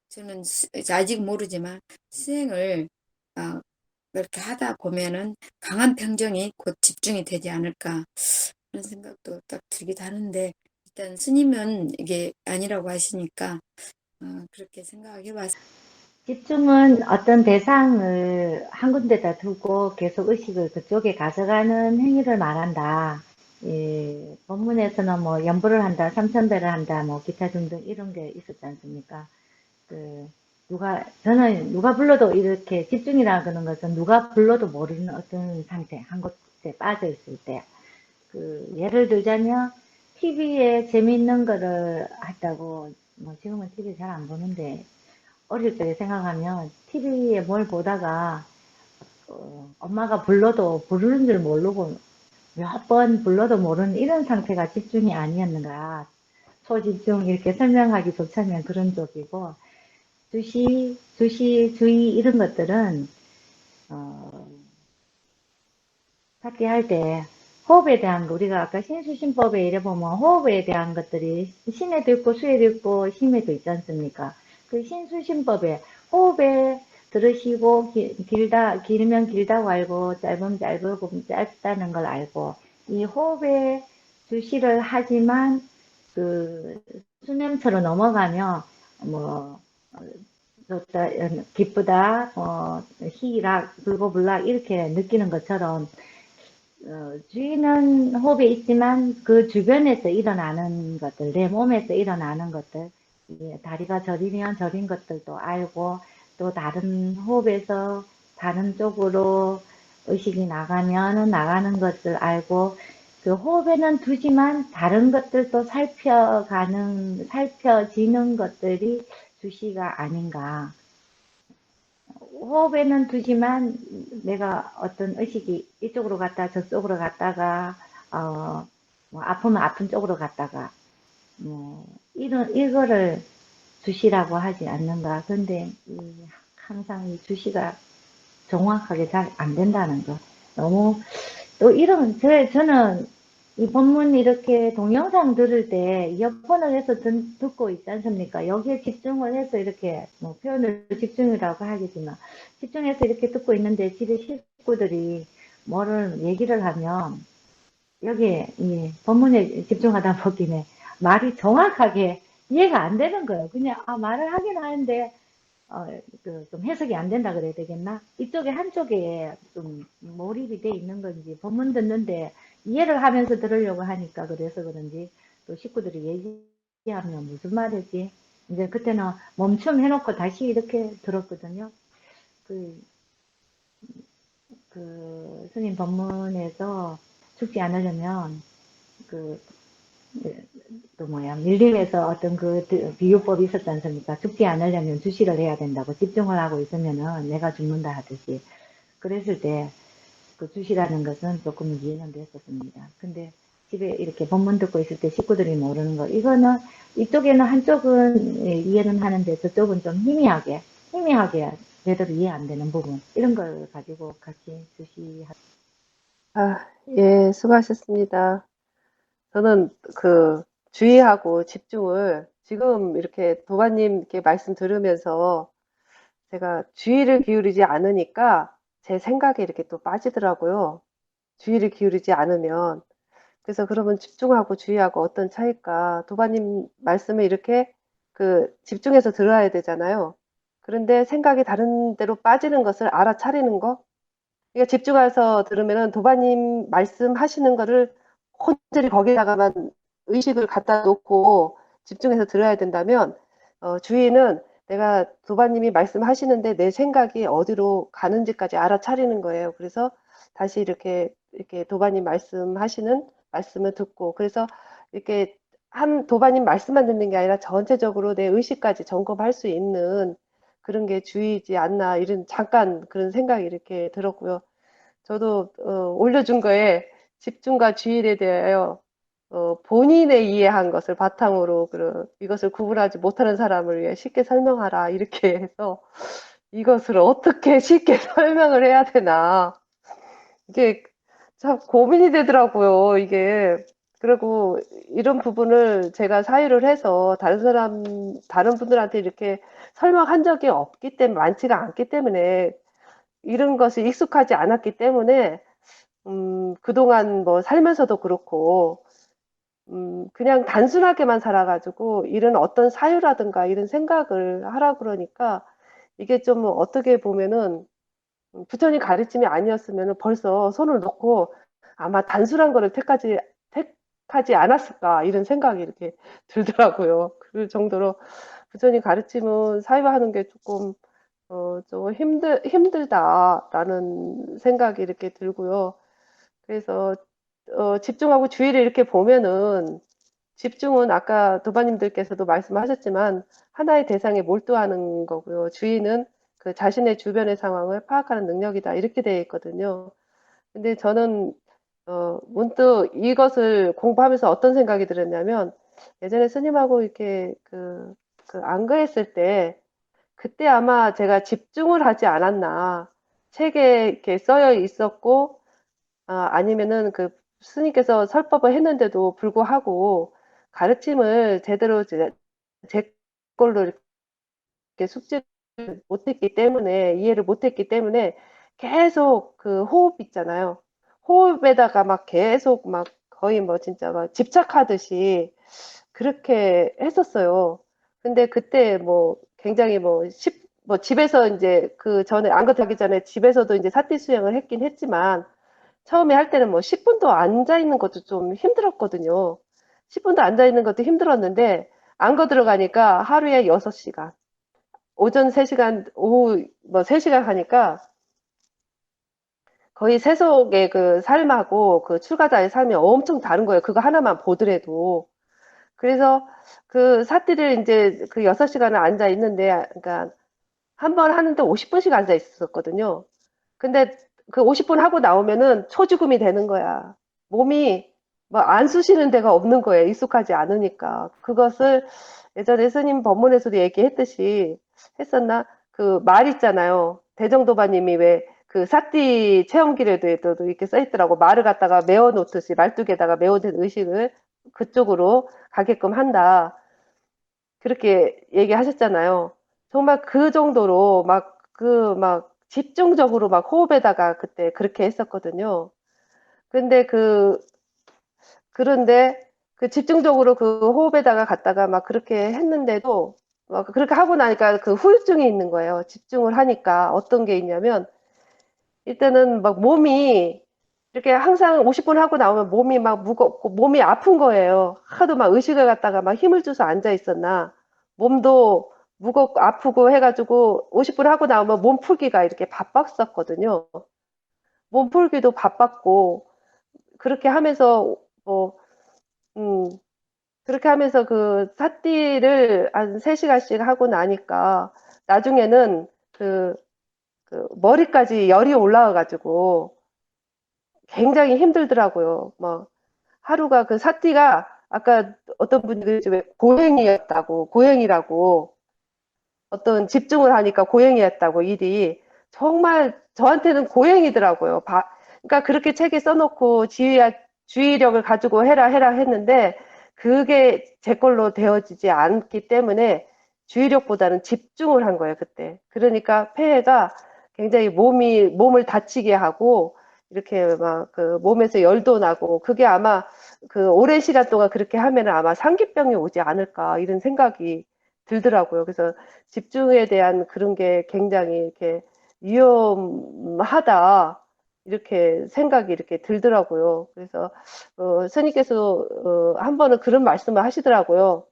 저는 아직 모르지만 수행을 그렇게 하다 보면은 강한 평정이 곧 집중이 되지 않을까 그런 생각도 딱 들기도 하는데 일단 스님은 이게 아니라고 하시니까 그렇게 생각해봤어요. 집중은 어떤 대상을 한 군데다 두고 계속 의식을 그쪽에 가져가는 행위를 말한다. 예, 본문에서는 뭐 연보를 한다, 삼천배를 한다, 뭐 기타 등등 이런 게 있었지 않습니까? 저는 누가 불러도 이렇게 집중이라고 하는 것은 누가 불러도 모르는 어떤 상태, 한 곳에 빠져 있을 때. 예를 들자면, TV에 재미있는 거를 했다고, 뭐 지금은 TV 잘 안 보는데, 어릴 때 생각하면 TV에 뭘 보다가 엄마가 불러도 부르는 줄 모르고 몇 번 불러도 모르는 이런 상태가 집중이 아니었는가. 초집중 이렇게 설명하기 좋자면 그런 쪽이고 주의 이런 것들은 찾기 할 때 호흡에 대한 거 우리가 아까 신수신법에 이래 보면 호흡에 대한 것들이 신에도 있고 수에도 있고 심에도 있지 않습니까? 그 신수신법에 호흡에 들으시고 길면 길다고 알고 짧으면 짧고 짧다는 걸 알고 이 호흡에 주시를 하지만 그 수념처럼 넘어가면 뭐 좋다, 기쁘다, 희락, 불고불락 이렇게 느끼는 것처럼 주의는 호흡에 있지만 그 주변에서 일어나는 것들, 내 몸에서 일어나는 것들, 다리가 저리면 저린 것들도 알고 또 다른 호흡에서 다른 쪽으로 의식이 나가면 나가는 것들 알고 그 호흡에는 두지만 다른 것들도 살펴지는 것들이 주시가 아닌가. 호흡에는 두지만 내가 어떤 의식이 이쪽으로 갔다 저쪽으로 갔다가 뭐 아프면 아픈 쪽으로 갔다가 뭐 이거를 주시라고 하지 않는가. 근데 항상 이 주시가 정확하게 잘 안 된다는 거. 너무 또 저는 이 본문 이렇게 동영상 들을 때 이어폰을 해서 듣고 있지 않습니까? 여기에 집중을 해서 이렇게 뭐 표현을 집중이라고 하겠지만 집중해서 이렇게 듣고 있는데 집에 식구들이 뭐를 얘기를 하면 여기에 이 본문에 집중하다 보기에 말이 정확하게 이해가 안 되는 거예요. 그냥 말을 하긴 하는데 좀 해석이 안 된다 그래야 되겠나? 이쪽에 한쪽에 좀 몰입이 돼 있는 건지, 본문 듣는데 이해를 하면서 들으려고 하니까 그래서 그런지, 또 식구들이 얘기하면 무슨 말이지? 이제 그때는 멈춤해놓고 다시 이렇게 들었거든요. 스님 법문에서 죽지 않으려면, 또 뭐야, 밀림에서 어떤 그 비유법이 있었지 않습니까? 죽지 않으려면 주시를 해야 된다고 집중을 하고 있으면은 내가 죽는다 하듯이. 그랬을 때 그 주시라는 것은 조금 이해는 됐었습니다. 근데 집에 이렇게 본문 듣고 있을 때 식구들이 모르는 거, 이거는 이쪽에는 한쪽은 이해는 하는데 저쪽은 좀 희미하게 제대로 이해 안 되는 부분, 이런 걸 가지고 같이 주시. 아, 예, 수고하셨습니다. 저는 그 주의하고 집중을 지금 이렇게 도반님 이렇게 말씀 들으면서 제가 주의를 기울이지 않으니까 제 생각에 이렇게 또 빠지더라고요. 주의를 기울이지 않으면. 그래서 그러면 집중하고 주의하고 어떤 차이일까? 도반님 말씀을 이렇게 그 집중해서 들어야 되잖아요. 그런데 생각이 다른 데로 빠지는 것을 알아차리는 거? 그러니까 집중해서 들으면은 도반님 말씀하시는 거를 혼절히 거기다가만 의식을 갖다 놓고 집중해서 들어야 된다면, 주의는 내가 도반님이 말씀하시는데 내 생각이 어디로 가는지까지 알아차리는 거예요. 그래서 다시 이렇게 도반님 말씀하시는 말씀을 듣고, 그래서 이렇게 한 도반님 말씀만 듣는 게 아니라 전체적으로 내 의식까지 점검할 수 있는 그런 게 주의지 않나, 이런 잠깐 그런 생각이 이렇게 들었고요. 저도 올려준 거에 집중과 주의에 대하여 본인의 이해한 것을 바탕으로 이것을 구분하지 못하는 사람을 위해 쉽게 설명하라, 이렇게 해서 이것을 어떻게 쉽게 설명을 해야 되나, 이게 참 고민이 되더라고요, 이게. 그리고 이런 부분을 제가 사유를 해서 다른 분들한테 이렇게 설명한 적이 없기 때문에, 많지가 않기 때문에, 이런 것이 익숙하지 않았기 때문에, 그동안 뭐 살면서도 그렇고, 그냥 단순하게만 살아가지고, 이런 어떤 사유라든가 이런 생각을 하라 그러니까, 이게 좀 어떻게 보면은, 부처님 가르침이 아니었으면 벌써 손을 놓고 아마 단순한 거를 택하지 않았을까, 이런 생각이 이렇게 들더라고요. 그 정도로 부처님 가르침은 사유하는 게 좀 힘들다라는 생각이 이렇게 들고요. 그래서, 집중하고 주의를 이렇게 보면은, 집중은 아까 도바님들께서도 말씀하셨지만, 하나의 대상에 몰두하는 거고요. 주의는 그 자신의 주변의 상황을 파악하는 능력이다, 이렇게 되어 있거든요. 근데 저는, 문득 이것을 공부하면서 어떤 생각이 들었냐면, 예전에 스님하고 이렇게 안거했을 때, 그때 아마 제가 집중을 하지 않았나. 책에 이렇게 써여 있었고, 아니면은 그 스님께서 설법을 했는데도 불구하고 가르침을 제대로 제 걸로 이렇게 숙지를 못했기 때문에, 이해를 못했기 때문에 계속 그 호흡 있잖아요. 호흡에다가 막 계속 막 거의 뭐 진짜 막 집착하듯이 그렇게 했었어요. 근데 그때 뭐 굉장히 뭐 집에서 이제 그 전에 안것 하기 전에 집에서도 이제 사티 수행을 했긴 했지만, 처음에 할 때는 뭐 10분도 앉아 있는 것도 좀 힘들었거든요. 10분도 앉아 있는 것도 힘들었는데, 안거 들어가니까 하루에 6시간, 오전 3시간, 오후 뭐 3시간 하니까 거의 세속의 그 삶하고 그 출가자의 삶이 엄청 다른 거예요. 그거 하나만 보더라도. 그래서 그 사티를 이제 그 6시간을 앉아 있는데, 그러니까 한 번 하는데 50분씩 앉아 있었거든요. 근데 그 50분 하고 나오면은 초죽음이 되는 거야. 몸이 뭐 안 쑤시는 데가 없는 거예요. 익숙하지 않으니까. 그것을 예전에 스님 법문에서도 얘기했듯이 했었나? 그 말 있잖아요. 대정도바님이 왜 그 사띠 체험기에도 이렇게 써 있더라고. 말을 갖다가 메워 놓듯이 말뚝에다가 메워둔 의식을 그쪽으로 가게끔 한다. 그렇게 얘기하셨잖아요. 정말 그 정도로 막 집중적으로 막 호흡에다가 그때 그렇게 했었거든요. 근데 그런데 그 집중적으로 그 호흡에다가 갔다가 막 그렇게 했는데도 막 그렇게 하고 나니까 그 후유증이 있는 거예요. 집중을 하니까 어떤 게 있냐면, 일단은 막 몸이 이렇게 항상 50분 하고 나오면 몸이 막 무겁고 몸이 아픈 거예요. 하도 막 의식을 갖다가 막 힘을 줘서 앉아 있었나. 몸도 무겁고 아프고 해가지고 50분 하고 나오면 몸 풀기가 이렇게 바빴었거든요. 몸 풀기도 바빴고, 그렇게 하면서 뭐, 음, 그렇게 하면서 그 삿띠를 한 3시간씩 하고 나니까 나중에는 그 머리까지 열이 올라와가지고 굉장히 힘들더라고요. 막 하루가 그 삿띠가 아까 어떤 분들이 왜 고행이었다고, 고행이라고 어떤 집중을 하니까 고행이었다고 일이 정말 저한테는 고행이더라고요. 그러니까 그렇게 책에 써놓고 주의력을 가지고 해라 했는데 그게 제 걸로 되어지지 않기 때문에 주의력보다는 집중을 한 거예요, 그때. 그러니까 폐해가 굉장히 몸을 다치게 하고 이렇게 막 그 몸에서 열도 나고 그게 아마 그 오랜 시간 동안 그렇게 하면 아마 상기병이 오지 않을까 이런 생각이 들더라고요. 그래서 집중에 대한 그런 게 굉장히 이렇게 위험하다 이렇게 생각이 이렇게 들더라고요. 그래서 스님께서 한 번은 그런 말씀을 하시더라고요.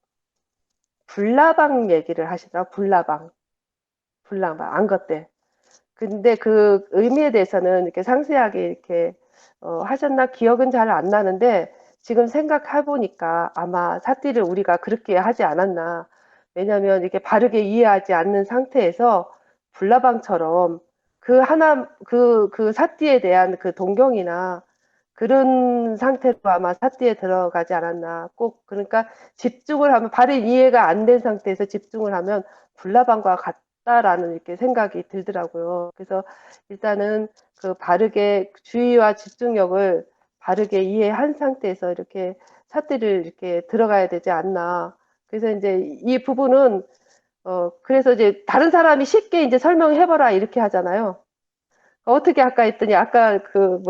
불나방 얘기를 하시더라. 불나방 안것 때. 근데 그 의미에 대해서는 이렇게 상세하게 이렇게 하셨나 기억은 잘 안 나는데 지금 생각해 보니까 아마 삿띠를 우리가 그렇게 하지 않았나. 왜냐하면 이렇게 바르게 이해하지 않는 상태에서 불나방처럼 그 삿띠에 대한 그 동경이나 그런 상태로 아마 삿띠에 들어가지 않았나. 꼭 그러니까 집중을 하면 바른 이해가 안 된 상태에서 집중을 하면 불나방과 같다라는 이렇게 생각이 들더라고요. 그래서 일단은 그 바르게 주의와 집중력을 바르게 이해한 상태에서 이렇게 삿띠를 이렇게 들어가야 되지 않나. 그래서 이제 이 부분은 그래서 이제 다른 사람이 쉽게 이제 설명해봐라 이렇게 하잖아요. 어떻게 할까 했더니 아까 그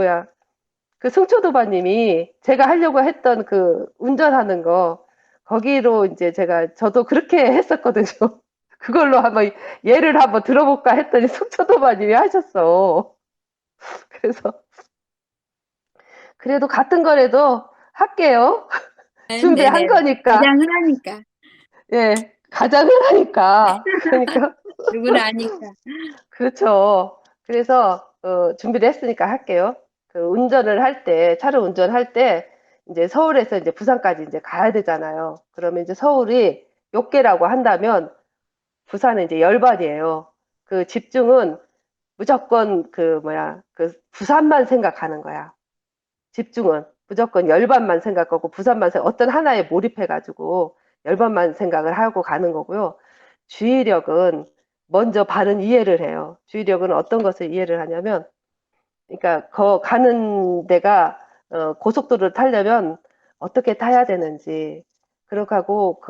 승초도바님이 제가 하려고 했던 그 운전하는 거 거기로 이제 저도 그렇게 했었거든요. 그걸로 한번 예를 한번 들어볼까 했더니 승초도바님이 하셨어. 그래서 그래도 같은 거라도 할게요. 준비한 네네. 거니까. 가장 흔하니까. 예, 가장 흔하니까. 그러니까 누구나 아니까. 그렇죠. 그래서 준비를 했으니까 할게요. 그 운전을 할 때, 차를 운전할 때 이제 서울에서 이제 부산까지 이제 가야 되잖아요. 그러면 이제 서울이 6개라고 한다면 부산은 이제 열반이에요. 그 집중은 무조건 그 부산만 생각하는 거야. 집중은 무조건 열반만 생각하고 부산만 어떤 하나에 몰입해가지고 열반만 생각을 하고 가는 거고요. 주의력은 먼저 바른 이해를 해요. 주의력은 어떤 것을 이해를 하냐면, 그러니까 가는 데가 고속도로를 타려면 어떻게 타야 되는지, 그렇게 하고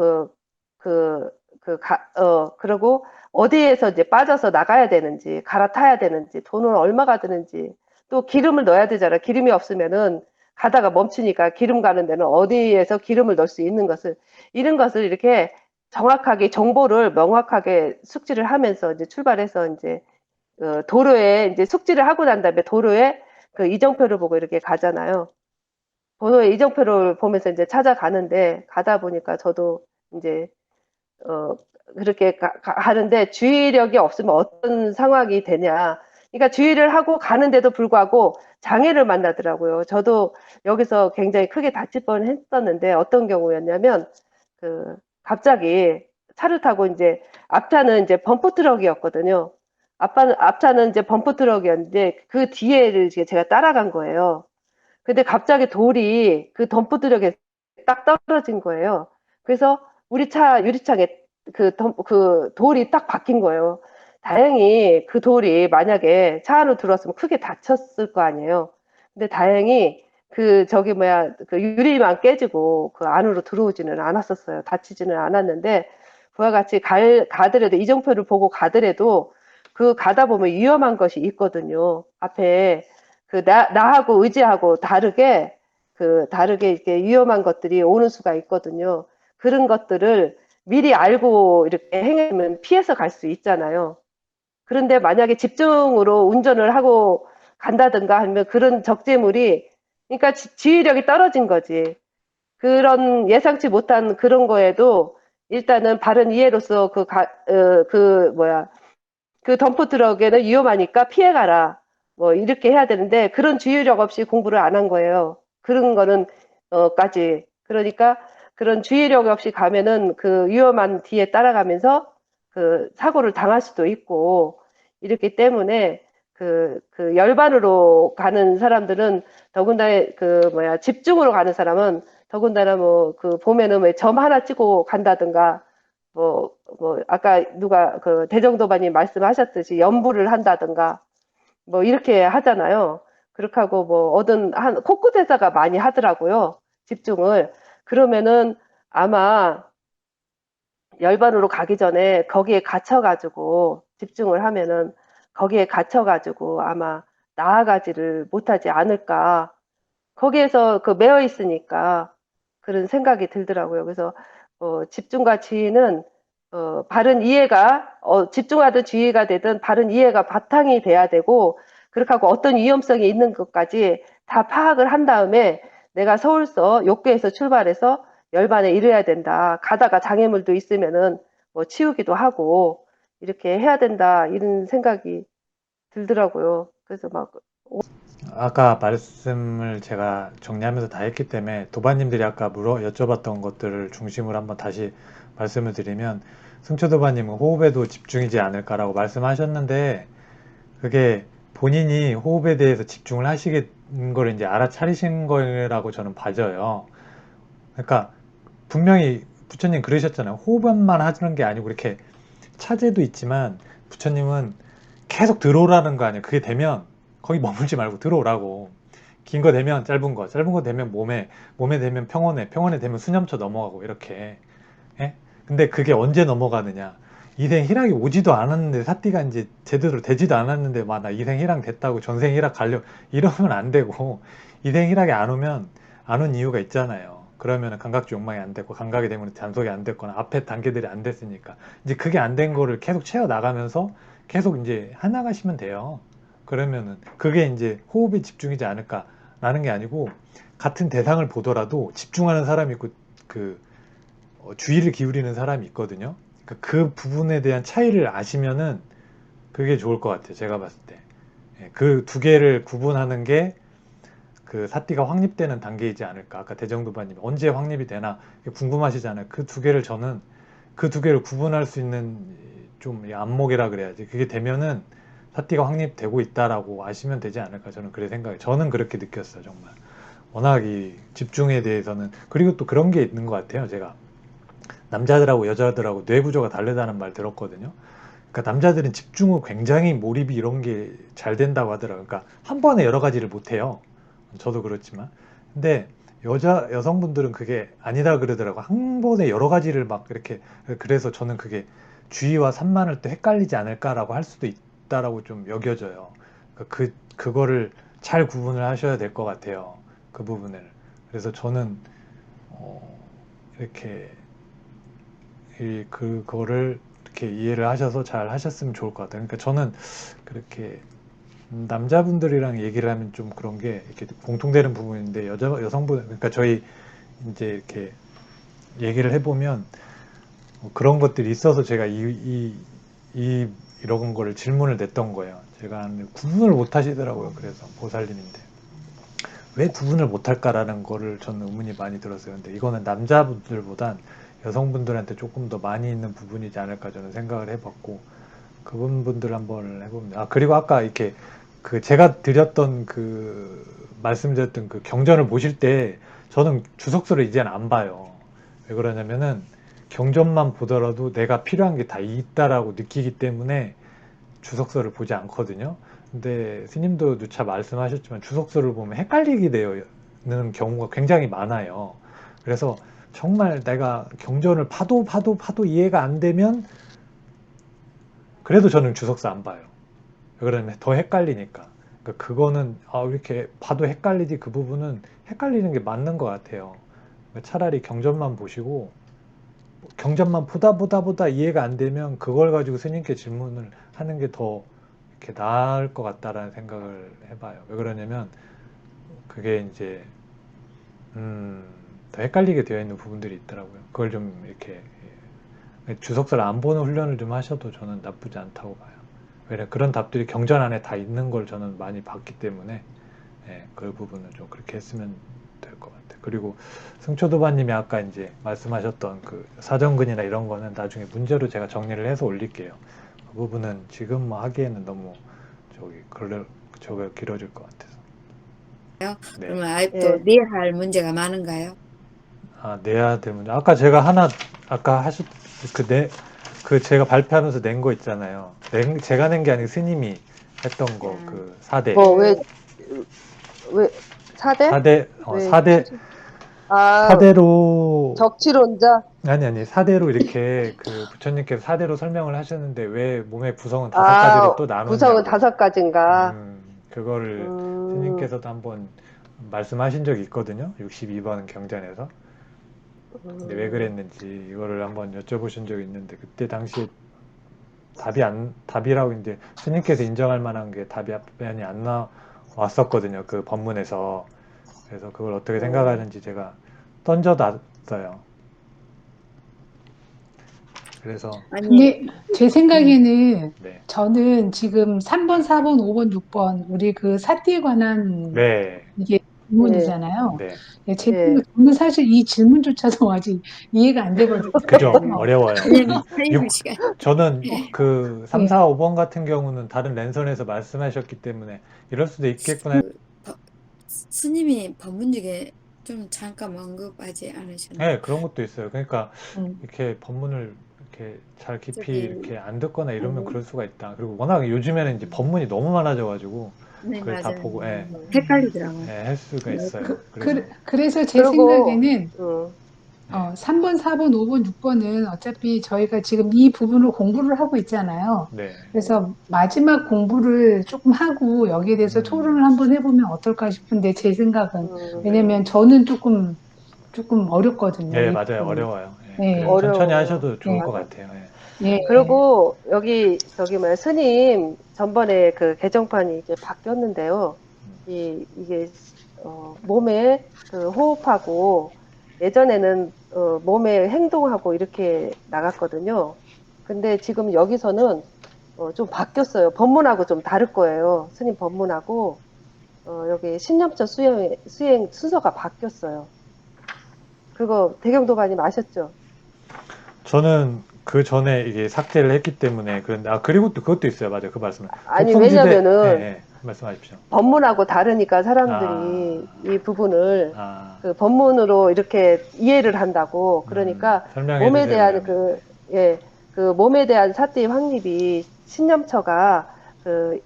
그리고 어디에서 이제 빠져서 나가야 되는지, 갈아타야 되는지, 돈은 얼마가 드는지, 또 기름을 넣어야 되잖아. 기름이 없으면은 가다가 멈추니까 기름 가는 데는 어디에서 기름을 넣을 수 있는 것을, 이런 것을 이렇게 정확하게 정보를 명확하게 숙지를 하면서 이제 출발해서 이제 도로에 이제 숙지를 하고 난 다음에 도로에 그 이정표를 보고 이렇게 가잖아요. 도로에 이정표를 보면서 이제 찾아가는데 가다 보니까 저도 이제 그렇게 하는데 주의력이 없으면 어떤 상황이 되냐. 그러니까 주의를 하고 가는데도 불구하고 장애를 만나더라고요. 저도 여기서 굉장히 크게 다칠 뻔 했었는데 어떤 경우였냐면 갑자기 차를 타고 이제 앞차는 이제 범프 트럭이었거든요. 앞차는 이제 범프 트럭이었는데 그 뒤에를 제가 따라간 거예요. 근데 갑자기 돌이 그 덤프 트럭에 딱 떨어진 거예요. 그래서 우리 차 유리창에 그 돌이 딱 박힌 거예요. 다행히 그 돌이 만약에 차 안으로 들어왔으면 크게 다쳤을 거 아니에요. 근데 다행히 그 유리만 깨지고 그 안으로 들어오지는 않았었어요. 다치지는 않았는데 그와 같이 가더라도 이정표를 보고 가더라도 그 가다 보면 위험한 것이 있거든요. 앞에 나하고 의지하고 다르게 이렇게 위험한 것들이 오는 수가 있거든요. 그런 것들을 미리 알고 이렇게 행하면 피해서 갈 수 있잖아요. 그런데 만약에 집중으로 운전을 하고 간다든가 하면 그런 적재물이, 그러니까 지휘력이 떨어진 거지. 그런 예상치 못한 그런 거에도 일단은 바른 이해로서 그 덤프 트럭에는 위험하니까 피해가라. 뭐 이렇게 해야 되는데 그런 주의력 없이 공부를 안 한 거예요. 그런 거는 까지. 그러니까 그런 주의력 없이 가면은 그 위험한 뒤에 따라가면서 그 사고를 당할 수도 있고, 이렇기 때문에 그 열반으로 가는 사람들은 더군다나 집중으로 가는 사람은 더군다나 뭐 그 보면은 왜 점 하나 찍고 간다든가 아까 누가 그 대정도반님 말씀하셨듯이 연부를 한다든가 뭐 이렇게 하잖아요. 그렇게 하고 뭐 한 코끝에다가 많이 하더라고요. 집중을. 그러면은 아마 열반으로 가기 전에 거기에 갇혀가지고 집중을 하면은 거기에 갇혀가지고 아마 나아가지를 못하지 않을까. 거기에서 그 매여 있으니까 그런 생각이 들더라고요. 그래서 집중과 지혜는 바른 이해가 집중하든 지혜가 되든 바른 이해가 바탕이 돼야 되고, 그렇게 하고 어떤 위험성이 있는 것까지 다 파악을 한 다음에 내가 서울서 욕교에서 출발해서 열반에 이르러야 된다. 가다가 장애물도 있으면은 뭐 치우기도 하고 이렇게 해야 된다. 이런 생각이 들더라고요. 그래서 막 아까 말씀을 제가 정리하면서 다 했기 때문에 도반님들이 아까 여쭤봤던 것들을 중심으로 한번 다시 말씀을 드리면, 승초도반님은 호흡에도 집중이지 않을까라고 말씀하셨는데, 그게 본인이 호흡에 대해서 집중을 하시는 걸 이제 알아차리신 거라고 저는 봐져요. 그러니까 분명히 부처님 그러셨잖아요. 호흡만 하는 게 아니고 이렇게 차제도 있지만 부처님은 계속 들어오라는 거 아니에요. 그게 되면 거기 머물지 말고 들어오라고. 긴 거 되면 짧은 거, 짧은 거 되면 몸에 되면 평온에, 평온에 되면 수념처 넘어가고 이렇게. 예? 근데 그게 언제 넘어가느냐? 이생 희락이 오지도 않았는데, 사띠가 이제 제대로 되지도 않았는데 막 나 이생 희락 됐다고 전생 희락 가려 이러면 안 되고, 이생 희락이 안 오면 안 온 이유가 있잖아요. 그러면 감각주 욕망이 안 됐고, 감각이 되면 잔속이 안 됐거나 앞에 단계들이 안 됐으니까 이제 그게 안 된 거를 계속 채워 나가면서 계속 이제 해나가시면 돼요. 그러면은 그게 이제 호흡에 집중이지 않을까라는 게 아니고, 같은 대상을 보더라도 집중하는 사람이 있고 그 주의를 기울이는 사람이 있거든요. 그러니까 그 부분에 대한 차이를 아시면은 그게 좋을 것 같아요. 제가 봤을 때. 그 두 개를 구분하는 게 그 사띠가 확립되는 단계이지 않을까. 아까 대정도반님이 언제 확립이 되나 궁금하시잖아요. 그 두 개를 저는 그 두 개를 구분할 수 있는 좀 안목이라 그래야지. 그게 되면은 사띠가 확립되고 있다라고 아시면 되지 않을까. 저는 그래 생각해요. 저는 그렇게 느꼈어요. 정말. 워낙 이 집중에 대해서는. 그리고 또 그런 게 있는 것 같아요. 제가 남자들하고 여자들하고 뇌 구조가 다르다는 말 들었거든요. 그러니까 남자들은 집중을 굉장히 몰입이 이런 게 잘 된다고 하더라고요. 그러니까 한 번에 여러 가지를 못 해요. 저도 그렇지만. 근데 여성분들은 그게 아니다 그러더라고요. 한 번에 여러 가지를 막 이렇게. 그래서 저는 그게 주의와 산만을 또 헷갈리지 않을까라고 할 수도 있다라고 좀 여겨져요. 그러니까 그거를 잘 구분을 하셔야 될 것 같아요. 그 부분을. 그래서 저는 이렇게 그거를 이렇게 이해를 하셔서 잘 하셨으면 좋을 것 같아요. 그러니까 저는 그렇게 남자분들이랑 얘기를 하면 좀 그런 게 이렇게 공통되는 부분인데, 여성분, 그러니까 저희 이제 이렇게 얘기를 해보면 그런 것들이 있어서 제가 이런 거를 질문을 냈던 거예요. 제가 구분을 못 하시더라고요. 그래서 보살님인데 왜 구분을 못 할까라는 거를 저는 의문이 많이 들었어요. 근데 이거는 남자분들보단 여성분들한테 조금 더 많이 있는 부분이지 않을까 저는 생각을 해봤고, 그분들 한번 해봅니다. 그리고 아까 이렇게 제가 드렸던 말씀드렸던 그 경전을 보실 때 저는 주석서를 이제는 안 봐요. 왜 그러냐면은 경전만 보더라도 내가 필요한 게 다 있다라고 느끼기 때문에 주석서를 보지 않거든요. 근데 스님도 누차 말씀하셨지만 주석서를 보면 헷갈리게 되는 경우가 굉장히 많아요. 그래서 정말 내가 경전을 봐도 이해가 안 되면 그래도 저는 주석서 안 봐요. 그러면 더 헷갈리니까. 그러니까 그거는 이렇게 봐도 헷갈리지, 그 부분은 헷갈리는 게 맞는 것 같아요. 그러니까 차라리 경전만 보시고, 경전만 보다 이해가 안 되면 그걸 가지고 스님께 질문을 하는 게 더 이렇게 나을 것 같다라는 생각을 해봐요. 왜 그러냐면 그게 이제 더 헷갈리게 되어 있는 부분들이 있더라고요. 그걸 좀 이렇게 주석서를 안 보는 훈련을 좀 하셔도 저는 나쁘지 않다고 봐요. 왜냐 그런 답들이 경전 안에 다 있는 걸 저는 많이 봤기 때문에 그 부분을 좀 그렇게 했으면 될 것 같아요. 그리고 승초도반님이 아까 이제 말씀하셨던 그 사정근이나 이런 거는 나중에 문제로 제가 정리를 해서 올릴게요. 그 부분은 지금 뭐 하기에는 너무 저거 길어질 것 같아서. 네. 그러면 아직도 예. 내야 할 문제가 많은가요? 아, 내야 될 문제. 아까 제가 아까 제가 발표하면서 낸 거 있잖아요. 제가 낸 게 아니고 스님이 했던 거, 그 4대. 왜 4대? 4대, 왜 4대로, 적치론자? 아니, 4대로 이렇게 그 부처님께서 4대로 설명을 하셨는데 왜 몸의 구성은 5가지로 또 구성은 나눴냐고. 5가지인가? 그거를 스님께서도 한번 말씀하신 적이 있거든요. 62번 경전에서. 근데 왜 그랬는지 이거를 한번 여쭤보신 적이 있는데 그때 당시에 답이라고 이제 스님께서 인정할 만한 게 답변이 안 나왔었거든요. 그 법문에서. 그래서 그걸 어떻게 생각하는지 제가 던져놨어요. 그래서 아니, 근데 제 생각에는 네. 저는 지금 3번, 4번, 5번, 6번 우리 그 사띠에 관한 네. 이게 질문이잖아요. 네. 네, 제 예. 생각, 저는 사실 이 질문조차도 아직 이해가 안 되거든요. 그죠? 어려워요. 왜냐면 타이밍 시간. 저는 그 3, 예. 4, 5번 같은 경우는 다른 랜선에서 말씀하셨기 때문에 이럴 수도 있겠구나. 스님이 법문 중에 좀 잠깐 언급하지 않으셨나요? 네, 그런 것도 있어요. 그러니까 음. 이렇게 법문을 이렇게 잘 깊이 저기, 이렇게 안 듣거나 이러면 그럴 수가 있다. 그리고 워낙 요즘에는 이제 법문이 너무 많아져가지고 네, 그걸 다 맞아요. 보고 헷갈리더라고요. 할 수가 있어요. 그래서 그래서 제 그리고 생각에는 네. 3번, 4번, 5번, 6번은 어차피 저희가 지금 이 부분을 공부를 하고 있잖아요. 네. 그래서 마지막 공부를 조금 하고 여기에 대해서 토론을 한번 해보면 어떨까 싶은데 제 생각은 왜냐면 저는 조금 어렵거든요. 네, 이 맞아요. 부분이. 어려워요. 네. 그래서 천천히 어려워요. 하셔도 좋을 것 맞아요. 같아요. 예. 그리고 여기 스님 전번에 그 개정판이 이제 바뀌었는데요. 이게 몸에 그 호흡하고 예전에는 몸에 행동하고 이렇게 나갔거든요. 근데 지금 여기서는 좀 바뀌었어요. 법문하고 좀 다를 거예요. 스님 법문하고 여기 신념처 수행 순서가 바뀌었어요. 그거 대경도반님 아셨죠? 저는 그 전에 이게 삭제를 했기 때문에 그런데 그리고 또 그것도 있어요. 맞아요. 그 말씀은. 아니 독송지대 왜냐면은 말씀하십시오. 법문하고 다르니까 사람들이 이 부분을 아, 그 법문으로 이렇게 이해를 한다고. 그러니까 설명해 몸에 주세요, 대한 그러면. 그 몸에 대한 사띠 확립이 신념처가 그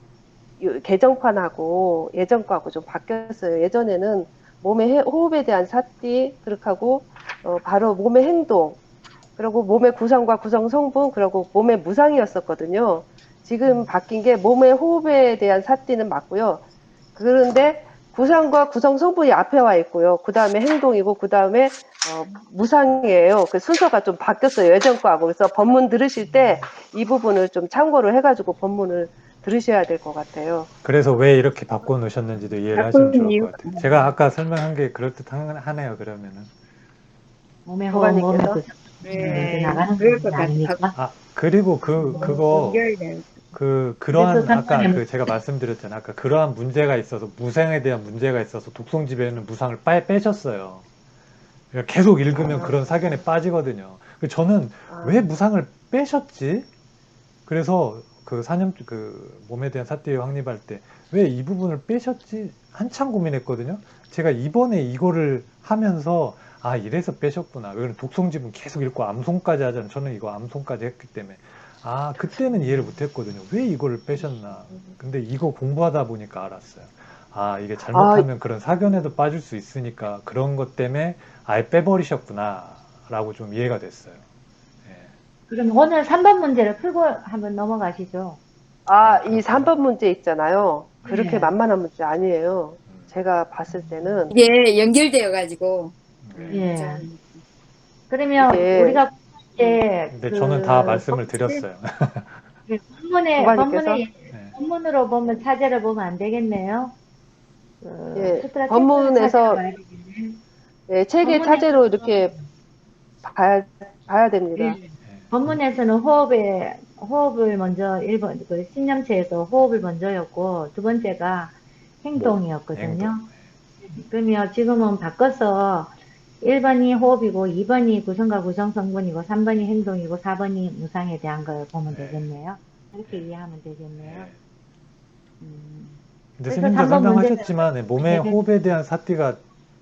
개정판하고 예전 거하고 좀 바뀌었어요. 예전에는 몸의 호흡에 대한 사띠 그렇게 하고 바로 몸의 행동 그리고 몸의 구성과 구성 성분 그리고 몸의 무상이었었거든요. 지금 바뀐 게 몸의 호흡에 대한 사띠는 맞고요. 그런데 구성과 구성 성분이 앞에 와 있고요. 그 다음에 행동이고 그 다음에 무상이에요. 그 순서가 좀 바뀌었어요. 예전 거하고. 그래서 법문 들으실 때 이 부분을 좀 참고를 해가지고 법문을 들으셔야 될 것 같아요. 그래서 왜 이렇게 바꿔 놓으셨는지도 이해를 하시면 좋을 것 같아요. 제가 아까 설명한 게 그럴듯하네요. 그러면은. 몸에 도반님께서? 몸에 네, 나가는 그럴 거 것 같아요. 아닙니까? 그리고 그거 연결돼요. 그러한 그래서 아까 상관이 제가 말씀드렸잖아요. 아까 그러한 문제가 있어서 무상에 대한 문제가 있어서 독송집에는 무상을 빼셨어요. 그러니까 계속 읽으면 그런 사견에 빠지거든요. 저는 왜 무상을 빼셨지? 그래서 그 몸에 대한 사띠 확립할 때 왜 이 부분을 빼셨지? 한참 고민했거든요. 제가 이번에 이거를 하면서 이래서 빼셨구나. 왜냐면 독송집은 계속 읽고 암송까지 하잖아요. 저는 이거 암송까지 했기 때문에 그때는 이해를 못했거든요. 왜 이거를 빼셨나. 근데 이거 공부하다 보니까 알았어요. 이게 잘못하면 그런 사견에도 빠질 수 있으니까 그런 것 때문에 아예 빼버리셨구나 라고 좀 이해가 됐어요. 그럼 오늘 3번 문제를 풀고 한번 넘어가시죠. 이 3번 문제 있잖아요. 그렇게 네. 만만한 문제 아니에요. 제가 봤을 때는 이게 연결되어 가지고 예. 그러면 이게 우리가 이제 근데 저는 다 말씀을 드렸어요. 도반님께서? 법문으로 보면 차제를 보면 안 되겠네요. 수트라 법문에서 책의 법문에- 차제로 이렇게 봐야 됩니다. 예. 법문에서는 호흡을 먼저 1번 그 신념체에서 호흡을 먼저였고 두 번째가 행동이었거든요. 그러면 지금은 바꿔서 1번이 호흡이고 2번이 구성과 구성 성분이고 3번이 행동이고 4번이 무상에 대한 걸 보면 네. 되겠네요. 그렇게 이해하면 되겠네요. 예. 음, 근데 그래서 스님도 3번 문제는 설명하셨지만 몸의 네, 호흡에 대한 사띠가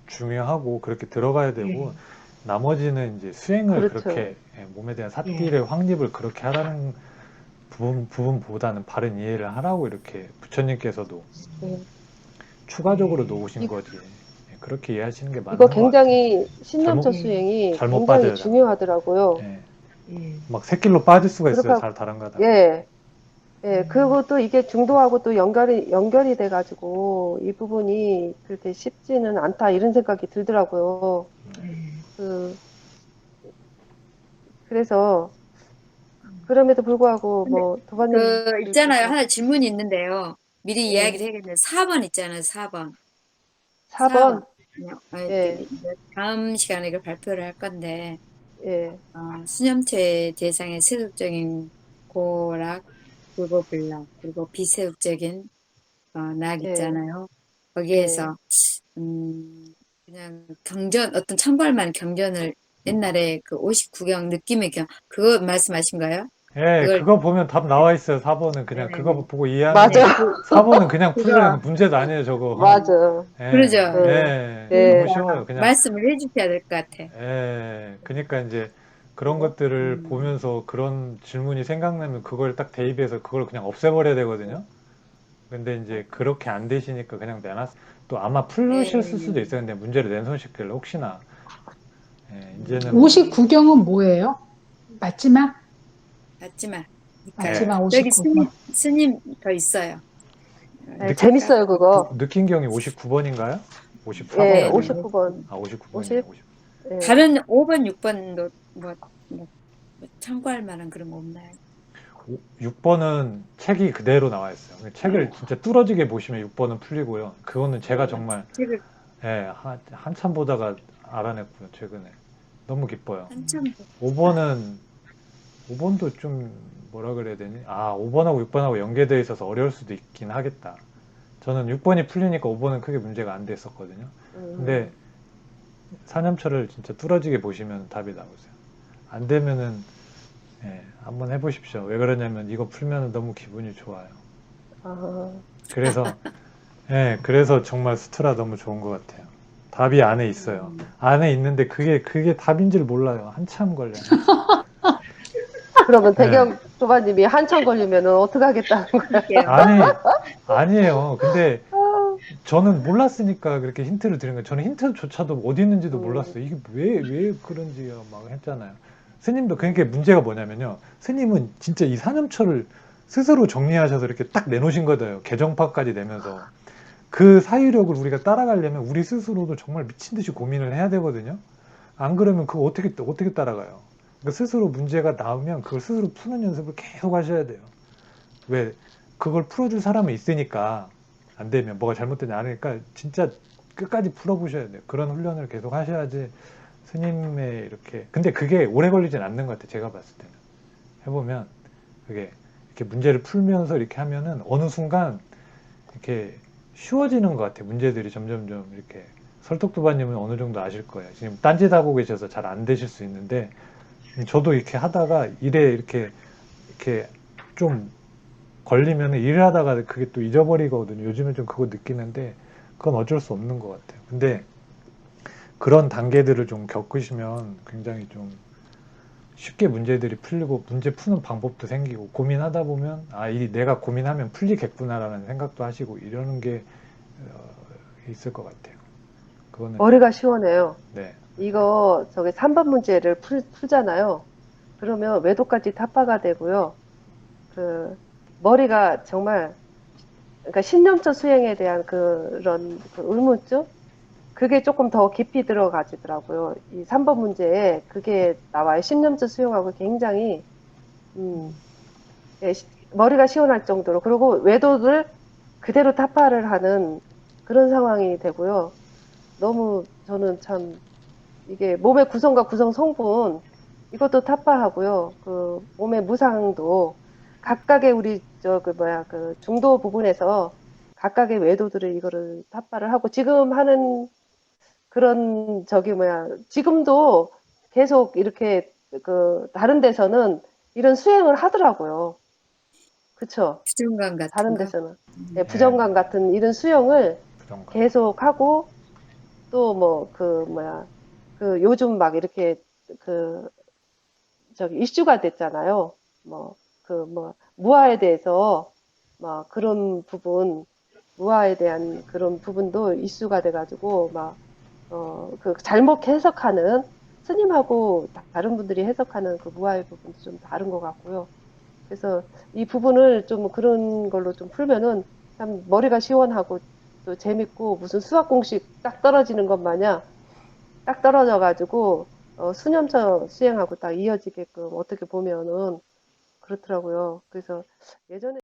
중요하고 그렇게 들어가야 되고 예, 나머지는 이제 수행을 그렇죠. 그렇게 몸에 대한 예, 사띠를 확립을 그렇게 하라는 부분보다는 바른 이해를 하라고 이렇게 부처님께서도 예. 추가적으로 예, 놓으신 거지. 그렇게 이해하시는 게 맞는 이거 것 같아요. 굉장히 신념적 잘못 예, 수행이 잘못 굉장히 빠져요, 잘못. 중요하더라고요. 예. 예, 막 새길로 빠질 수가 있어요. 그러니까 잘 다른 가다가. 예, 예. 음, 그리고 또 이게 중도하고 또 연결이 돼가지고 이 부분이 그렇게 쉽지는 않다 이런 생각이 들더라고요. 예. 그 그래서 그럼에도 불구하고 근데 뭐 그 있잖아요. 도반님들께서 하나 질문이 있는데요. 미리 예, 이야기를 해야겠는데 4번 있잖아요. 4번. 4번. 4번 예, 다음 시간에 이걸 발표를 할 건데 예, 수념체 대상의 세속적인 고락, 불고불락, 그리고 비세속적인 낙 예, 있잖아요. 예. 거기에서 그냥 경전 어떤 참고할 만한 경전을 옛날에 그 59경 느낌의 경 그거 말씀하신가요? 예, 그걸 그거 보면 답 나와 있어요. 4번은 그냥 그거 네네네. 보고 이해하는 맞아, 게 4번은 그냥 풀려요. 그거 문제도 아니에요, 저거. 맞아. 예, 그러죠. 예, 너무 예, 쉬워요. 그러니까 그냥, 말씀을 해주셔야 될 것 같아. 예, 그러니까 이제 그런 것들을 음, 보면서 그런 질문이 생각나면 그걸 딱 대입해서 그걸 그냥 없애버려야 되거든요. 근데 이제 그렇게 안 되시니까 그냥 내놨, 또 아마 네, 풀으실 수도 있어요. 근데 문제를 낸손시킬래, 혹시나. 예, 이제는 뭐, 59경은 뭐예요? 맞지마? 맞지만. 그러니까 예, 맞지마 여기 59경. 스님 더 있어요. 예, 느끼, 딱, 재밌어요 그거. 느낀 경이 59번인가요? 예, 54번인가요? 네네. 59번, 아, 59번이네, 50, 50. 예. 다른 5번, 6번도 뭐 참고할 만한 그런 거 없나요? 6번은 책이 그대로 나와 있어요. 책을 진짜 뚫어지게 보시면 6번은 풀리고요. 그거는 제가 정말 책을 예, 한참 보다가 알아냈고요, 최근에. 너무 기뻐요. 한참 5번도 좀 뭐라 그래야 되니? 아, 5번하고 6번하고 연계되어 있어서 어려울 수도 있긴 하겠다. 저는 6번이 풀리니까 5번은 크게 문제가 안 됐었거든요. 근데 음, 사념처를 진짜 뚫어지게 보시면 답이 나오세요. 안 되면은 예, 한번 해보십시오. 왜 그러냐면 이거 풀면 너무 기분이 좋아요. 아, 그래서 예, 그래서 정말 수트라 너무 좋은 것 같아요. 답이 안에 있어요. 안에 있는데 그게 답인지를 몰라요. 한참 걸려요. 한참. 그러면 예. 대경 도반님이 한참 걸리면은 어떻게 하겠다는 거야? 할게요. 아니에요. 근데 저는 몰랐으니까 그렇게 힌트를 드린 거예요. 저는 힌트조차도 어디 있는지도 음, 몰랐어요. 이게 왜 그런지 막 했잖아요. 스님도 그러니까 음, 문제가 뭐냐면요. 스님은 진짜 이 사념처를 스스로 정리하셔서 이렇게 딱 내놓으신 거예요. 개정파까지 내면서. 그 사유력을 우리가 따라가려면 우리 스스로도 정말 미친 듯이 고민을 해야 되거든요. 안 그러면 그거 어떻게 따라가요? 그러니까 스스로 문제가 나오면 그걸 스스로 푸는 연습을 계속 하셔야 돼요. 왜? 그걸 풀어줄 사람은 있으니까 안 되면 뭐가 잘못되지 않으니까 진짜 끝까지 풀어보셔야 돼요. 그런 훈련을 계속 하셔야지 스님의 이렇게 근데 그게 오래 걸리진 않는 것 같아요. 제가 봤을 때는 해보면 그게 이렇게 문제를 풀면서 이렇게 하면은 어느 순간 이렇게 쉬워지는 것 같아요. 문제들이 점점점 이렇게 설득도반님은 어느 정도 아실 거예요. 지금 딴짓하고 계셔서 잘 안 되실 수 있는데 저도 이렇게 하다가 이렇게 좀 걸리면 일을 하다가 그게 또 잊어버리거든요. 요즘에 좀 그거 느끼는데 그건 어쩔 수 없는 것 같아요. 근데 그런 단계들을 좀 겪으시면 굉장히 좀 쉽게 문제들이 풀리고 문제 푸는 방법도 생기고 고민하다 보면 내가 고민하면 풀리겠구나라는 생각도 하시고 이러는 게 있을 것 같아요. 그거는 머리가 시원해요. 네. 이거 저기 3번 문제를 풀잖아요. 그러면 외도까지 타파가 되고요. 그 머리가 정말 그러니까 신념적 수행에 대한 그런 그 의문점 그게 조금 더 깊이 들어가지더라고요. 이 3번 문제에 그게 나와요. 신념적 수용하고 굉장히 음, 예, 머리가 시원할 정도로 그리고 외도를 그대로 타파를 하는 그런 상황이 되고요. 너무 저는 참 이게 몸의 구성과 구성 성분 이것도 타파하고요. 그 몸의 무상도 각각의 우리 저 그 뭐야 그 중도 부분에서 각각의 외도들을 이거를 탑발을 하고 지금 하는 그런 지금도 계속 이렇게 그 다른 데서는 이런 수행을 하더라고요. 그쵸? 부정감 같은 다른 거. 데서는 부정감 같은 이런 수용을 부정감. 계속 하고 또 뭐 그 요즘 막 이렇게 그 저기 이슈가 됐잖아요. 무아에 대해서 막 그런 부분 무아에 대한 그런 부분도 이슈가 돼가지고 그 잘못 해석하는 스님하고 다른 분들이 해석하는 그 무아의 부분도 좀 다른 것 같고요. 그래서 이 부분을 좀 그런 걸로 좀 풀면은 참 머리가 시원하고 또 재밌고 무슨 수학 공식 딱 떨어지는 것 마냥 딱 떨어져가지고 수념처 수행하고 딱 이어지게끔 어떻게 보면은 그렇더라고요. 그래서 예전에